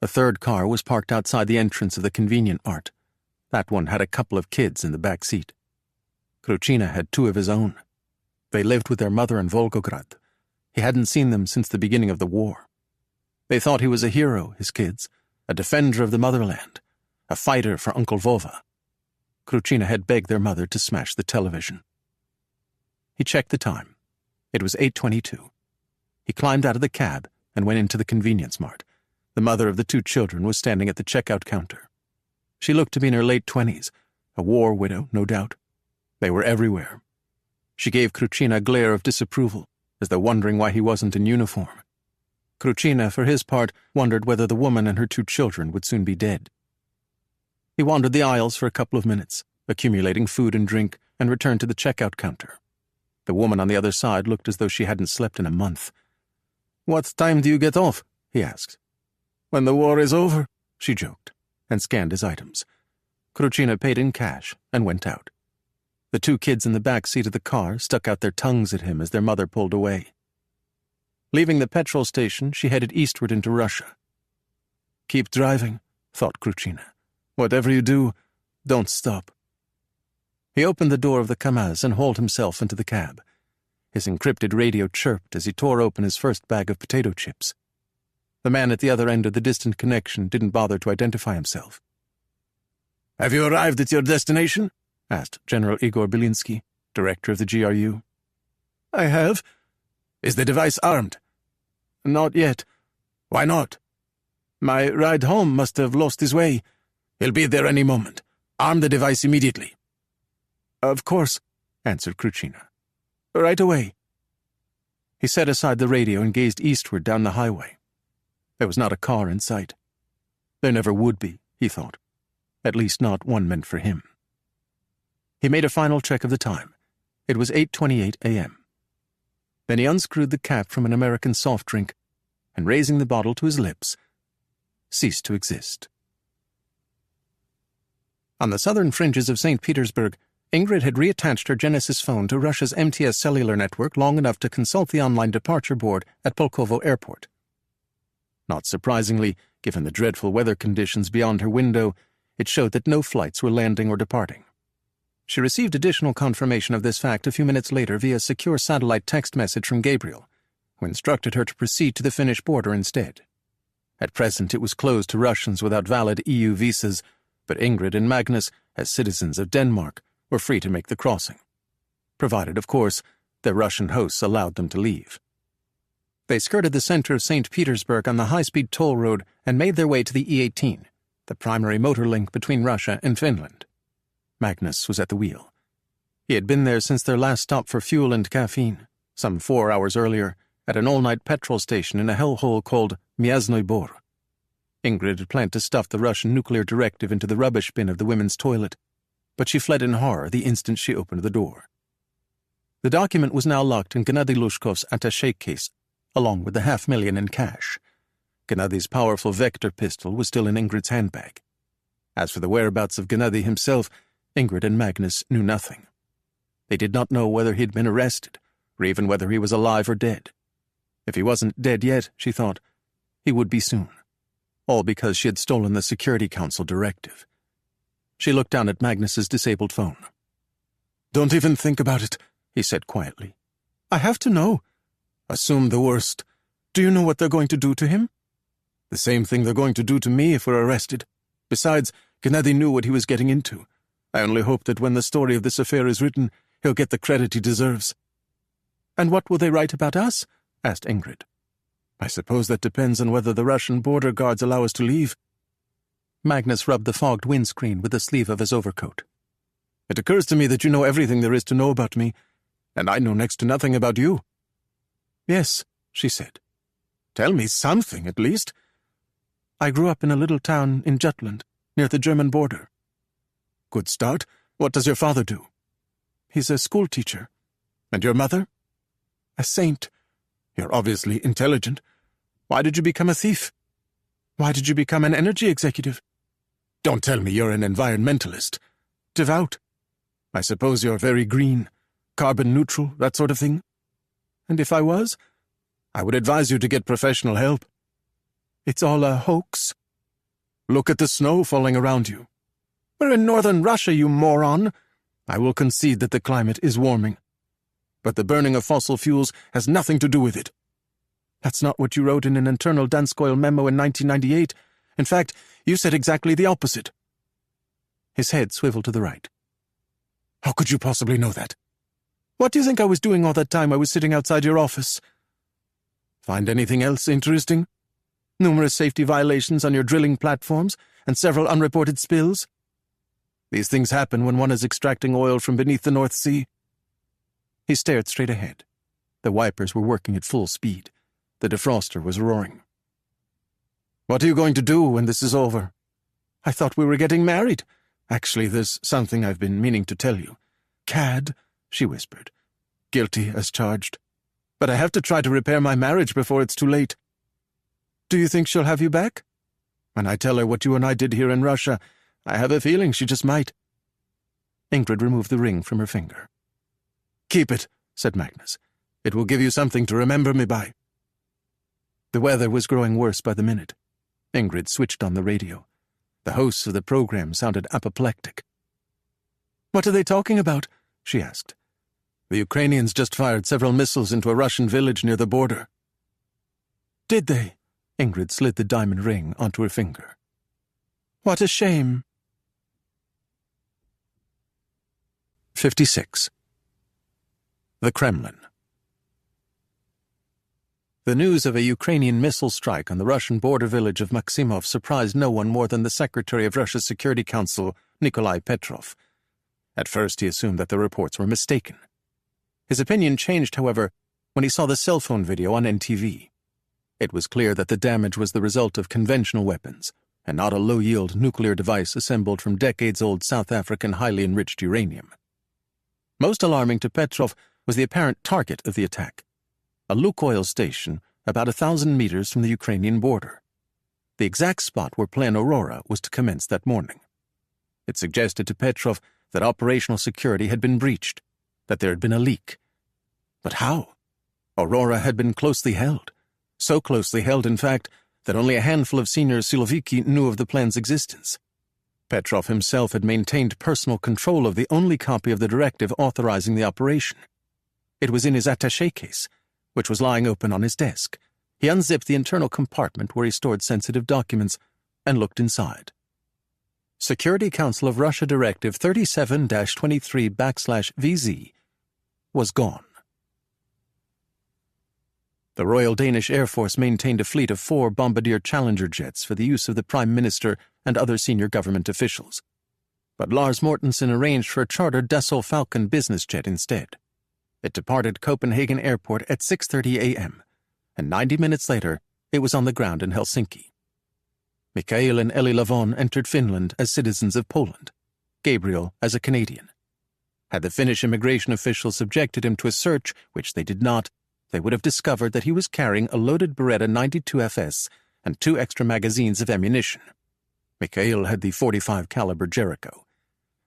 A third car was parked outside the entrance of the convenient mart. That one had a couple of kids in the back seat. Kruchina had 2 of his own. They lived with their mother in Volgograd. He hadn't seen them since the beginning of the war. They thought he was a hero, his kids, a defender of the motherland, a fighter for Uncle Vova. Kruchina had begged their mother to smash the television. He checked the time. It was 8:22. He climbed out of the cab and went into the convenience mart. The mother of the 2 children was standing at the checkout counter. She looked to be in her late 20s, a war widow, no doubt. They were everywhere. She gave Kruchina a glare of disapproval, as though wondering why he wasn't in uniform. Kruchina, for his part, wondered whether the woman and her 2 children would soon be dead. He wandered the aisles for a couple of minutes, accumulating food and drink, and returned to the checkout counter. The woman on the other side looked as though she hadn't slept in a month. "What time do you get off?" he asked. "When the war is over," she joked, and scanned his items. Kruchina paid in cash and went out. The 2 kids in the back seat of the car stuck out their tongues at him as their mother pulled away. Leaving the petrol station, she headed eastward into Russia. "Keep driving," thought Kruchina. "Whatever you do, don't stop." He opened the door of the Kamaz and hauled himself into the cab. His encrypted radio chirped as he tore open his first bag of potato chips. The man at the other end of the distant connection didn't bother to identify himself. "Have you arrived at your destination?" asked General Igor Belinsky, director of the GRU. "I have." "Is the device armed?" "Not yet." "Why not?" "My ride home must have lost his way." "He'll be there any moment. Arm the device immediately." "Of course," answered Kruchina. "Right away." He set aside the radio and gazed eastward down the highway. There was not a car in sight. There never would be, he thought. At least not one meant for him. He made a final check of the time. It was 8:28 a.m. Then he unscrewed the cap from an American soft drink and, raising the bottle to his lips, ceased to exist. On the southern fringes of St. Petersburg, Ingrid had reattached her Genesis phone to Russia's MTS cellular network long enough to consult the online departure board at Pulkovo Airport. Not surprisingly, given the dreadful weather conditions beyond her window, it showed that no flights were landing or departing. She received additional confirmation of this fact a few minutes later via a secure satellite text message from Gabriel, who instructed her to proceed to the Finnish border instead. At present it was closed to Russians without valid EU visas, but Ingrid and Magnus, as citizens of Denmark, were free to make the crossing, provided, of course, their Russian hosts allowed them to leave. They skirted the center of St. Petersburg on the high-speed toll road and made their way to the E18, the primary motor link between Russia and Finland. Magnus was at the wheel. He had been there since their last stop for fuel and caffeine, some 4 hours earlier, at an all-night petrol station in a hellhole called Miasnoy Bor. Ingrid had planned to stuff the Russian nuclear directive into the rubbish bin of the women's toilet, but she fled in horror the instant she opened the door. The document was now locked in Gennady Lushkov's attaché case, along with the $500,000 in cash. Gennady's powerful Vector pistol was still in Ingrid's handbag. As for the whereabouts of Gennady himself, Ingrid and Magnus knew nothing. They did not know whether he had been arrested, or even whether he was alive or dead. If he wasn't dead yet, she thought, he would be soon. All because she had stolen the Security Council directive. She looked down at Magnus's disabled phone. "Don't even think about it," he said quietly. "I have to know. Assume the worst. Do you know what they're going to do to him?" "The same thing they're going to do to me if we're arrested. Besides, Gennady knew what he was getting into. I only hope that when the story of this affair is written, he'll get the credit he deserves." "And what will they write about us?" asked Ingrid. "I suppose that depends on whether the Russian border guards allow us to leave." Magnus rubbed the fogged windscreen with the sleeve of his overcoat. "It occurs to me that you know everything there is to know about me, and I know next to nothing about you." "Yes," she said. "Tell me something, at least." "I grew up in a little town in Jutland, near the German border." "Good start. What does your father do?" "He's a schoolteacher." "And your mother?" "A saint." "You're obviously intelligent. Why did you become a thief?" "Why did you become an energy executive?" "Don't tell me you're an environmentalist." "Devout." "I suppose you're very green, carbon neutral, that sort of thing?" "And if I was?" "I would advise you to get professional help." "It's all a hoax." "Look at the snow falling around you." "We're in northern Russia, you moron." "I will concede that the climate is warming. But the burning of fossil fuels has nothing to do with it." "That's not what you wrote in an internal Danskoil memo in 1998. In fact, you said exactly the opposite." His head swiveled to the right. "How could you possibly know that?" "What do you think I was doing all that time I was sitting outside your office?" "Find anything else interesting?" "Numerous safety violations on your drilling platforms and several unreported spills." "These things happen when one is extracting oil from beneath the North Sea." He stared straight ahead. The wipers were working at full speed. The defroster was roaring. "What are you going to do when this is over?" "I thought we were getting married. Actually, there's something I've been meaning to tell you." "Cad," she whispered. "Guilty as charged. But I have to try to repair my marriage before it's too late." "Do you think she'll have you back?" "When I tell her what you and I did here in Russia, I have a feeling she just might." Ingrid removed the ring from her finger. "Keep it," said Magnus. "It will give you something to remember me by." The weather was growing worse by the minute. Ingrid switched on the radio. The hosts of the program sounded apoplectic. "What are they talking about?" she asked. "The Ukrainians just fired several missiles into a Russian village near the border." "Did they?" Ingrid slid the diamond ring onto her finger. "What a shame." 56. The Kremlin. The news of a Ukrainian missile strike on the Russian border village of Maksimov surprised no one more than the Secretary of Russia's Security Council, Nikolai Petrov. At first he assumed that the reports were mistaken. His opinion changed, however, when he saw the cell phone video on NTV. It was clear that the damage was the result of conventional weapons, and not a low-yield nuclear device assembled from decades-old South African highly enriched uranium. Most alarming to Petrov was the apparent target of the attack, a Lukoil station about 1,000 meters from the Ukrainian border. the exact spot where Plan Aurora was to commence that morning. It suggested to Petrov that operational security had been breached, that there had been a leak. But how? Aurora had been closely held. So closely held, in fact, that only a handful of senior Siloviki knew of the plan's existence. Petrov himself had maintained personal control of the only copy of the directive authorizing the operation. It was in his attaché case, which was lying open on his desk. He unzipped the internal compartment where he stored sensitive documents and looked inside. Security Council of Russia Directive 37-23/VZ was gone. The Royal Danish Air Force maintained a fleet of 4 Bombardier Challenger jets for the use of the Prime Minister and other senior government officials. But Lars Mortensen arranged for a chartered Dassault Falcon business jet instead. It departed Copenhagen Airport at 6:30 a.m., and 90 minutes later, it was on the ground in Helsinki. Mikhail and Eli Lavon entered Finland as citizens of Poland, Gabriel as a Canadian. Had the Finnish immigration officials subjected him to a search, which they did not, they would have discovered that he was carrying a loaded Beretta 92 FS and 2 extra magazines of ammunition. Mikhail had the .45 caliber Jericho.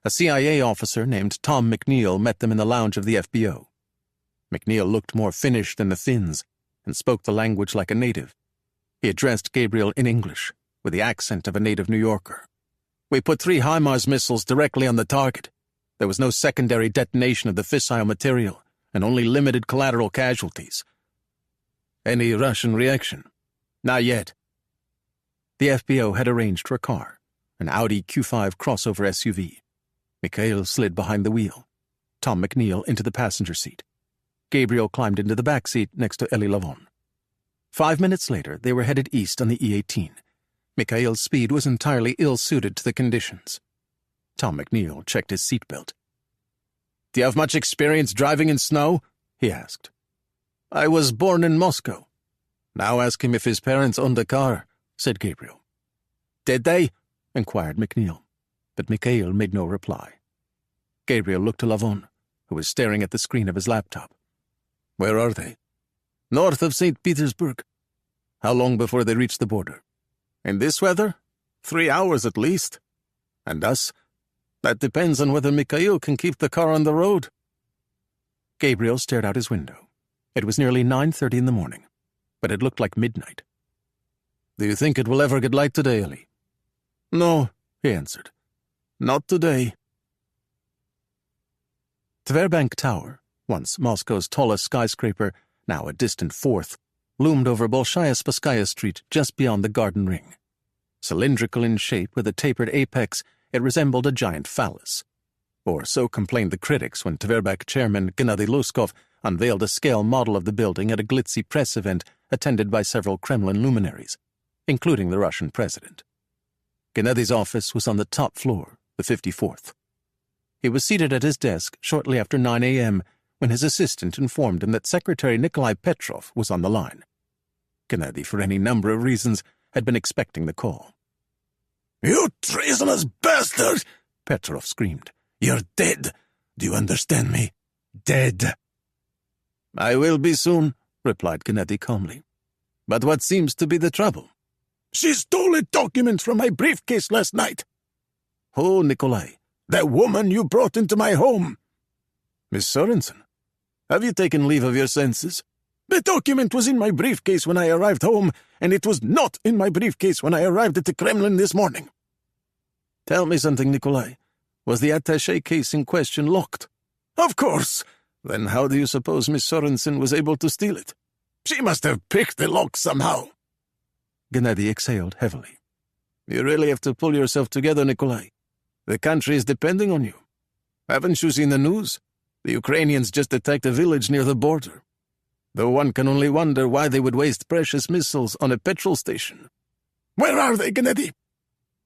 A CIA officer named Tom McNeil met them in the lounge of the FBO. McNeil looked more Finnish than the Finns and spoke the language like a native. He addressed Gabriel in English, with the accent of a native New Yorker. "We put 3 HIMARS missiles directly on the target. There was no secondary detonation of the fissile material, and only limited collateral casualties." "Any Russian reaction?" "Not yet." The FBO had arranged for a car, an Audi Q5 crossover SUV. Mikhail slid behind the wheel, Tom McNeil into the passenger seat. Gabriel climbed into the back seat next to Eli Lavon. 5 minutes later, they were headed east on the E18. Mikhail's speed was entirely ill-suited to the conditions. Tom McNeil checked his seatbelt. "Do you have much experience driving in snow?" he asked. "I was born in Moscow." "Now ask him if his parents owned a car," said Gabriel. "Did they?" inquired McNeil, but Mikhail made no reply. Gabriel looked to Lavon, who was staring at the screen of his laptop. "Where are they?" "North of St. Petersburg." "How long before they reach the border?" "In this weather? 3 hours at least." "And us?" "That depends on whether Mikhail can keep the car on the road." Gabriel stared out his window. It was nearly 9:30 in the morning, but it looked like midnight. "Do you think it will ever get light today, Eli?" "No," he answered. "Not today." Tverbank Tower, once Moscow's tallest skyscraper, now a distant 4th, loomed over Bolshaya Spaskaya Street just beyond the Garden Ring. Cylindrical in shape with a tapered apex, it resembled a giant phallus. Or so complained the critics when Tverbank chairman Gennady Luskov unveiled a scale model of the building at a glitzy press event attended by several Kremlin luminaries, including the Russian president. Gennady's office was on the top floor, the 54th. He was seated at his desk shortly after 9 a.m. when his assistant informed him that Secretary Nikolai Petrov was on the line. Gennady, for any number of reasons, had been expecting the call. "You treasonous bastard!" Petrov screamed. "You're dead. Do you understand me? Dead." "I will be soon," replied Gennady calmly. "But what seems to be the trouble?" "She stole a document from my briefcase last night." "Who, Nikolai?" "That woman you brought into my home." "Miss Sorensen? Have you taken leave of your senses?" "The document was in my briefcase when I arrived home, and it was not in my briefcase when I arrived at the Kremlin this morning." "Tell me something, Nikolai. Was the attaché case in question locked?" "Of course." "Then how do you suppose Miss Sorensen was able to steal it?" "She must have picked the lock somehow." Gennady exhaled heavily. "You really have to pull yourself together, Nikolai. The country is depending on you. Haven't you seen the news? The Ukrainians just attacked a village near the border. Though one can only wonder why they would waste precious missiles on a petrol station." "Where are they, Gennady?"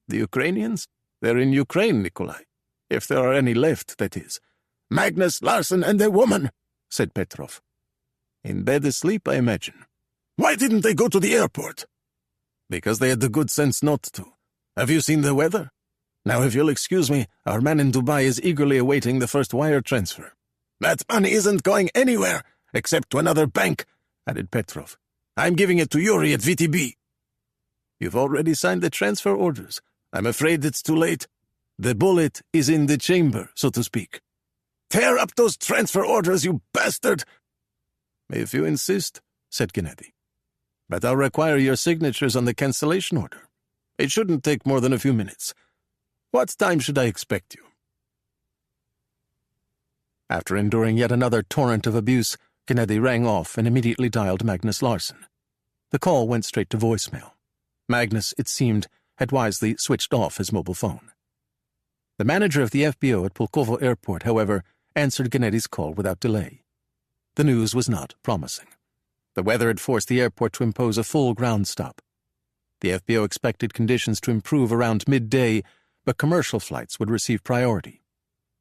"The Ukrainians? They're in Ukraine, Nikolai. If there are any left, that is." "Magnus Larsen and the woman," said Petrov. "In bed asleep, I imagine." "Why didn't they go to the airport?" "Because they had the good sense not to. Have you seen the weather? Now, if you'll excuse me, our man in Dubai is eagerly awaiting the first wire transfer." "That money isn't going anywhere, except to another bank," added Petrov. "I'm giving it to Yuri at VTB." You've already signed the transfer orders. I'm afraid it's too late. The bullet is in the chamber, so to speak. Tear up those transfer orders, you bastard! If you insist, said Gennady. But I'll require your signatures on the cancellation order. It shouldn't take more than a few minutes. What time should I expect you? After enduring yet another torrent of abuse, Gennady rang off and immediately dialed Magnus Larsson. The call went straight to voicemail. Magnus, it seemed, had wisely switched off his mobile phone. The manager of the FBO at Pulkovo Airport, however, answered Gennady's call without delay. The news was not promising. The weather had forced the airport to impose a full ground stop. The FBO expected conditions to improve around midday, but commercial flights would receive priority.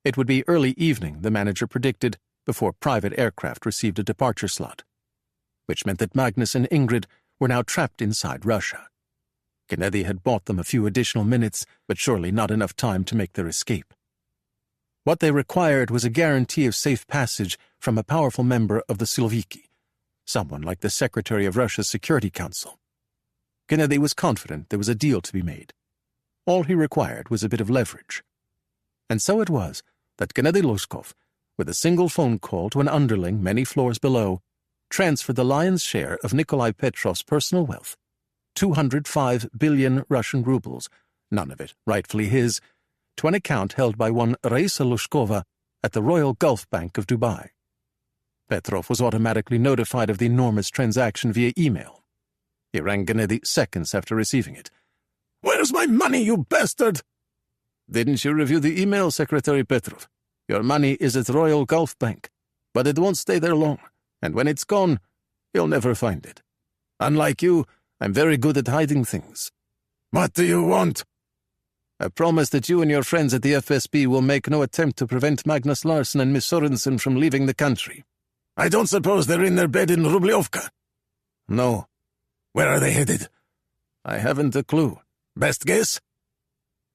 It would be early evening, the manager predicted, before private aircraft received a departure slot, which meant that Magnus and Ingrid were now trapped inside Russia. Gennady had bought them a few additional minutes, but surely not enough time to make their escape. What they required was a guarantee of safe passage from a powerful member of the Silviki, someone like the Secretary of Russia's Security Council. Gennady was confident there was a deal to be made. All he required was a bit of leverage. And so it was that Gennady Lushkov, with a single phone call to an underling many floors below, transferred the lion's share of Nikolai Petrov's personal wealth, 205 billion Russian rubles, none of it rightfully his, to an account held by one Raisa Lushkova at the Royal Gulf Bank of Dubai. Petrov was automatically notified of the enormous transaction via email. He rang Gennady seconds after receiving it. Where's my money, you bastard? Didn't you review the email, Secretary Petrov? Your money is at Royal Gulf Bank, but it won't stay there long, and when it's gone, you'll never find it. Unlike you, I'm very good at hiding things. What do you want? I promise that you and your friends at the FSB will make no attempt to prevent Magnus Larsson and Miss Sorensen from leaving the country. I don't suppose they're in their bed in Rubliovka? No. Where are they headed? I haven't a clue. Best guess?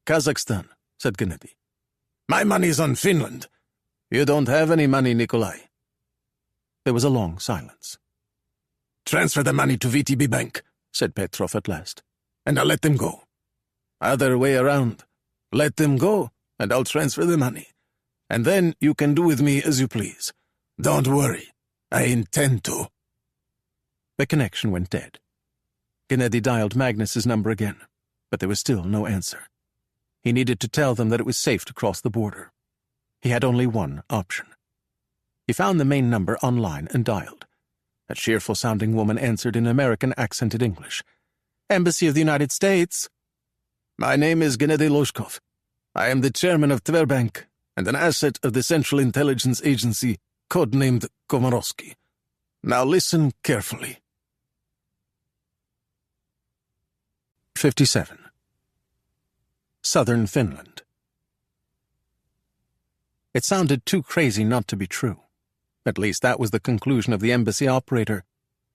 Kazakhstan, said Gennady. My money's on Finland. You don't have any money, Nikolai. There was a long silence. Transfer the money to VTB Bank, said Petrov at last, and I'll let them go. Other way around. Let them go, and I'll transfer the money. And then you can do with me as you please. Don't worry. I intend to. The connection went dead. Gennady dialed Magnus's number again, but there was still no answer. He needed to tell them that it was safe to cross the border. He had only one option. He found the main number online and dialed. A cheerful-sounding woman answered in American-accented English. "Embassy of the United States." My name is Gennady Lushkov. I am the chairman of Tverbank and an asset of the Central Intelligence Agency, codenamed Komarovsky. Now listen carefully. 57. Southern Finland. It sounded too crazy not to be true. At least that was the conclusion of the embassy operator,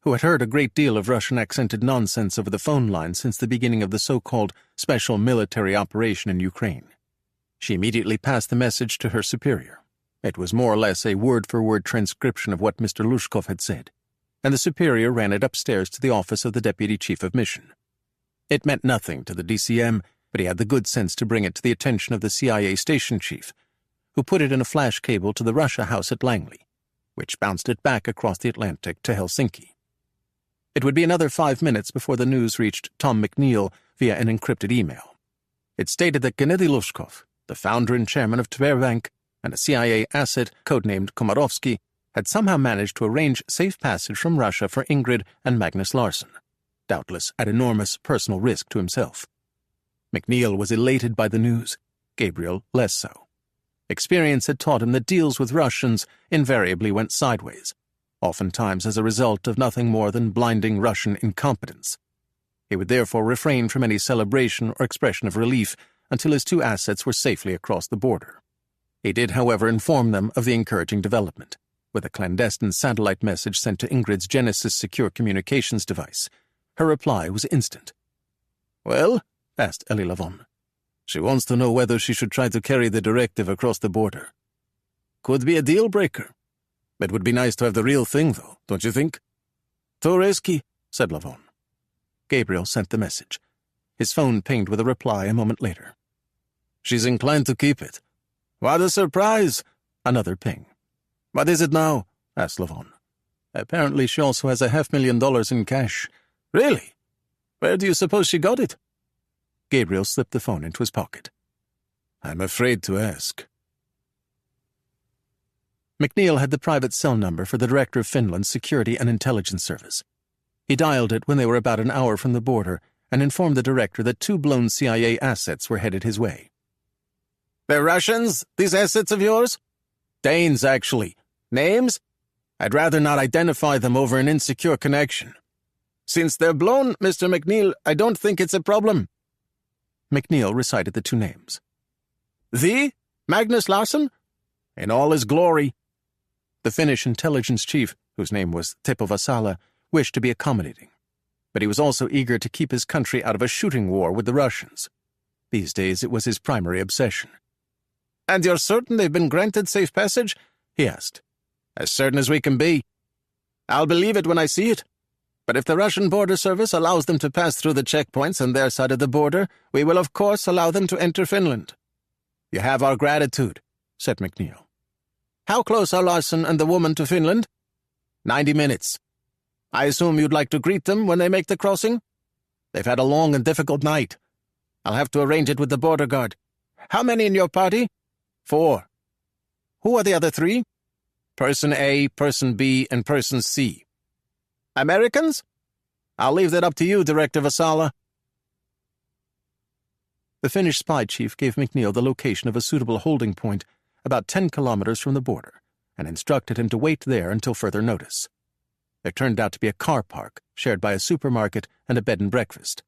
who had heard a great deal of Russian-accented nonsense over the phone line since the beginning of the so-called special military operation in Ukraine. She immediately passed the message to her superior. It was more or less a word-for-word transcription of what Mr. Lushkov had said, and the superior ran it upstairs to the office of the deputy chief of mission. It meant nothing to the DCM, but he had the good sense to bring it to the attention of the CIA station chief, who put it in a flash cable to the Russia House at Langley, which bounced it back across the Atlantic to Helsinki. It would be another 5 minutes before the news reached Tom McNeil via an encrypted email. It stated that Gennady Lushkov, the founder and chairman of Tverbank, and a CIA asset codenamed Komarovsky, had somehow managed to arrange safe passage from Russia for Ingrid and Magnus Larsson, doubtless at enormous personal risk to himself. McNeil was elated by the news, Gabriel less so. Experience had taught him that deals with Russians invariably went sideways, oftentimes as a result of nothing more than blinding Russian incompetence. He would therefore refrain from any celebration or expression of relief until his two assets were safely across the border. He did, however, inform them of the encouraging development, with a clandestine satellite message sent to Ingrid's Genesis secure communications device. Her reply was instant. "Well?" asked Elie Lavon. "She wants to know whether she should try to carry the directive across the border. Could be a deal-breaker. It would be nice to have the real thing, though, don't you think?" "Too risky," said Lavon. Gabriel sent the message. His phone pinged with a reply a moment later. She's inclined to keep it. What a surprise! Another ping. What is it now? Asked Lavon. Apparently she also has $500,000 in cash. Really? Where do you suppose she got it? Gabriel slipped the phone into his pocket. I'm afraid to ask. McNeil had the private cell number for the director of Finland's Security and Intelligence Service. He dialed it when they were about an hour from the border and informed the director that 2 blown CIA assets were headed his way. They're Russians, these assets of yours? Danes, actually. Names? I'd rather not identify them over an insecure connection. Since they're blown, Mr. McNeil, I don't think it's a problem. McNeil recited the 2 names. The Magnus Larsson? In all his glory. The Finnish intelligence chief, whose name was Teppo Vasala, wished to be accommodating, but he was also eager to keep his country out of a shooting war with the Russians. These days it was his primary obsession. And you're certain they've been granted safe passage? He asked. As certain as we can be. I'll believe it when I see it. But if the Russian border service allows them to pass through the checkpoints on their side of the border, we will of course allow them to enter Finland. You have our gratitude, said McNeil. How close are Larsson and the woman to Finland? 90 minutes. I assume you'd like to greet them when they make the crossing? They've had a long and difficult night. I'll have to arrange it with the border guard. How many in your party? 4. Who are the other 3? Person A, Person B, and Person C. Americans? I'll leave that up to you, Director Vasala. The Finnish spy chief gave McNeil the location of a suitable holding point about 10 kilometers from the border and instructed him to wait there until further notice. There turned out to be a car park shared by a supermarket and a bed and breakfast.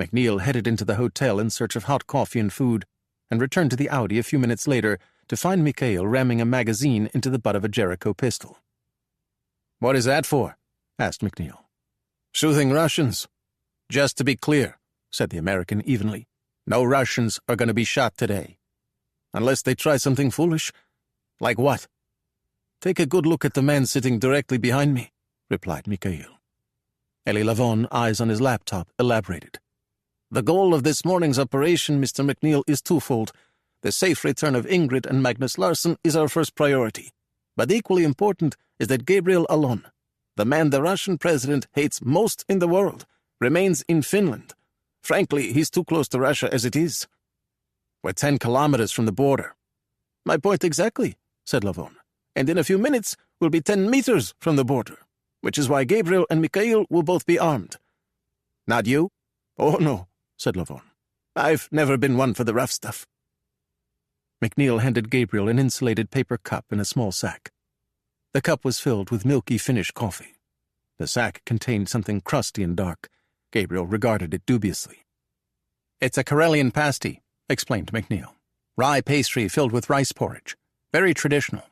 McNeil headed into the hotel in search of hot coffee and food and returned to the Audi a few minutes later to find Mikhail ramming a magazine into the butt of a Jericho pistol. What is that for? Asked McNeil. Shooting Russians. Just to be clear, said the American evenly, no Russians are going to be shot today. Unless they try something foolish. Like what? Take a good look at the man sitting directly behind me, replied Mikhail. Eli Lavon, eyes on his laptop, elaborated. The goal of this morning's operation, Mr. McNeil, is twofold. The safe return of Ingrid and Magnus Larsson is our first priority. But equally important is that Gabriel Allon, the man the Russian president hates most in the world, remains in Finland. Frankly, he's too close to Russia as it is. We're 10 kilometers from the border. My point exactly, said Lavon. And in a few minutes, we'll be 10 meters from the border, which is why Gabriel and Mikhail will both be armed. Not you? Oh, no, said Lavon. I've never been one for the rough stuff. McNeil handed Gabriel an insulated paper cup and a small sack. The cup was filled with milky Finnish coffee. The sack contained something crusty and dark. Gabriel regarded it dubiously. It's a Karelian pasty, explained McNeil. Rye pastry filled with rice porridge. Very traditional.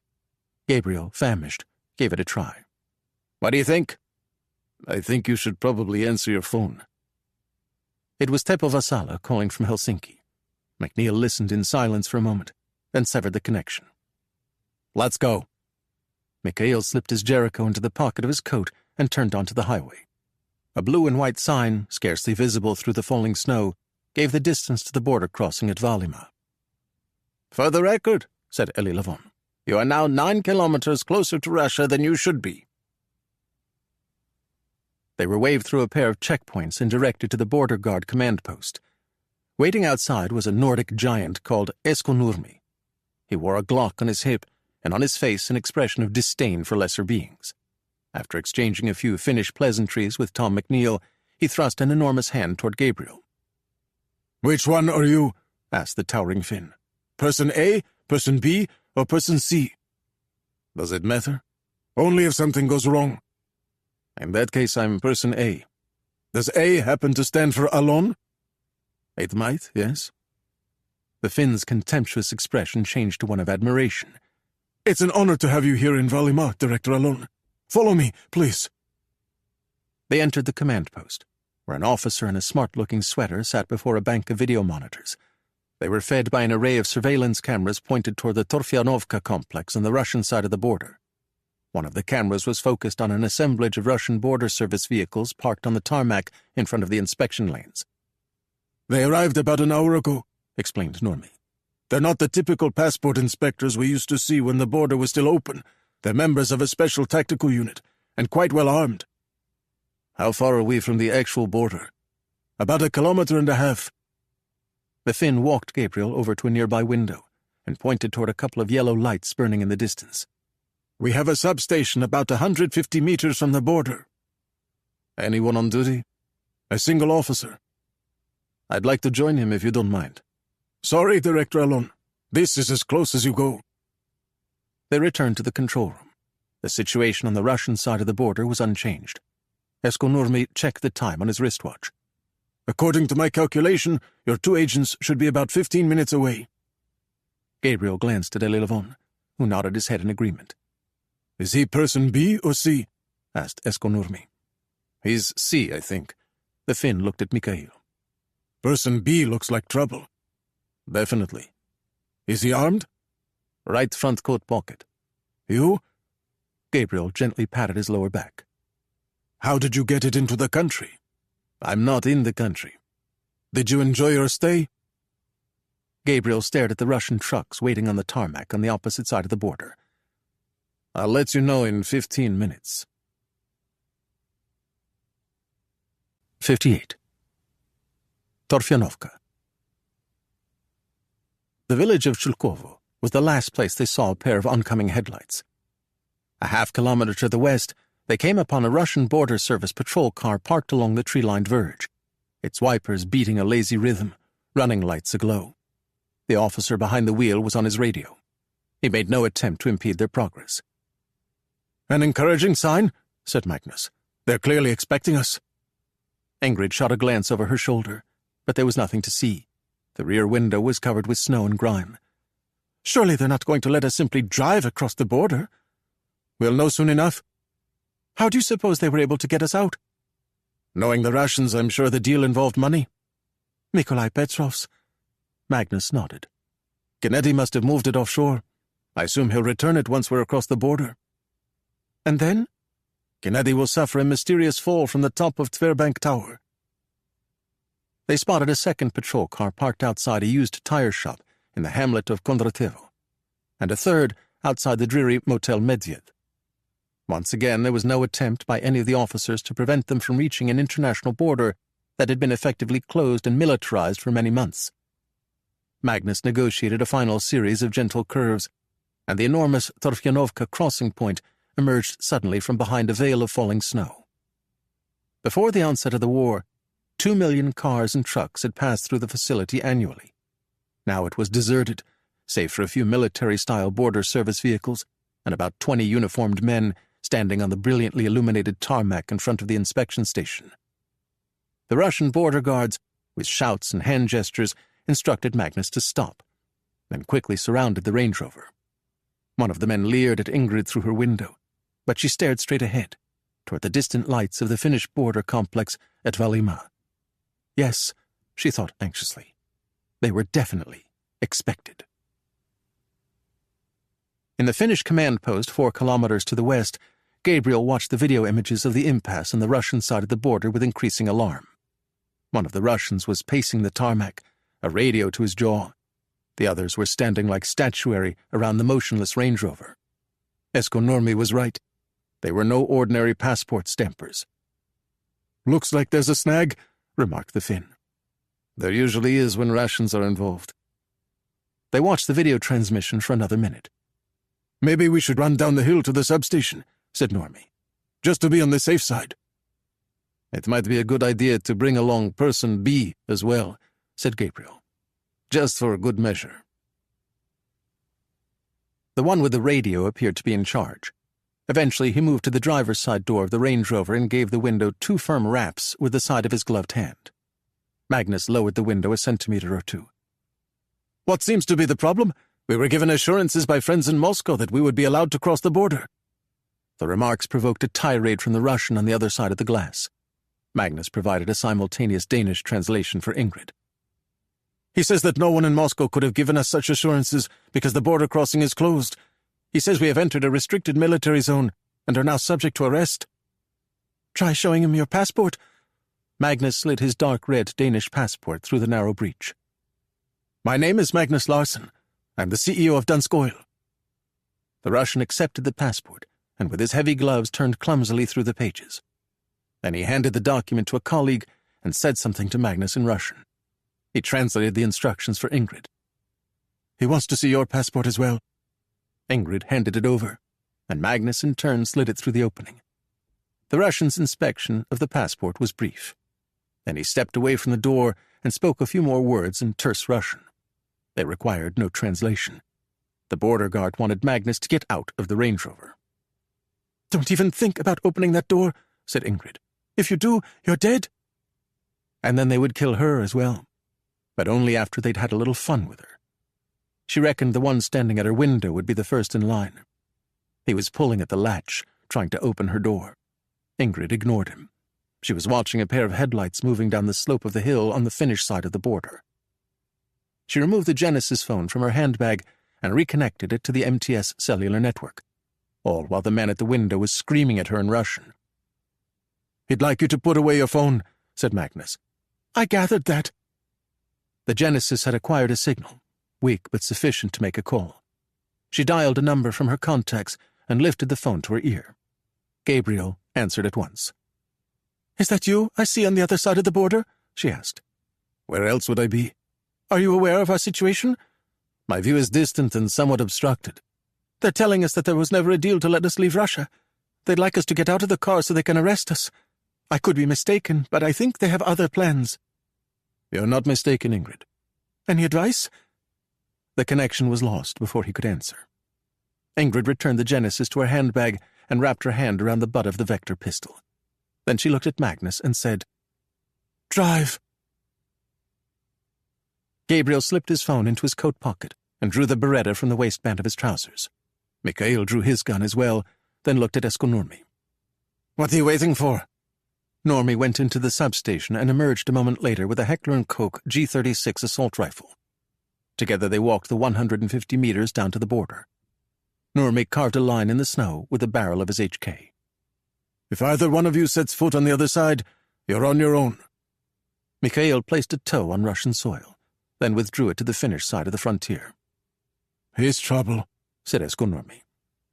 Gabriel, famished, gave it a try. What do you think? I think you should probably answer your phone. It was Teppo Vasala calling from Helsinki. McNeil listened in silence for a moment, then severed the connection. Let's go. Mikhail slipped his Jericho into the pocket of his coat and turned onto the highway. A blue and white sign, scarcely visible through the falling snow, gave the distance to the border crossing at Valima. For the record, said Eli Lavon, you are now 9 kilometers closer to Russia than you should be. They were waved through a pair of checkpoints and directed to the border guard command post. Waiting outside was a Nordic giant called Esko Nurmi. He wore a Glock on his hip and on his face an expression of disdain for lesser beings. After exchanging a few Finnish pleasantries with Tom McNeil, he thrust an enormous hand toward Gabriel. Which one are you? Asked the towering Finn. Person A, Person B, or Person C? Does it matter? Only if something goes wrong. In that case, I'm Person A. Does A happen to stand for Allon? It might, yes. The Finn's contemptuous expression changed to one of admiration. It's an honor to have you here in Valima, Director Allon. Follow me, please. They entered the command post, where an officer in a smart-looking sweater sat before a bank of video monitors. They were fed by an array of surveillance cameras pointed toward the Torfyanovka complex on the Russian side of the border. One of the cameras was focused on an assemblage of Russian border service vehicles parked on the tarmac in front of the inspection lanes. They arrived about an hour ago, explained Normie. They're not the typical passport inspectors we used to see when the border was still open. They're members of a special tactical unit, and quite well armed. How far are we from the actual border? About 1.5 kilometers. The Finn walked Gabriel over to a nearby window and pointed toward a couple of yellow lights burning in the distance. We have a substation about 150 meters from the border. Anyone on duty? A single officer. I'd like to join him if you don't mind. Sorry, Director Alon. This is as close as you go. They returned to the control room. The situation on the Russian side of the border was unchanged. Eskonurmi checked the time on his wristwatch. According to my calculation, your 2 agents should be about 15 minutes away. Gabriel glanced at Elilevon, who nodded his head in agreement. Is he person B or C? Asked Eskonurmi. He's C, I think. The Finn looked at Mikhail. Person B looks like trouble. Definitely. Is he armed? Right front coat pocket. You? Gabriel gently patted his lower back. How did you get it into the country? I'm not in the country. Did you enjoy your stay? Gabriel stared at the Russian trucks waiting on the tarmac on the opposite side of the border. I'll let you know in 15 minutes. 58. Torfyanovka. The village of Chulkovo was the last place they saw a pair of oncoming headlights. A half-kilometer to the west, they came upon a Russian border service patrol car parked along the tree-lined verge, its wipers beating a lazy rhythm, running lights aglow. The officer behind the wheel was on his radio. He made no attempt to impede their progress. An encouraging sign, said Magnus. They're clearly expecting us. Ingrid shot a glance over her shoulder, but there was nothing to see. The rear window was covered with snow and grime. Surely they're not going to let us simply drive across the border. We'll know soon enough. How do you suppose they were able to get us out? Knowing the Russians, I'm sure the deal involved money. Nikolai Petrov's. Magnus nodded. Gennady must have moved it offshore. I assume he'll return it once we're across the border. And then? Gennady will suffer a mysterious fall from the top of Tverbank Tower. They spotted a second patrol car parked outside a used tire shop in the hamlet of Kondratevo, and a third outside the dreary Motel Medved. Once again, there was no attempt by any of the officers to prevent them from reaching an international border that had been effectively closed and militarized for many months. Magnus negotiated a final series of gentle curves, and the enormous Torfyanovka crossing point emerged suddenly from behind a veil of falling snow. Before the onset of the war, 2 million cars and trucks had passed through the facility annually. Now it was deserted, save for a few military-style border service vehicles and about 20 uniformed men standing on the brilliantly illuminated tarmac in front of the inspection station. The Russian border guards, with shouts and hand gestures, instructed Magnus to stop, then quickly surrounded the Range Rover. One of the men leered at Ingrid through her window, but she stared straight ahead, toward the distant lights of the Finnish border complex at Valima. Yes, she thought anxiously. They were definitely expected. In the Finnish command post 4 kilometers to the west, Gabriel watched the video images of the impasse on the Russian side of the border with increasing alarm. One of the Russians was pacing the tarmac, a radio to his jaw. The others were standing like statuary around the motionless Range Rover. Eskonurmi was right. They were no ordinary passport stampers. "Looks like there's a snag," remarked the Finn. "There usually is when Russians are involved." They watched the video transmission for another minute. "Maybe we should run down the hill to the substation," said Normie, "just to be on the safe side." "It might be a good idea to bring along person B as well," said Gabriel. "Just for good measure." The one with the radio appeared to be in charge. Eventually, he moved to the driver's side door of the Range Rover and gave the window 2 firm raps with the side of his gloved hand. Magnus lowered the window a centimeter or 2. "What seems to be the problem? We were given assurances by friends in Moscow that we would be allowed to cross the border." The remarks provoked a tirade from the Russian on the other side of the glass. Magnus provided a simultaneous Danish translation for Ingrid. "He says that no one in Moscow could have given us such assurances because the border crossing is closed. He says we have entered a restricted military zone and are now subject to arrest." "Try showing him your passport." Magnus slid his dark red Danish passport through the narrow breach. "My name is Magnus Larsson. I'm the CEO of Dansk Oil." The Russian accepted the passport, and with his heavy gloves turned clumsily through the pages. Then he handed the document to a colleague and said something to Magnus in Russian. He translated the instructions for Ingrid. "He wants to see your passport as well." Ingrid handed it over, and Magnus in turn slid it through the opening. The Russian's inspection of the passport was brief. Then he stepped away from the door and spoke a few more words in terse Russian. They required no translation. The border guard wanted Magnus to get out of the Range Rover. "Don't even think about opening that door," said Ingrid. "If you do, you're dead." And then they would kill her as well, but only after they'd had a little fun with her. She reckoned the one standing at her window would be the first in line. He was pulling at the latch, trying to open her door. Ingrid ignored him. She was watching a pair of headlights moving down the slope of the hill on the Finnish side of the border. She removed the Genesis phone from her handbag and reconnected it to the MTS cellular network, all while the man at the window was screaming at her in Russian. "He'd like you to put away your phone," said Magnus. "I gathered that." The Genesis had acquired a signal, weak but sufficient to make a call. She dialed a number from her contacts and lifted the phone to her ear. Gabriel answered at once. "Is that you I see on the other side of the border?" she asked. Where else would I be? "Are you aware of our situation?" My view is distant and somewhat obstructed. "They're telling us that there was never a deal to let us leave Russia. They'd like us to get out of the car so they can arrest us. I could be mistaken, but I think they have other plans." You're not mistaken, Ingrid. "Any advice?" The connection was lost before he could answer. Ingrid returned the Genesis to her handbag and wrapped her hand around the butt of the Vector pistol. Then she looked at Magnus and said, "Drive." Gabriel slipped his phone into his coat pocket and drew the Beretta from the waistband of his trousers. Mikhail drew his gun as well, then looked at Eskonurmi. What are you waiting for? Normie went into the substation and emerged a moment later with a Heckler & Koch G36 assault rifle. Together they walked the 150 meters down to the border. Normie carved a line in the snow with the barrel of his HK. If either one of you sets foot on the other side, you're on your own. Mikhail placed a toe on Russian soil, then withdrew it to the Finnish side of the frontier. He's trouble, said Eskonurmi.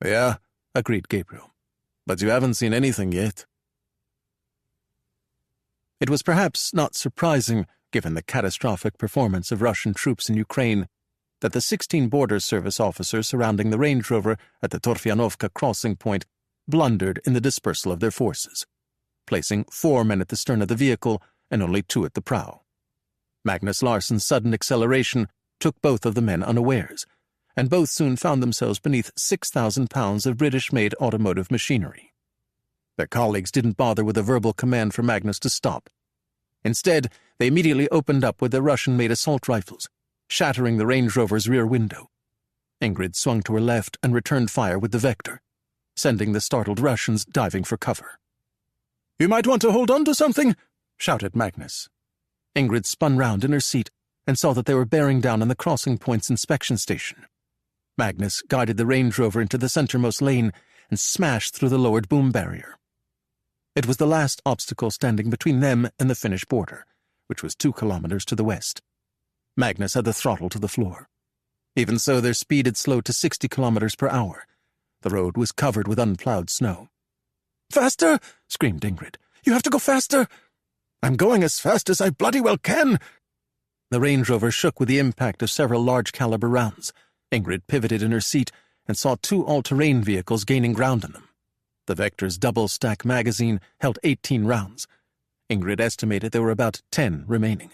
Yeah, agreed Gabriel. But you haven't seen anything yet. It was perhaps not surprising, given the catastrophic performance of Russian troops in Ukraine, that the 16 border service officers surrounding the Range Rover at the Torfyanovka crossing point blundered in the dispersal of their forces, placing 4 men at the stern of the vehicle and only 2 at the prow. Magnus Larsson's sudden acceleration took both of the men unawares, and both soon found themselves beneath 6,000 pounds of British-made automotive machinery. Their colleagues didn't bother with a verbal command for Magnus to stop. Instead, they immediately opened up with their Russian-made assault rifles, shattering the Range Rover's rear window. Ingrid swung to her left and returned fire with the Vector, sending the startled Russians diving for cover. "You might want to hold on to something," shouted Magnus. Ingrid spun round in her seat and saw that they were bearing down on the crossing point's inspection station. Magnus guided the Range Rover into the centermost lane and smashed through the lowered boom barrier. It was the last obstacle standing between them and the Finnish border, which was 2 kilometers to the west. Magnus had the throttle to the floor. Even so, their speed had slowed to 60 kilometers per hour. The road was covered with unplowed snow. "Faster!" screamed Ingrid. "You have to go faster!" "I'm going as fast as I bloody well can!" The Range Rover shook with the impact of several large-caliber rounds. Ingrid pivoted in her seat and saw 2 all-terrain vehicles gaining ground on them. The Vector's double-stack magazine held 18 rounds. Ingrid estimated there were about 10 remaining.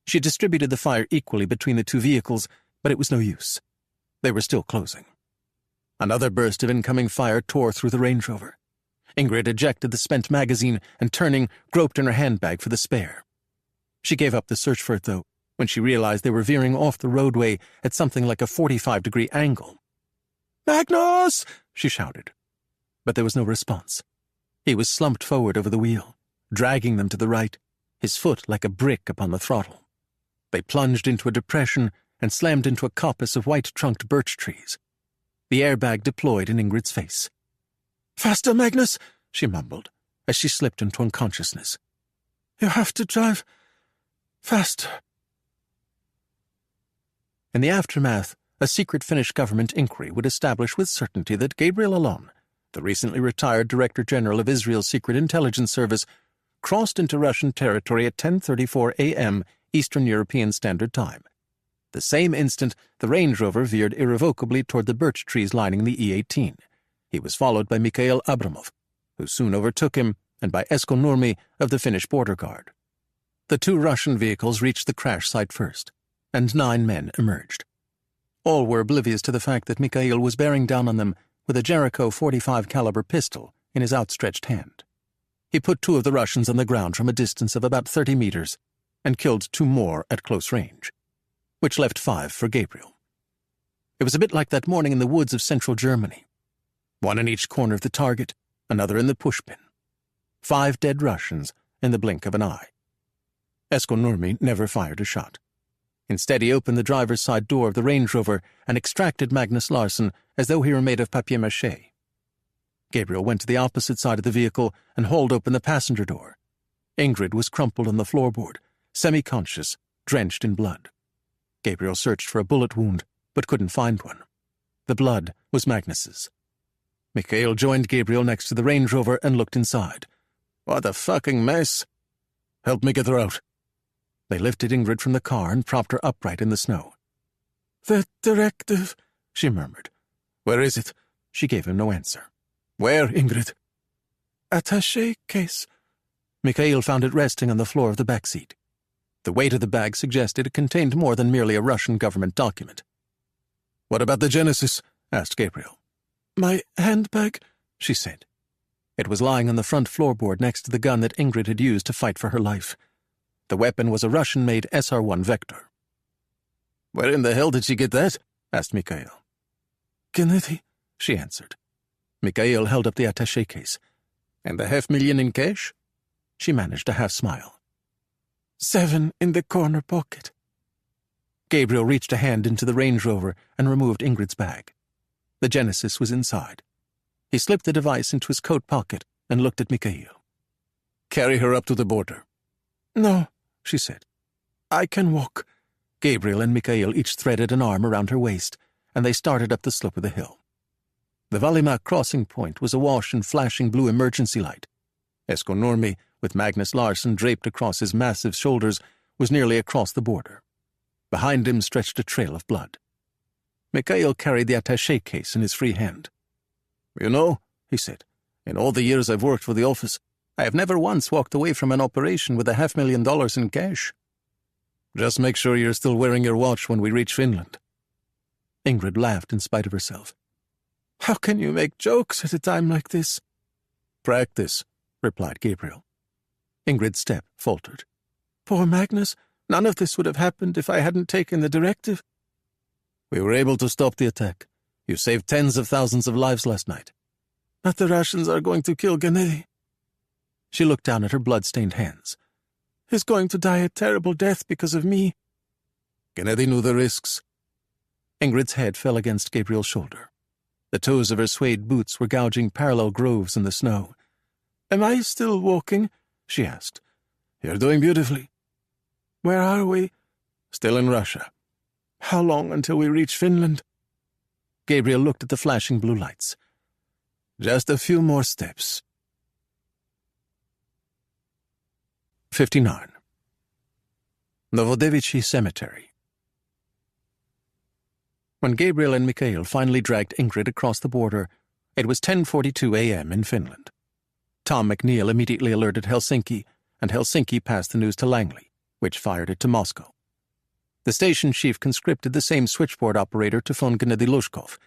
She distributed the fire equally between the 2 vehicles, but it was no use. They were still closing. Another burst of incoming fire tore through the Range Rover. Ingrid ejected the spent magazine and, turning, groped in her handbag for the spare. She gave up the search for it, though, when she realized they were veering off the roadway at something like a 45-degree angle. "Magnus!" she shouted. But there was no response. He was slumped forward over the wheel, dragging them to the right, his foot like a brick upon the throttle. They plunged into a depression and slammed into a coppice of white-trunked birch trees. The airbag deployed in Ingrid's face. "Faster, Magnus!" she mumbled, as she slipped into unconsciousness. You have to drive faster. In the aftermath, a secret Finnish government inquiry would establish with certainty that Gabriel Allon, the recently retired Director General of Israel's Secret Intelligence Service, crossed into Russian territory at 10:34 a.m. Eastern European Standard Time, the same instant the Range Rover veered irrevocably toward the birch trees lining the E-18. He was followed by Mikhail Abramov, who soon overtook him, and by Esko Nurmi of the Finnish border guard. The two Russian vehicles reached the crash site first, and 9 men emerged. All were oblivious to the fact that Mikhail was bearing down on them with a Jericho .45 caliber pistol in his outstretched hand. He put 2 of the Russians on the ground from a distance of about 30 meters and killed 2 more at close range, which left 5 for Gabriel. It was a bit like that morning in the woods of central Germany. 1 in each corner of the target, another in the pushpin. 5 dead Russians in the blink of an eye. Esko Nurmi never fired a shot. Instead, he opened the driver's side door of the Range Rover and extracted Magnus Larsson as though he were made of papier-mâché. Gabriel went to the opposite side of the vehicle and hauled open the passenger door. Ingrid was crumpled on the floorboard, semi-conscious, drenched in blood. Gabriel searched for a bullet wound, but couldn't find one. The blood was Magnus's. Mikhail joined Gabriel next to the Range Rover and looked inside. What a fucking mess. Help me get her out. They lifted Ingrid from the car and propped her upright in the snow. The directive, she murmured. Where is it? She gave him no answer. Where, Ingrid? Attaché case. Mikhail found it resting on the floor of the back seat. The weight of the bag suggested it contained more than merely a Russian government document. What about the Genesis? Asked Gabriel. My handbag, she said. It was lying on the front floorboard next to the gun that Ingrid had used to fight for her life. The weapon was a Russian-made SR-1 Vector. Where in the hell did she get that? Asked Mikhail. Gennady, she answered. Mikhail held up the attaché case. And the $500,000 in cash? She managed a half-smile. 7 in the corner pocket. Gabriel reached a hand into the Range Rover and removed Ingrid's bag. The Genesis was inside. He slipped the device into his coat pocket and looked at Mikhail. Carry her up to the border. No, she said. I can walk. Gabriel and Mikhail each threaded an arm around her waist, and they started up the slope of the hill. The Valimak crossing point was awash in flashing blue emergency light. Esko Nurmi, with Magnus Larsson draped across his massive shoulders, was nearly across the border. Behind him stretched a trail of blood. Mikhail carried the attaché case in his free hand. You know, he said, in all the years I've worked for the office, I have never once walked away from an operation with $500,000 in cash. Just make sure you're still wearing your watch when we reach Finland. Ingrid laughed in spite of herself. How can you make jokes at a time like this? Practice, replied Gabriel. Ingrid's step faltered. Poor Magnus, none of this would have happened if I hadn't taken the directive. We were able to stop the attack. You saved tens of thousands of lives last night. But the Russians are going to kill Gennady. She looked down at her blood-stained hands. He's going to die a terrible death because of me. Gennady knew the risks. Ingrid's head fell against Gabriel's shoulder. The toes of her suede boots were gouging parallel grooves in the snow. Am I still walking? She asked. You're doing beautifully. Where are we? Still in Russia. How long until we reach Finland? Gabriel looked at the flashing blue lights. Just a few more steps. 59. Novodevichy Cemetery. When Gabriel and Mikhail finally dragged Ingrid across the border, it was 10:42 a.m. in Finland. Tom McNeil immediately alerted Helsinki, and Helsinki passed the news to Langley, which fired it to Moscow. The station chief conscripted the same switchboard operator to phone Gennady Lushkov.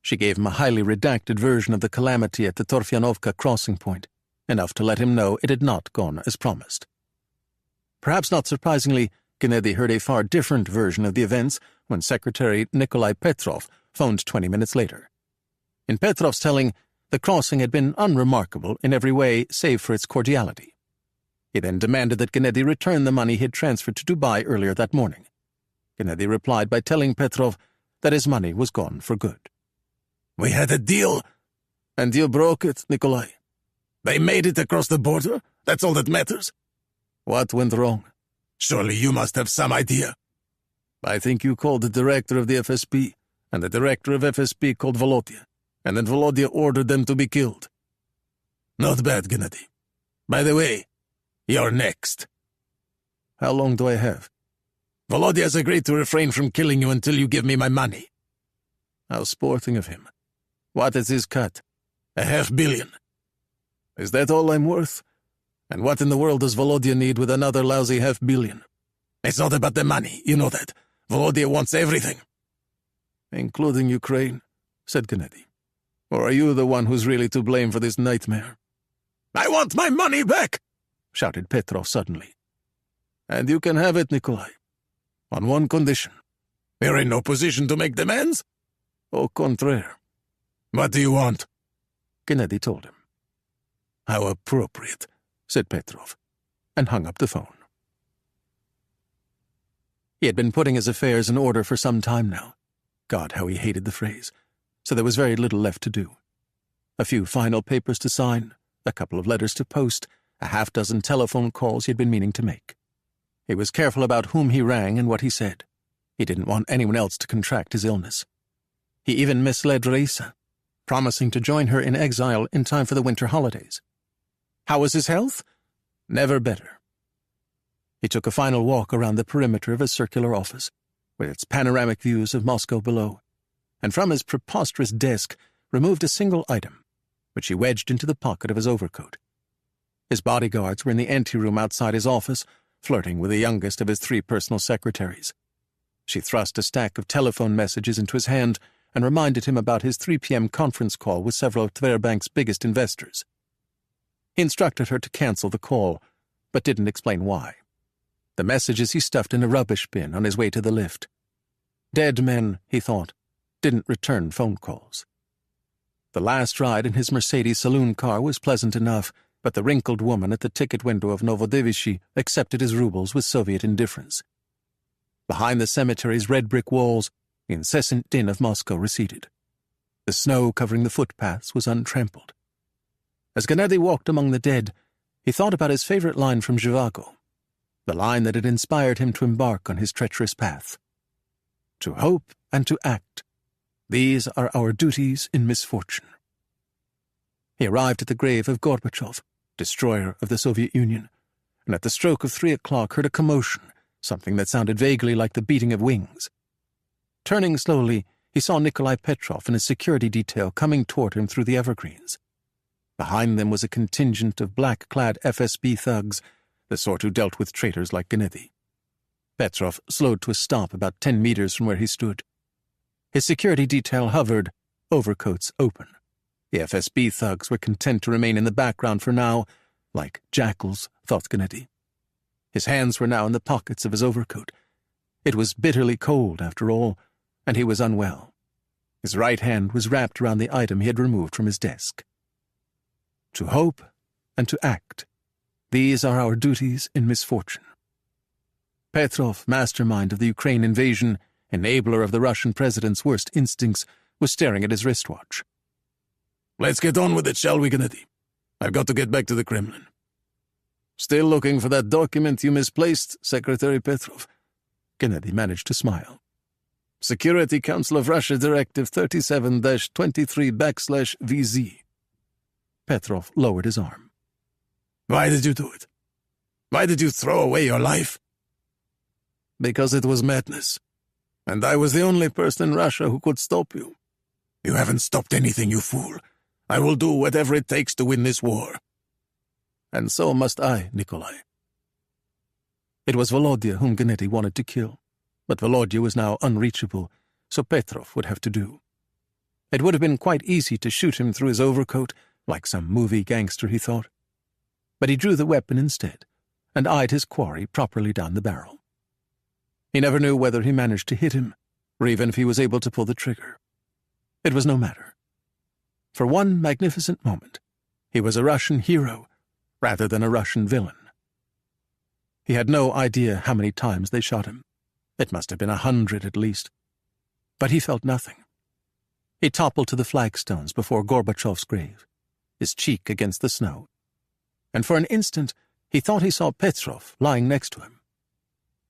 She gave him a highly redacted version of the calamity at the Torfyanovka crossing point, enough to let him know it had not gone as promised. Perhaps not surprisingly, Gennady heard a far different version of the events when Secretary Nikolai Petrov phoned 20 minutes later. In Petrov's telling, the crossing had been unremarkable in every way save for its cordiality. He then demanded that Gennady return the money he had transferred to Dubai earlier that morning. Gennady replied by telling Petrov that his money was gone for good. We had a deal, and you broke it, Nikolai. They made it across the border. That's all that matters. What went wrong? Surely you must have some idea. I think you called the director of the FSB, and the director of FSB called Volodya, and then Volodya ordered them to be killed. Not bad, Gennady. By the way, you're next. How long do I have? Volodya has agreed to refrain from killing you until you give me my money. How sporting of him. What is his cut? $500 million. Is that all I'm worth? And what in the world does Volodya need with another lousy $500 million? It's not about the money, you know that. Volodya wants everything. Including Ukraine, said Gennady. Or are you the one who's really to blame for this nightmare? I want my money back, shouted Petrov suddenly. And you can have it, Nikolai. On one condition. You're in no position to make demands? Au contraire. What do you want? Gennady told him. How appropriate, said Petrov, and hung up the phone. He had been putting his affairs in order for some time now. God, how he hated the phrase. So there was very little left to do. A few final papers to sign, a couple of letters to post, a half-dozen telephone calls he had been meaning to make. He was careful about whom he rang and what he said. He didn't want anyone else to contract his illness. He even misled Raisa, promising to join her in exile in time for the winter holidays. How was his health? Never better. He took a final walk around the perimeter of his circular office, with its panoramic views of Moscow below, and from his preposterous desk removed a single item, which he wedged into the pocket of his overcoat. His bodyguards were in the anteroom outside his office, flirting with the youngest of his 3 personal secretaries. She thrust a stack of telephone messages into his hand and reminded him about his 3 p.m. conference call with several of Tverbank's biggest investors. He instructed her to cancel the call, but didn't explain why. The messages he stuffed in a rubbish bin on his way to the lift. Dead men, he thought, didn't return phone calls. The last ride in his Mercedes saloon car was pleasant enough, but the wrinkled woman at the ticket window of Novodevichy accepted his rubles with Soviet indifference. Behind the cemetery's red brick walls, the incessant din of Moscow receded. The snow covering the footpaths was untrampled. As Gennady walked among the dead, he thought about his favorite line from Zhivago, the line that had inspired him to embark on his treacherous path. To hope and to act, these are our duties in misfortune. He arrived at the grave of Gorbachev, destroyer of the Soviet Union, and at the stroke of 3 o'clock heard a commotion, something that sounded vaguely like the beating of wings. Turning slowly, he saw Nikolai Petrov and his security detail coming toward him through the evergreens. Behind them was a contingent of black-clad FSB thugs, the sort who dealt with traitors like Gennady. Petrov slowed to a stop about 10 meters from where he stood. His security detail hovered, overcoats open. The FSB thugs were content to remain in the background for now, like jackals, thought Gennady. His hands were now in the pockets of his overcoat. It was bitterly cold, after all, and he was unwell. His right hand was wrapped around the item he had removed from his desk. To hope and to act, these are our duties in misfortune. Petrov, mastermind of the Ukraine invasion, enabler of the Russian president's worst instincts, was staring at his wristwatch. Let's get on with it, shall we, Gennady? I've got to get back to the Kremlin. Still looking for that document you misplaced, Secretary Petrov? Gennady managed to smile. Security Council of Russia Directive 37-23/VZ. Petrov lowered his arm. Why did you do it? Why did you throw away your life? Because it was madness, and I was the only person in Russia who could stop you. You haven't stopped anything, you fool. I will do whatever it takes to win this war. And so must I, Nikolai. It was Volodya whom Gennady wanted to kill, but Volodya was now unreachable, so Petrov would have to do. It would have been quite easy to shoot him through his overcoat, like some movie gangster, he thought. But he drew the weapon instead, and eyed his quarry properly down the barrel. He never knew whether he managed to hit him, or even if he was able to pull the trigger. It was no matter. For one magnificent moment, he was a Russian hero, rather than a Russian villain. He had no idea how many times they shot him. It must have been 100 at least. But he felt nothing. He toppled to the flagstones before Gorbachev's grave, his cheek against the snow, and for an instant He thought he saw Petrov lying next to him.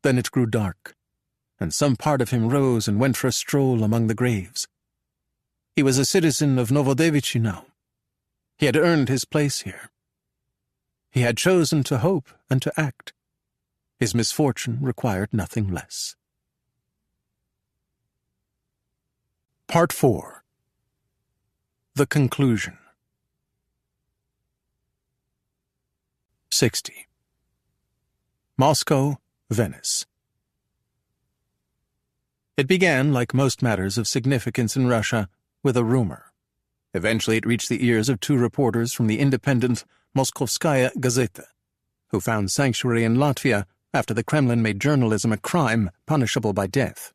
Then it grew dark, and some part of him rose and went for a stroll among the graves. He was a citizen of Novodevichy now. He had earned his place here. He had chosen to hope and to act. His misfortune required nothing less. Part 4. The Conclusion. 60. Moscow, Venice. It began, like most matters of significance in Russia, with a rumor. Eventually it reached the ears of two reporters from the independent Moskovskaya Gazeta, who found sanctuary in Latvia after the Kremlin made journalism a crime punishable by death.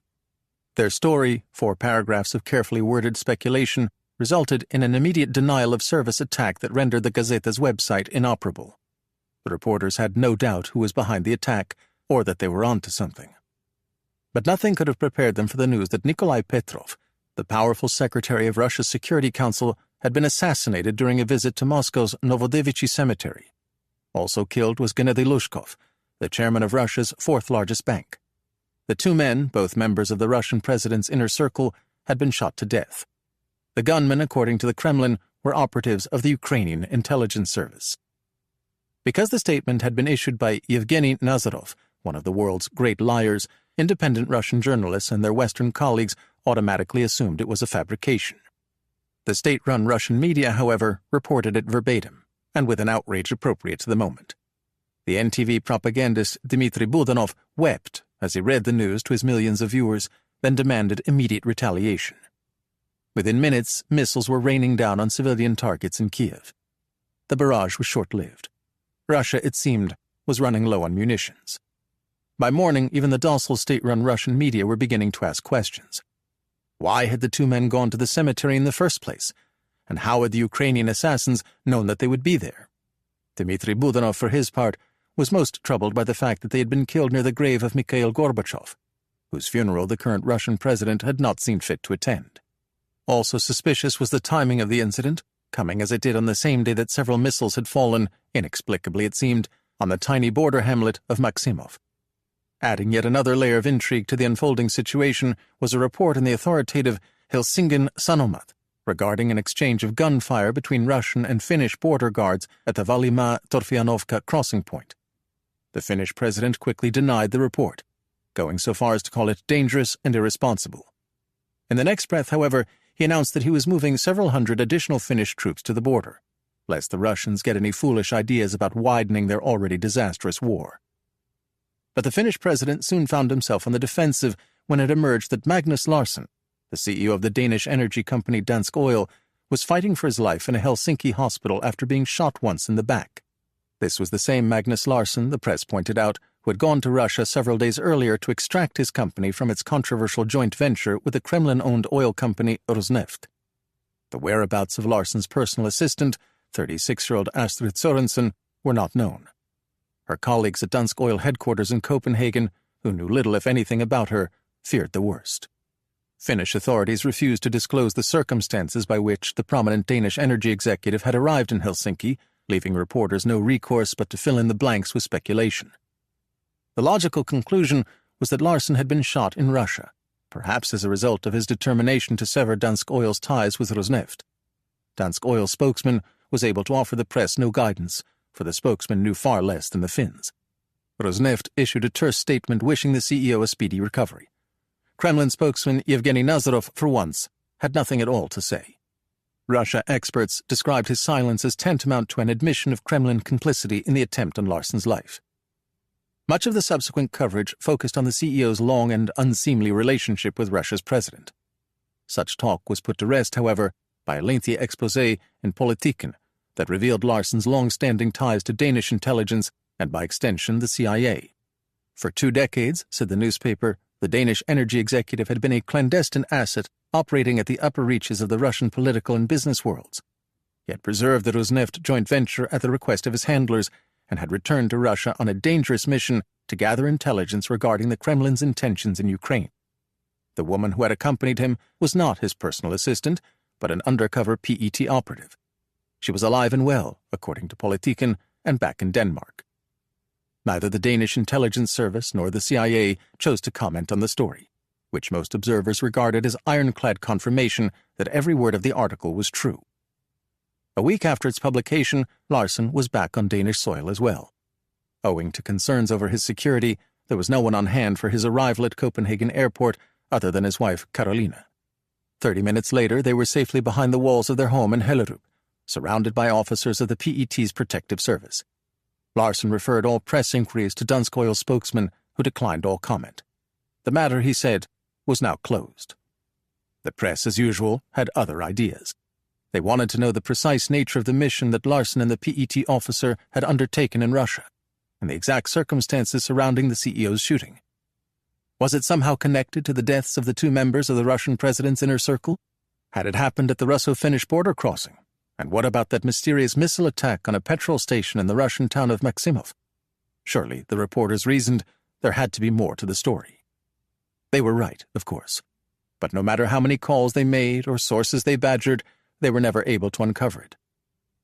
Their story, 4 paragraphs of carefully worded speculation, resulted in an immediate denial of service attack that rendered the Gazeta's website inoperable. The reporters had no doubt who was behind the attack, or that they were onto something. But nothing could have prepared them for the news that Nikolai Petrov, the powerful secretary of Russia's Security Council, had been assassinated during a visit to Moscow's Novodevichy Cemetery. Also killed was Gennady Lushkov, the chairman of Russia's 4th largest bank. The 2 men, both members of the Russian president's inner circle, had been shot to death. The gunmen, according to the Kremlin, were operatives of the Ukrainian intelligence service. Because the statement had been issued by Yevgeny Nazarov, one of the world's great liars, independent Russian journalists and their Western colleagues automatically assumed it was a fabrication. The state-run Russian media, however, reported it verbatim, and with an outrage appropriate to the moment. The NTV propagandist Dmitry Budanov wept as he read the news to his millions of viewers, then demanded immediate retaliation. Within minutes, missiles were raining down on civilian targets in Kiev. The barrage was short-lived. Russia, it seemed, was running low on munitions. By morning, even the docile state-run Russian media were beginning to ask questions. Why had the 2 men gone to the cemetery in the first place? And how had the Ukrainian assassins known that they would be there? Dmitry Budanov, for his part, was most troubled by the fact that they had been killed near the grave of Mikhail Gorbachev, whose funeral the current Russian president had not seen fit to attend. Also suspicious was the timing of the incident, coming as it did on the same day that several missiles had fallen, inexplicably it seemed, on the tiny border hamlet of Maximov. Adding yet another layer of intrigue to the unfolding situation was a report in the authoritative Helsingin Sanomat regarding an exchange of gunfire between Russian and Finnish border guards at the Valima-Torfianovka crossing point. The Finnish president quickly denied the report, going so far as to call it dangerous and irresponsible. In the next breath, however, he announced that he was moving several hundred additional Finnish troops to the border, lest the Russians get any foolish ideas about widening their already disastrous war. But the Finnish president soon found himself on the defensive when it emerged that Magnus Larsson, the CEO of the Danish energy company Dansk Oil, was fighting for his life in a Helsinki hospital after being shot once in the back. This was the same Magnus Larsson, the press pointed out, who had gone to Russia several days earlier to extract his company from its controversial joint venture with the Kremlin-owned oil company Rosneft. The whereabouts of Larsson's personal assistant, 36-year-old Astrid Sorensen, were not known. Her colleagues at Dansk Oil headquarters in Copenhagen, who knew little if anything about her, feared the worst. Finnish authorities refused to disclose the circumstances by which the prominent Danish energy executive had arrived in Helsinki, leaving reporters no recourse but to fill in the blanks with speculation. The logical conclusion was that Larsson had been shot in Russia, perhaps as a result of his determination to sever Dansk Oil's ties with Rosneft. Dansk Oil's spokesman was able to offer the press no guidance, for the spokesman knew far less than the Finns. Rosneft issued a terse statement wishing the CEO a speedy recovery. Kremlin spokesman Yevgeny Nazarov, for once, had nothing at all to say. Russia experts described his silence as tantamount to an admission of Kremlin complicity in the attempt on Larsson's life. Much of the subsequent coverage focused on the CEO's long and unseemly relationship with Russia's president. Such talk was put to rest, however, by a lengthy exposé in Politiken that revealed Larsson's long-standing ties to Danish intelligence and, by extension, the CIA. For 2 decades, said the newspaper, the Danish energy executive had been a clandestine asset operating at the upper reaches of the Russian political and business worlds. He had preserved the Rosneft joint venture at the request of his handlers and had returned to Russia on a dangerous mission to gather intelligence regarding the Kremlin's intentions in Ukraine. The woman who had accompanied him was not his personal assistant, but an undercover PET operative. She was alive and well, according to Politiken, and back in Denmark. Neither the Danish intelligence service nor the CIA chose to comment on the story, which most observers regarded as ironclad confirmation that every word of the article was true. A week after its publication, Larsen was back on Danish soil as well. Owing to concerns over his security, there was no one on hand for his arrival at Copenhagen airport other than his wife, Carolina. 30 minutes later, they were safely behind the walls of their home in Hellerup, surrounded by officers of the PET's protective service. Larsen referred all press inquiries to Dansk Oil's spokesman, who declined all comment. The matter, he said, was now closed. The press, as usual, had other ideas. They wanted to know the precise nature of the mission that Larsen and the PET officer had undertaken in Russia, and the exact circumstances surrounding the CEO's shooting. Was it somehow connected to the deaths of the 2 members of the Russian president's inner circle? Had it happened at the Russo-Finnish border crossing? And what about that mysterious missile attack on a petrol station in the Russian town of Maximov? Surely, the reporters reasoned, there had to be more to the story. They were right, of course. But no matter how many calls they made or sources they badgered, they were never able to uncover it.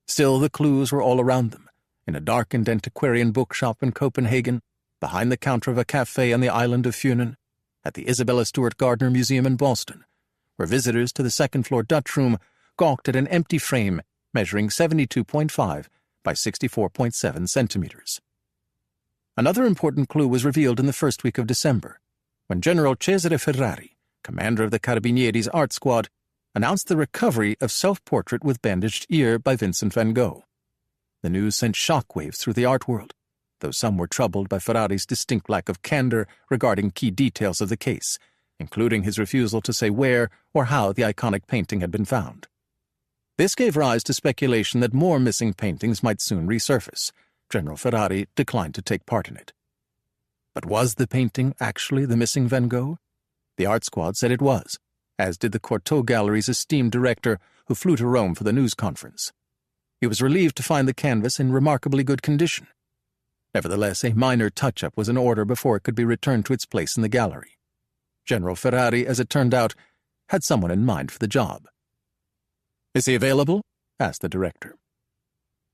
Still, the clues were all around them, in a darkened antiquarian bookshop in Copenhagen, behind the counter of a cafe on the island of Funen, at the Isabella Stewart Gardner Museum in Boston, where visitors to the second-floor Dutch room gawked at an empty frame measuring 72.5 by 64.7 centimeters. Another important clue was revealed in the first week of December, when General Cesare Ferrari, commander of the Carabinieri's art squad, announced the recovery of Self-Portrait with Bandaged Ear by Vincent van Gogh. The news sent shockwaves through the art world, though some were troubled by Ferrari's distinct lack of candor regarding key details of the case, including his refusal to say where or how the iconic painting had been found. This gave rise to speculation that more missing paintings might soon resurface. General Ferrari declined to take part in it. But was the painting actually the missing Van Gogh? The art squad said it was, as did the Courtauld Gallery's esteemed director, who flew to Rome for the news conference. He was relieved to find the canvas in remarkably good condition. Nevertheless, a minor touch-up was in order before it could be returned to its place in the gallery. General Ferrari, as it turned out, had someone in mind for the job. "Is he available?" asked the director.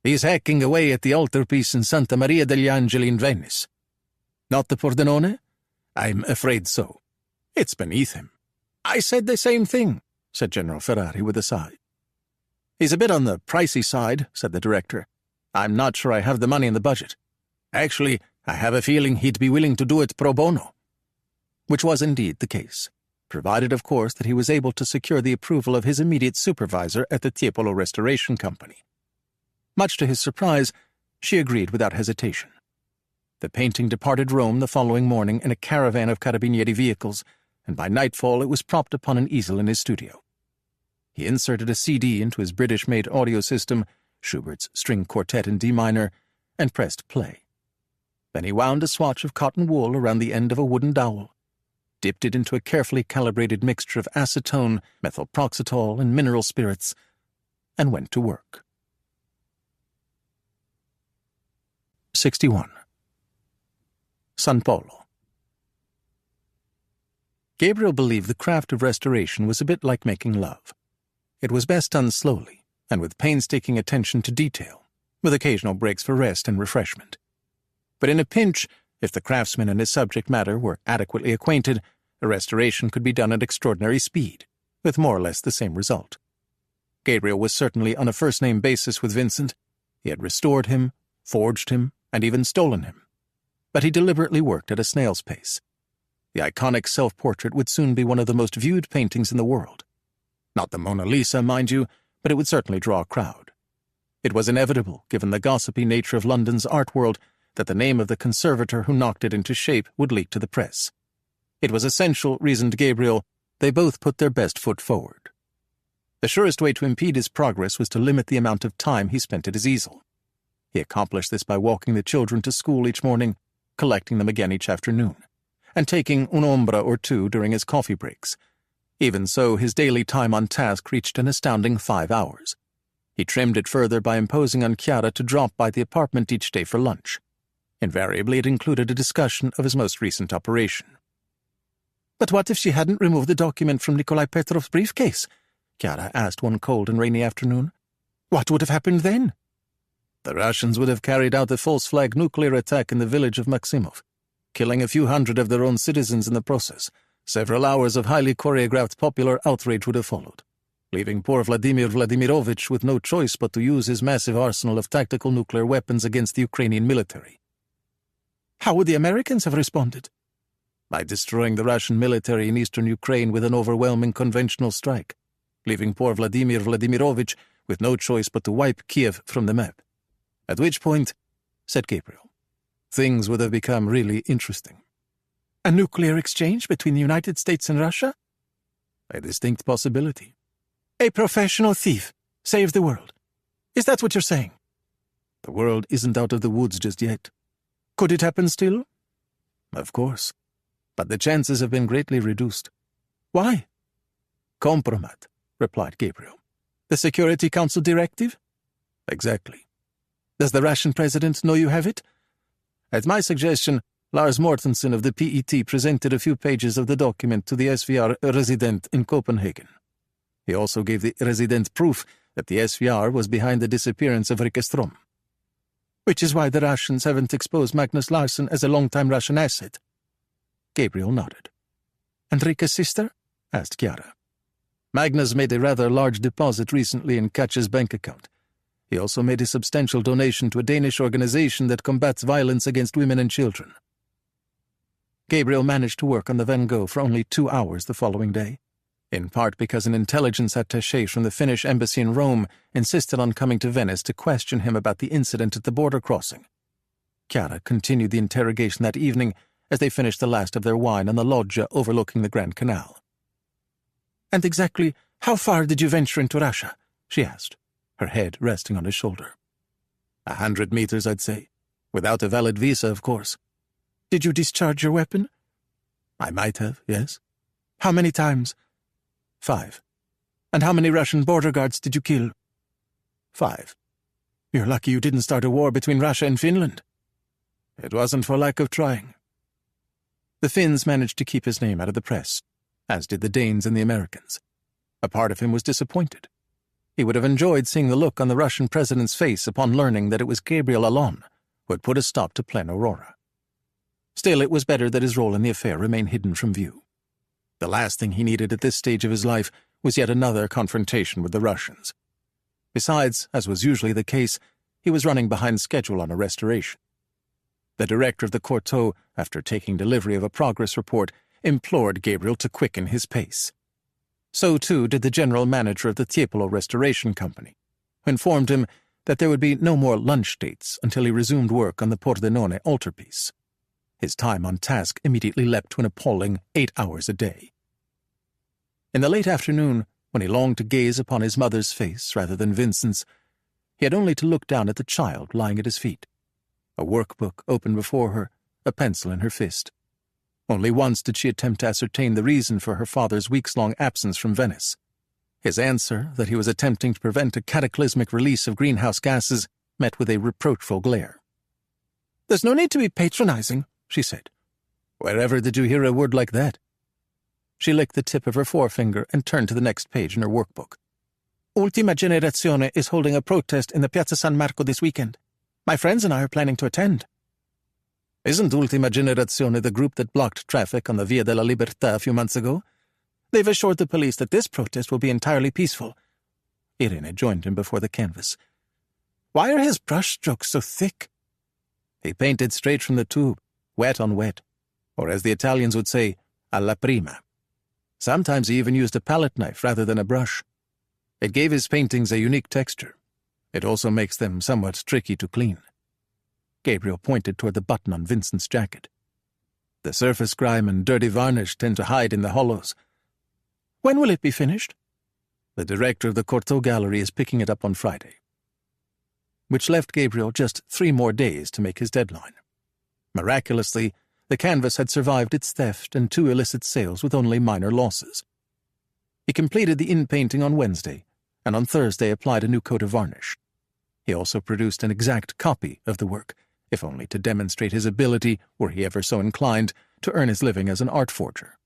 "He's hacking away at the altarpiece in Santa Maria degli Angeli in Venice." "Not the Pordenone?" "I'm afraid so. It's beneath him." "I said the same thing," said General Ferrari with a sigh. "He's a bit on the pricey side," said the director. "I'm not sure I have the money in the budget. Actually, I have a feeling he'd be willing to do it pro bono." Which was indeed the case, provided, of course, that he was able to secure the approval of his immediate supervisor at the Tiepolo Restoration Company. Much to his surprise, she agreed without hesitation. The painting departed Rome the following morning in a caravan of Carabinieri vehicles, and by nightfall it was propped upon an easel in his studio. He inserted a CD into his British-made audio system, Schubert's String Quartet in D minor, and pressed play. Then he wound a swatch of cotton wool around the end of a wooden dowel, dipped it into a carefully calibrated mixture of acetone, methylproxetol, and mineral spirits, and went to work. 61. San Polo. Gabriel believed the craft of restoration was a bit like making love. It was best done slowly, and with painstaking attention to detail, with occasional breaks for rest and refreshment. But in a pinch, if the craftsman and his subject matter were adequately acquainted, a restoration could be done at extraordinary speed, with more or less the same result. Gabriel was certainly on a first-name basis with Vincent. He had restored him, forged him, and even stolen him. But he deliberately worked at a snail's pace. The iconic self-portrait would soon be one of the most viewed paintings in the world. Not the Mona Lisa, mind you, but it would certainly draw a crowd. It was inevitable, given the gossipy nature of London's art world, that the name of the conservator who knocked it into shape would leak to the press. It was essential, reasoned Gabriel, they both put their best foot forward. The surest way to impede his progress was to limit the amount of time he spent at his easel. He accomplished this by walking the children to school each morning, collecting them again each afternoon, and taking un ombra or two during his coffee breaks. Even so, his daily time on task reached an astounding 5 hours. He trimmed it further by imposing on Chiara to drop by the apartment each day for lunch. Invariably, it included a discussion of his most recent operation. "But what if she hadn't removed the document from Nikolai Petrov's briefcase?" Chiara asked one cold and rainy afternoon. "What would have happened then?" The Russians would have carried out a false flag nuclear attack in the village of Maximov, killing a few hundred of their own citizens in the process. Several hours of highly choreographed popular outrage would have followed, leaving poor Vladimir Vladimirovich with no choice but to use his massive arsenal of tactical nuclear weapons against the Ukrainian military. How would the Americans have responded? By destroying the Russian military in eastern Ukraine with an overwhelming conventional strike, leaving poor Vladimir Vladimirovich with no choice but to wipe Kiev from the map. At which point, said Gabriel, things would have become really interesting. A nuclear exchange between the United States and Russia? A distinct possibility. A professional thief saves the world. Is that what you're saying? The world isn't out of the woods just yet. Could it happen still? Of course. But the chances have been greatly reduced. Why? Compromat, replied Gabriel. The Security Council directive? Exactly. Does the Russian president know you have it? At my suggestion, Lars Mortensen of the PET presented a few pages of the document to the SVR resident in Copenhagen. He also gave the resident proof that the SVR was behind the disappearance of Rikke Strom. Which is why the Russians haven't exposed Magnus Larsson as a long-time Russian asset. Gabriel nodded. And Rikke's sister? Asked Chiara. Magnus made a rather large deposit recently in Katja's bank account. He also made a substantial donation to a Danish organization that combats violence against women and children. Gabriel managed to work on the Van Gogh for only 2 hours the following day, in part because an intelligence attaché from the Finnish embassy in Rome insisted on coming to Venice to question him about the incident at the border crossing. Chiara continued the interrogation that evening as they finished the last of their wine on the loggia overlooking the Grand Canal. And exactly how far did you venture into Russia? She asked, her head resting on his shoulder. 100 meters, I'd say. Without a valid visa, of course. Did you discharge your weapon? I might have, yes. How many times? 5. And how many Russian border guards did you kill? 5. You're lucky you didn't start a war between Russia and Finland. It wasn't for lack of trying. The Finns managed to keep his name out of the press, as did the Danes and the Americans. A part of him was disappointed. He would have enjoyed seeing the look on the Russian president's face upon learning that it was Gabriel Allon who had put a stop to Plan Aurora. Still, it was better that his role in the affair remain hidden from view. The last thing he needed at this stage of his life was yet another confrontation with the Russians. Besides, as was usually the case, he was running behind schedule on a restoration. The director of the Courtauld, after taking delivery of a progress report, implored Gabriel to quicken his pace. So too did the general manager of the Tiepolo Restoration Company, who informed him that there would be no more lunch dates until he resumed work on the Pordenone altarpiece. His time on task immediately leapt to an appalling 8 hours a day. In the late afternoon, when he longed to gaze upon his mother's face rather than Vincent's, he had only to look down at the child lying at his feet, a workbook open before her, a pencil in her fist. Only once did she attempt to ascertain the reason for her father's weeks-long absence from Venice. His answer, that he was attempting to prevent a cataclysmic release of greenhouse gases, met with a reproachful glare. "There's no need to be patronizing," she said. "Wherever did you hear a word like that?" She licked the tip of her forefinger and turned to the next page in her workbook. "Ultima Generazione is holding a protest in the Piazza San Marco this weekend. My friends and I are planning to attend." "Isn't Ultima Generazione the group that blocked traffic on the Via della Libertà a few months ago?" "They've assured the police that this protest will be entirely peaceful." Irene joined him before the canvas. "Why are his brushstrokes so thick?" "He painted straight from the tube, wet on wet, or as the Italians would say, alla prima. Sometimes he even used a palette knife rather than a brush. It gave his paintings a unique texture. It also makes them somewhat tricky to clean." Gabriel pointed toward the button on Vincent's jacket. "The surface grime and dirty varnish tend to hide in the hollows." "When will it be finished?" "The director of the Courtauld Gallery is picking it up on Friday." Which left Gabriel just 3 more days to make his deadline. Miraculously, the canvas had survived its theft and 2 illicit sales with only minor losses. He completed the in-painting on Wednesday, and on Thursday applied a new coat of varnish. He also produced an exact copy of the work, if only to demonstrate his ability, were he ever so inclined, to earn his living as an art forger.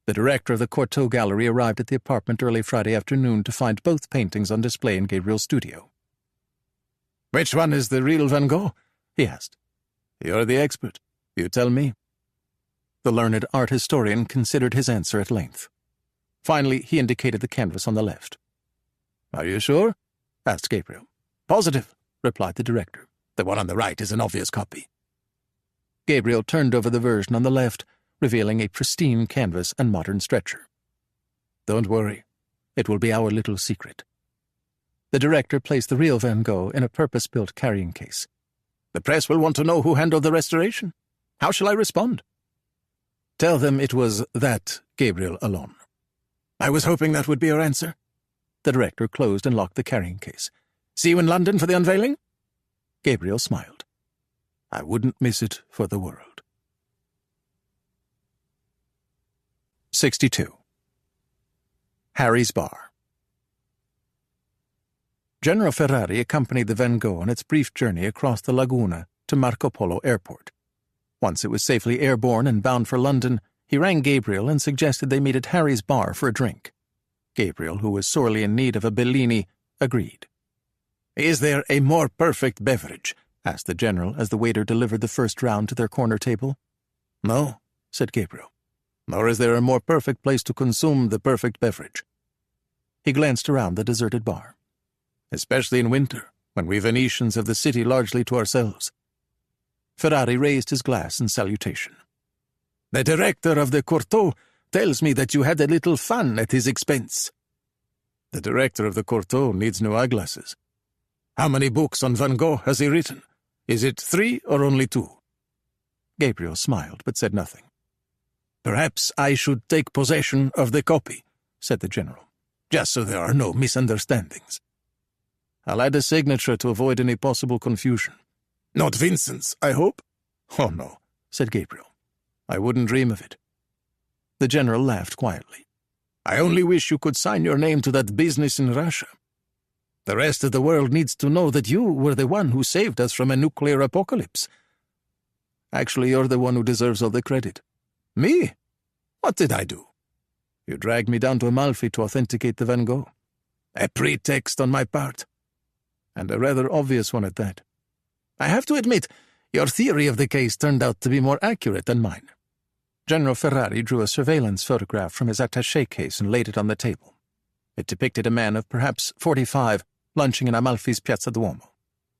The director of the Courtauld Gallery arrived at the apartment early Friday afternoon to find both paintings on display in Gabriel's studio. Which one is the real Van Gogh? He asked. You're the expert. You tell me. The learned art historian considered his answer at length. Finally, he indicated the canvas on the left. Are you sure? Asked Gabriel. Positive, replied the director. The one on the right is an obvious copy. Gabriel turned over the version on the left, revealing a pristine canvas and modern stretcher. Don't worry. It will be our little secret. The director placed the real Van Gogh in a purpose-built carrying case. The press will want to know who handled the restoration. How shall I respond? Tell them it was that Gabriel alone. I was hoping that would be your answer. The director closed and locked the carrying case. See you in London for the unveiling? Gabriel smiled. I wouldn't miss it for the world. 62. Harry's Bar. General Ferrari accompanied the Van Gogh on its brief journey across the Laguna to Marco Polo Airport. Once it was safely airborne and bound for London, he rang Gabriel and suggested they meet at Harry's Bar for a drink. Gabriel, who was sorely in need of a Bellini, agreed. Is there a more perfect beverage? Asked the general as the waiter delivered the first round to their corner table. No, said Gabriel. Nor is there a more perfect place to consume the perfect beverage. He glanced around the deserted bar. Especially in winter, when we Venetians have the city largely to ourselves. Ferrari raised his glass in salutation. The director of the Courtauld tells me that you had a little fun at his expense. The director of the Courtauld needs new eyeglasses. How many books on Van Gogh has he written? Is it 3 or only 2? Gabriel smiled, but said nothing. Perhaps I should take possession of the copy, said the general, just so there are no misunderstandings. I'll add a signature to avoid any possible confusion. Not Vincent's, I hope? Oh, no, said Gabriel. I wouldn't dream of it. The general laughed quietly. I only wish you could sign your name to that business in Russia. The rest of the world needs to know that you were the one who saved us from a nuclear apocalypse. Actually, you're the one who deserves all the credit. Me? What did I do? You dragged me down to Amalfi to authenticate the Van Gogh. A pretext on my part. And a rather obvious one at that. I have to admit, your theory of the case turned out to be more accurate than mine. General Ferrari drew a surveillance photograph from his attaché case and laid it on the table. It depicted a man of perhaps 45 lunching in Amalfi's Piazza Duomo.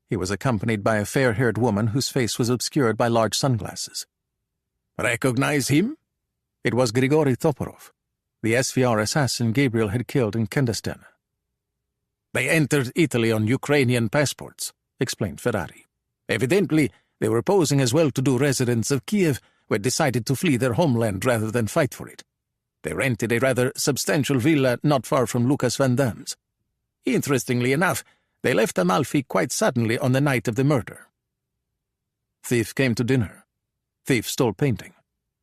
He was accompanied by a fair-haired woman whose face was obscured by large sunglasses. Recognize him? It was Grigory Toporov, the SVR assassin Gabriel had killed in Kendestan. They entered Italy on Ukrainian passports, explained Ferrari. Evidently, they were posing as well-to-do residents of Kiev who had decided to flee their homeland rather than fight for it. They rented a rather substantial villa not far from Lucas Van Damme's. Interestingly enough, they left Amalfi quite suddenly on the night of the murder. Thief came to dinner. Thief stole painting.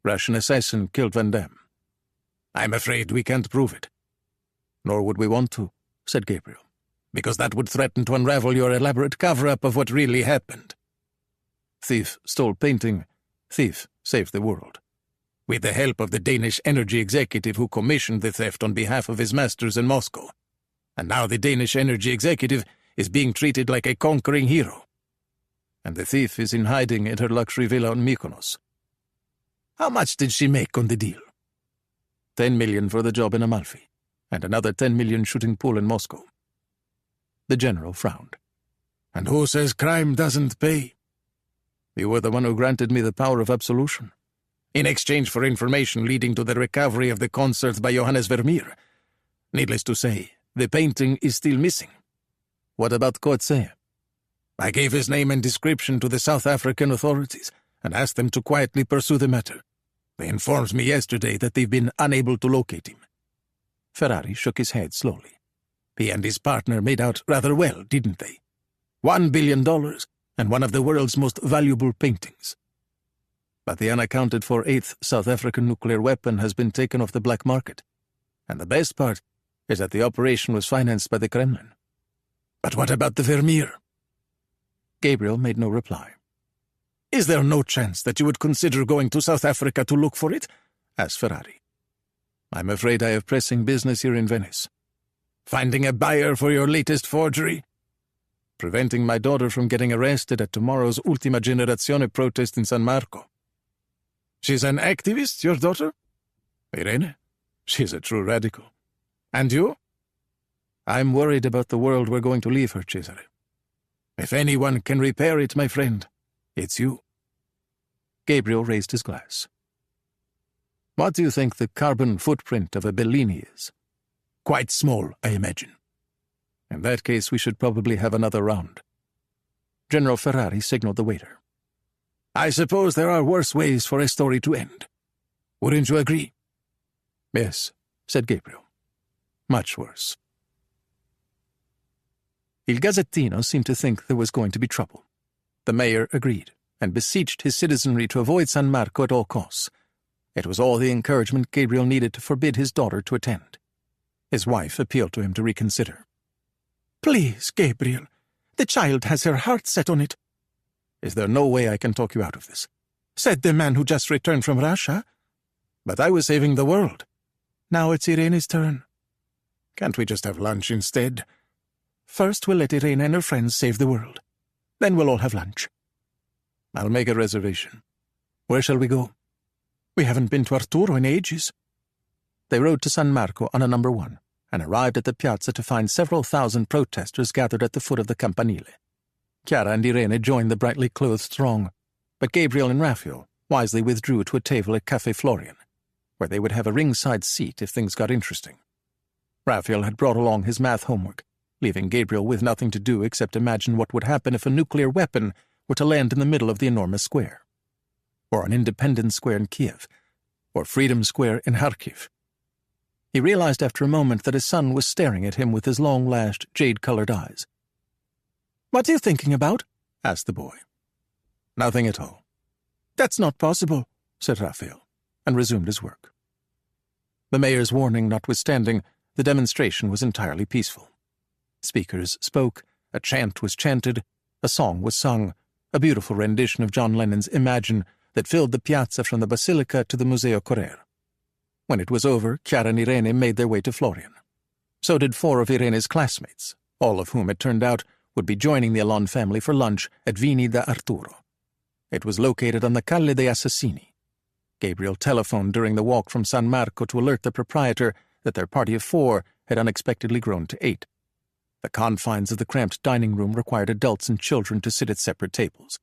Russian assassin killed Van Damme. I'm afraid we can't prove it. Nor would we want to, said Gabriel. Because that would threaten to unravel your elaborate cover-up of what really happened. Thief stole painting. Thief saved the world. With the help of the Danish energy executive who commissioned the theft on behalf of his masters in Moscow. And now the Danish energy executive is being treated like a conquering hero. And the thief is in hiding at her luxury villa on Mykonos. How much did she make on the deal? 10 million for the job in Amalfi, and another 10 million shooting pool in Moscow. The general frowned. And who says crime doesn't pay? You were the one who granted me the power of absolution. In exchange for information leading to the recovery of the concerts by Johannes Vermeer. Needless to say, the painting is still missing. What about Coetzee? I gave his name and description to the South African authorities and asked them to quietly pursue the matter. They informed me yesterday that they've been unable to locate him. Ferrari shook his head slowly. He and his partner made out rather well, didn't they? $1 billion and one of the world's most valuable paintings. But the unaccounted-for 8th South African nuclear weapon has been taken off the black market. And the best part is that the operation was financed by the Kremlin. But what about the Vermeer? Gabriel made no reply. Is there no chance that you would consider going to South Africa to look for it? Asked Ferrari. I'm afraid I have pressing business here in Venice. Finding a buyer for your latest forgery? preventing my daughter from getting arrested at tomorrow's Ultima Generazione protest in San Marco. She's an activist, your daughter? Irene? She's a true radical. And you? I'm worried about the world we're going to leave her, Cesare. If anyone can repair it, my friend, it's you. Gabriel raised his glass. What do you think the carbon footprint of a Bellini is? Quite small, I imagine. In that case, we should probably have another round. General Ferrari signaled the waiter. I suppose there are worse ways for a story to end. Wouldn't you agree? Yes, said Gabriel. Much worse. Il Gazzettino seemed to think there was going to be trouble. The mayor agreed, and beseeched his citizenry to avoid San Marco at all costs. It was all the encouragement Gabriel needed to forbid his daughter to attend. His wife appealed to him to reconsider. Please, Gabriel, the child has her heart set on it. Is there no way I can talk you out of this? Said the man who just returned from Russia. But I was saving the world. Now it's Irene's turn. Can't we just have lunch instead? First we'll let Irene and her friends save the world. Then we'll all have lunch. I'll make a reservation. Where shall we go? We haven't been to Arturo in ages. They rode to San Marco on a number 1, and arrived at the piazza to find several thousand protesters gathered at the foot of the Campanile. Chiara and Irene joined the brightly clothed throng, but Gabriel and Raphael wisely withdrew to a table at Café Florian, where they would have a ringside seat if things got interesting. Raphael had brought along his math homework, leaving Gabriel with nothing to do except imagine what would happen if a nuclear weapon were to land in the middle of the enormous square, or on Independence Square in Kiev, or Freedom Square in Kharkiv. He realized after a moment that his son was staring at him with his long-lashed, jade-colored eyes. "What are you thinking about?" asked the boy. "Nothing at all." "That's not possible," said Raphael, and resumed his work. The mayor's warning notwithstanding, the demonstration was entirely peaceful. Speakers spoke, a chant was chanted, a song was sung, a beautiful rendition of John Lennon's Imagine that filled the piazza from the Basilica to the Museo Correr. When it was over, Chiara and Irene made their way to Florian. So did 4 of Irene's classmates, all of whom, it turned out, would be joining the Alon family for lunch at Vini da Arturo. It was located on the Calle dei Assassini. Gabriel telephoned during the walk from San Marco to alert the proprietor that their party of 4 had unexpectedly grown to 8. The confines of the cramped dining room required adults and children to sit at separate tables.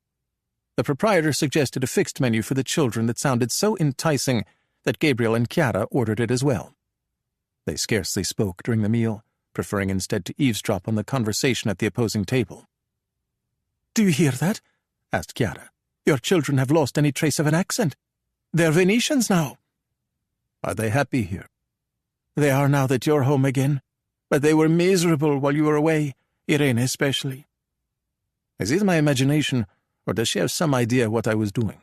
The proprietor suggested a fixed menu for the children that sounded so enticing that Gabriel and Chiara ordered it as well. They scarcely spoke during the meal, preferring instead to eavesdrop on the conversation at the opposing table. "Do you hear that?" asked Chiara. "Your children have lost any trace of an accent. They're Venetians now." "Are they happy here?" "They are now that you're home again. But they were miserable while you were away, Irene especially." "Is it my imagination, or does she have some idea what I was doing?"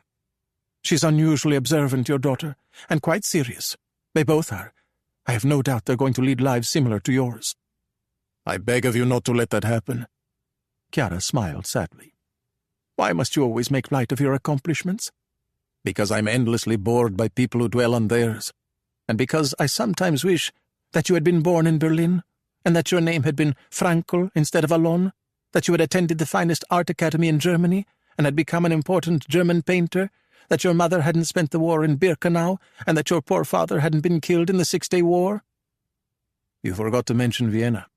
"She's unusually observant, your daughter, and quite serious. They both are. I have no doubt they're going to lead lives similar to yours." "I beg of you not to let that happen." Chiara smiled sadly. "Why must you always make light of your accomplishments?" "Because I'm endlessly bored by people who dwell on theirs, and because I sometimes wish that you had been born in Berlin, and that your name had been Frankel instead of Alon, that you had attended the finest art academy in Germany, and had become an important German painter, that your mother hadn't spent the war in Birkenau, and that your poor father hadn't been killed in the 6-Day War." "You forgot to mention Vienna."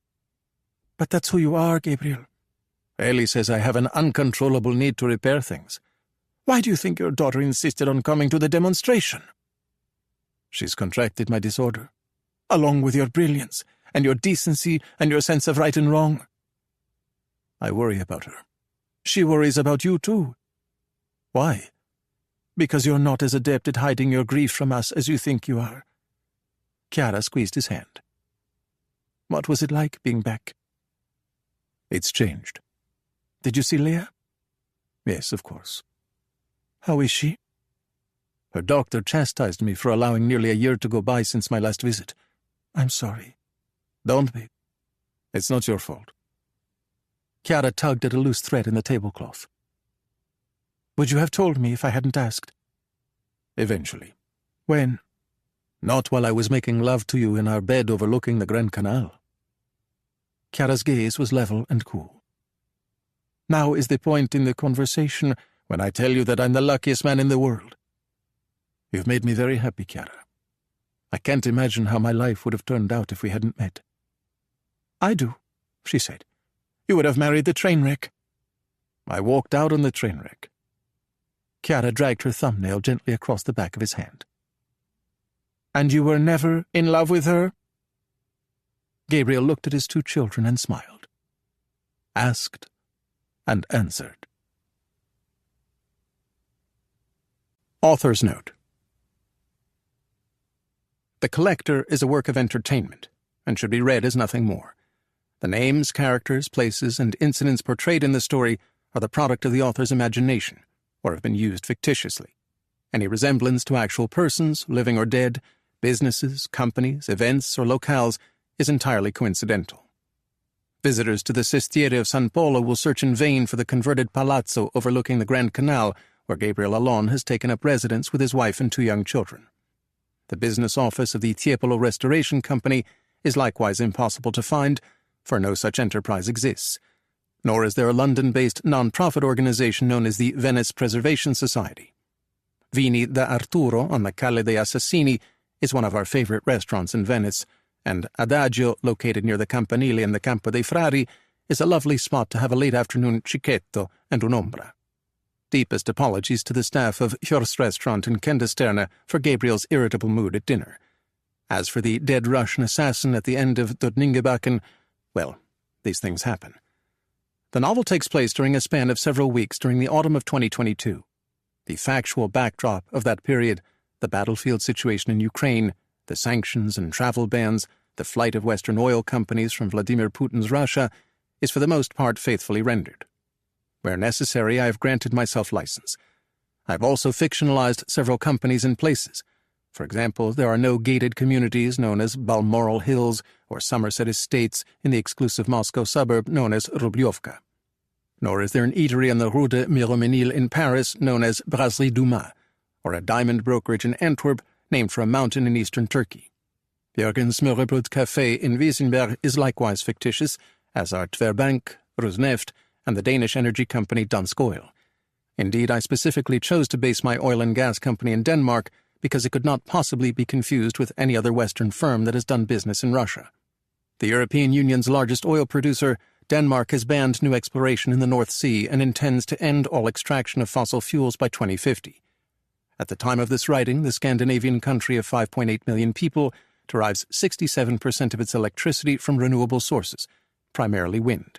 "But that's who you are, Gabriel." "Ellie says I have an uncontrollable need to repair things." "Why do you think your daughter insisted on coming to the demonstration?" "She's contracted my disorder." "Along with your brilliance, and your decency, and your sense of right and wrong." "I worry about her." "She worries about you, too." "Why?" "Because you're not as adept at hiding your grief from us as you think you are." Chiara squeezed his hand. "What was it like being back?" "It's changed." "Did you see Leah?" "Yes, of course." "How is she?" "Her doctor chastised me for allowing nearly a year to go by since my last visit." "I'm sorry." "Don't be. It's not your fault." Chiara tugged at a loose thread in the tablecloth. "Would you have told me if I hadn't asked?" "Eventually." "When?" "Not while I was making love to you in our bed overlooking the Grand Canal." Chiara's gaze was level and cool. Now is the point in the conversation when I tell you that I'm the luckiest man in the world. You've made me very happy, Chiara. I can't imagine how my life would have turned out if we hadn't met. I do, she said. You would have married the train wreck. I walked out on the train wreck. Chiara dragged her thumbnail gently across the back of his hand. And you were never in love with her? Gabriel looked at his two children and smiled. Asked and answered. Author's note. The Collector is a work of entertainment, and should be read as nothing more. The names, characters, places, and incidents portrayed in the story are the product of the author's imagination, or have been used fictitiously. Any resemblance to actual persons, living or dead, businesses, companies, events, or locales is entirely coincidental. Visitors to the Sestiere of San Polo will search in vain for the converted palazzo overlooking the Grand Canal, where Gabriel Allon has taken up residence with his wife and two young children. The business office of the Tiepolo Restoration Company is likewise impossible to find, for no such enterprise exists, nor is there a London-based non-profit organization known as the Venice Preservation Society. Vini da Arturo on the Calle dei Assassini is one of our favorite restaurants in Venice, and Adagio, located near the Campanile in the Campo dei Frari, is a lovely spot to have a late-afternoon cicchetto and un'ombra. Deepest apologies to the staff of Hjorst Restaurant in Kendesterne for Gabriel's irritable mood at dinner. As for the dead Russian assassin at the end of Dodningebakken, well, these things happen. The novel takes place during a span of several weeks during the autumn of 2022. The factual backdrop of that period, the battlefield situation in Ukraine, the sanctions and travel bans, the flight of Western oil companies from Vladimir Putin's Russia, is for the most part faithfully rendered. Where necessary, I have granted myself license. I have also fictionalized several companies and places. For example, there are no gated communities known as Balmoral Hills or Somerset Estates in the exclusive Moscow suburb known as Rublyovka. Nor is there an eatery on the Rue de Miroménil in Paris known as Brasserie Dumas, or a diamond brokerage in Antwerp named for a mountain in eastern Turkey. Jürgens Meurebrot Café in Wiesenberg is likewise fictitious, as are Tverbank, Rosneft, and the Danish energy company Dansk Oil. Indeed, I specifically chose to base my oil and gas company in Denmark because it could not possibly be confused with any other Western firm that has done business in Russia. The European Union's largest oil producer, Denmark has banned new exploration in the North Sea and intends to end all extraction of fossil fuels by 2050. At the time of this writing, the Scandinavian country of 5.8 million people derives 67% of its electricity from renewable sources, primarily wind.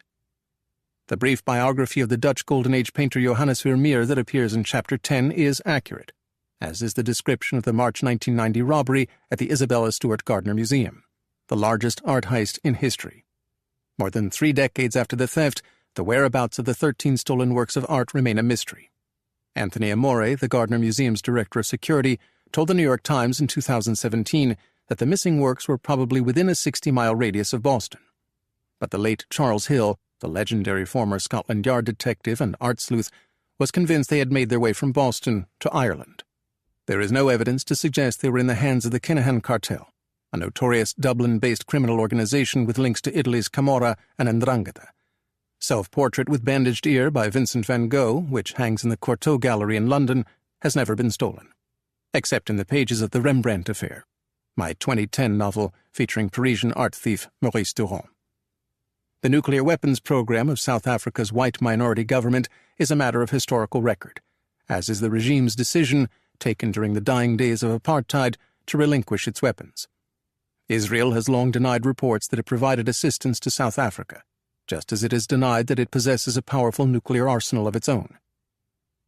The brief biography of the Dutch Golden Age painter Johannes Vermeer that appears in Chapter 10 is accurate, as is the description of the March 1990 robbery at the Isabella Stewart Gardner Museum, the largest art heist in history. More than 3 decades after the theft, the whereabouts of the 13 stolen works of art remain a mystery. Anthony Amore, the Gardner Museum's director of security, told the New York Times in 2017 that the missing works were probably within a 60-mile radius of Boston. But the late Charles Hill, the legendary former Scotland Yard detective and art sleuth, was convinced they had made their way from Boston to Ireland. There is no evidence to suggest they were in the hands of the Kinahan cartel, a notorious Dublin-based criminal organization with links to Italy's Camorra and 'Ndrangheta. Self-Portrait with Bandaged Ear by Vincent van Gogh, which hangs in the Courtauld Gallery in London, has never been stolen, except in the pages of the Rembrandt Affair, my 2010 novel featuring Parisian art thief Maurice Durand. The nuclear weapons program of South Africa's white minority government is a matter of historical record, as is the regime's decision, taken during the dying days of apartheid, to relinquish its weapons. Israel has long denied reports that it provided assistance to South Africa, just as it has denied that it possesses a powerful nuclear arsenal of its own.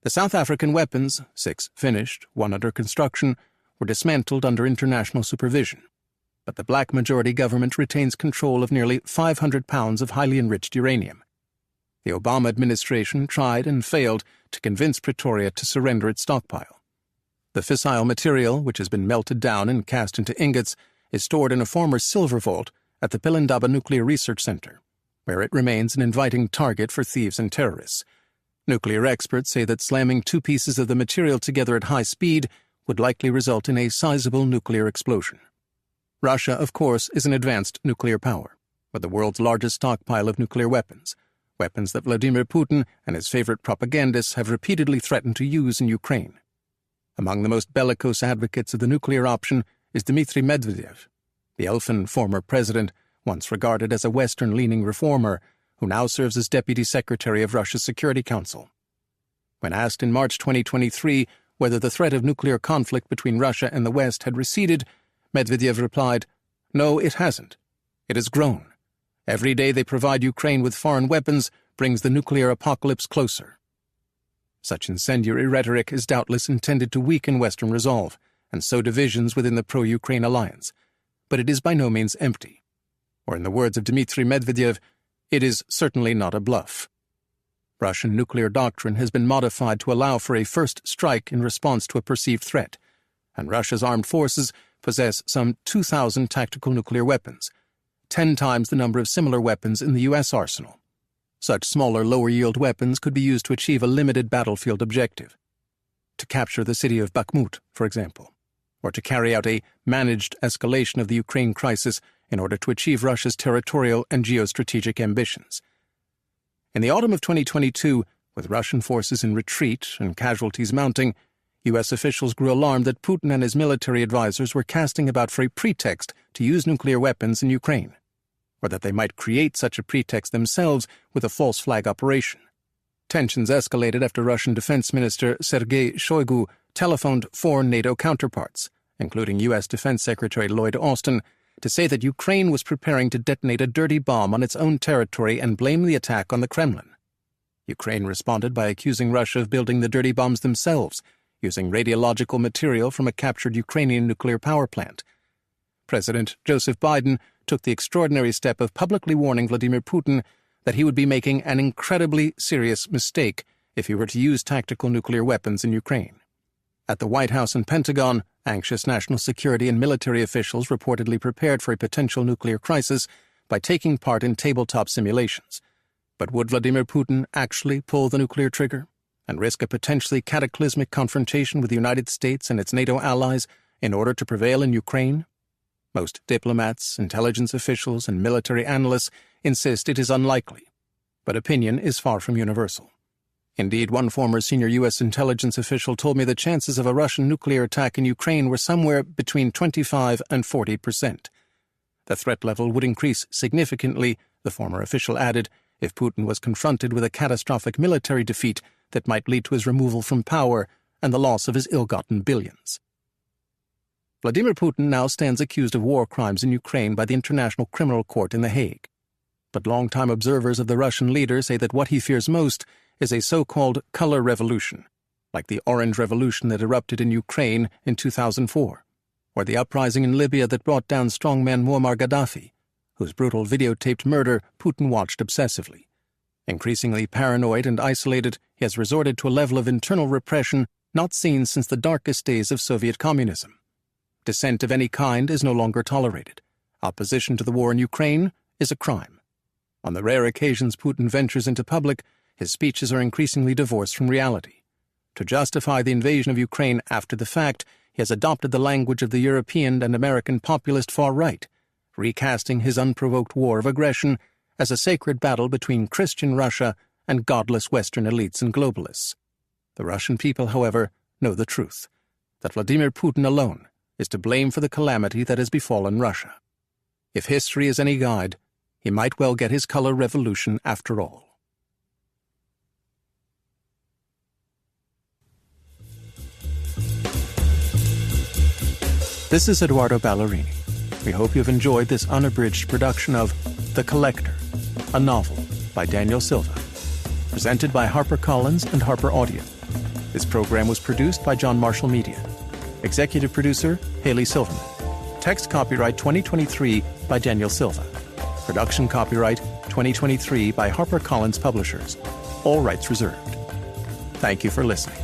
The South African weapons, 6 finished, 1 under construction, were dismantled under international supervision, but the black majority government retains control of nearly 500 pounds of highly enriched uranium. The Obama administration tried and failed to convince Pretoria to surrender its stockpile. The fissile material, which has been melted down and cast into ingots, is stored in a former silver vault at the Pelindaba Nuclear Research Center, where it remains an inviting target for thieves and terrorists. Nuclear experts say that slamming 2 pieces of the material together at high speed would likely result in a sizable nuclear explosion. Russia, of course, is an advanced nuclear power, with the world's largest stockpile of nuclear weapons, weapons that Vladimir Putin and his favorite propagandists have repeatedly threatened to use in Ukraine. Among the most bellicose advocates of the nuclear option is Dmitry Medvedev, the elfin former president, once regarded as a Western-leaning reformer, who now serves as Deputy Secretary of Russia's Security Council. When asked in March 2023 whether the threat of nuclear conflict between Russia and the West had receded, Medvedev replied, "No, it hasn't. It has grown. Every day they provide Ukraine with foreign weapons brings the nuclear apocalypse closer." Such incendiary rhetoric is doubtless intended to weaken Western resolve and sow divisions within the pro-Ukraine alliance, but it is by no means empty. Or in the words of Dmitry Medvedev, it is certainly not a bluff. Russian nuclear doctrine has been modified to allow for a first strike in response to a perceived threat, and Russia's armed forces possess some 2,000 tactical nuclear weapons, 10 times the number of similar weapons in the U.S. arsenal. Such smaller, lower-yield weapons could be used to achieve a limited battlefield objective. To capture the city of Bakhmut, for example, or to carry out a managed escalation of the Ukraine crisis in order to achieve Russia's territorial and geostrategic ambitions. In the autumn of 2022, with Russian forces in retreat and casualties mounting, U.S. officials grew alarmed that Putin and his military advisors were casting about for a pretext to use nuclear weapons in Ukraine, or that they might create such a pretext themselves with a false flag operation. Tensions escalated after Russian Defense Minister Sergei Shoigu telephoned foreign NATO counterparts, including U.S. Defense Secretary Lloyd Austin, to say that Ukraine was preparing to detonate a dirty bomb on its own territory and blame the attack on the Kremlin. Ukraine responded by accusing Russia of building the dirty bombs themselves, using radiological material from a captured Ukrainian nuclear power plant. President Joseph Biden took the extraordinary step of publicly warning Vladimir Putin that he would be making an incredibly serious mistake if he were to use tactical nuclear weapons in Ukraine. At the White House and Pentagon, anxious national security and military officials reportedly prepared for a potential nuclear crisis by taking part in tabletop simulations. But would Vladimir Putin actually pull the nuclear trigger and risk a potentially cataclysmic confrontation with the United States and its NATO allies in order to prevail in Ukraine? Most diplomats, intelligence officials, and military analysts insist it is unlikely, but opinion is far from universal. Indeed, one former senior U.S. intelligence official told me the chances of a Russian nuclear attack in Ukraine were somewhere between 25 and 40%. The threat level would increase significantly, the former official added, if Putin was confronted with a catastrophic military defeat that might lead to his removal from power and the loss of his ill-gotten billions. Vladimir Putin now stands accused of war crimes in Ukraine by the International Criminal Court in The Hague. But longtime observers of the Russian leader say that what he fears most is a so-called color revolution, like the Orange Revolution that erupted in Ukraine in 2004, or the uprising in Libya that brought down strongman Muammar Gaddafi, whose brutal videotaped murder Putin watched obsessively. Increasingly paranoid and isolated, he has resorted to a level of internal repression not seen since the darkest days of Soviet communism. Dissent of any kind is no longer tolerated. Opposition to the war in Ukraine is a crime. On the rare occasions Putin ventures into public, his speeches are increasingly divorced from reality. To justify the invasion of Ukraine after the fact, he has adopted the language of the European and American populist far right, recasting his unprovoked war of aggression as a sacred battle between Christian Russia and godless Western elites and globalists. The Russian people, however, know the truth, that Vladimir Putin alone is to blame for the calamity that has befallen Russia. If history is any guide, he might well get his color revolution after all. This is Eduardo Ballerini. We hope you've enjoyed this unabridged production of The Collector, a novel by Daniel Silva, presented by HarperCollins and Harper Audio. This program was produced by John Marshall Media. Executive producer, Haley Silverman. Text copyright 2023 by Daniel Silva. Production copyright 2023 by HarperCollins Publishers. All rights reserved. Thank you for listening.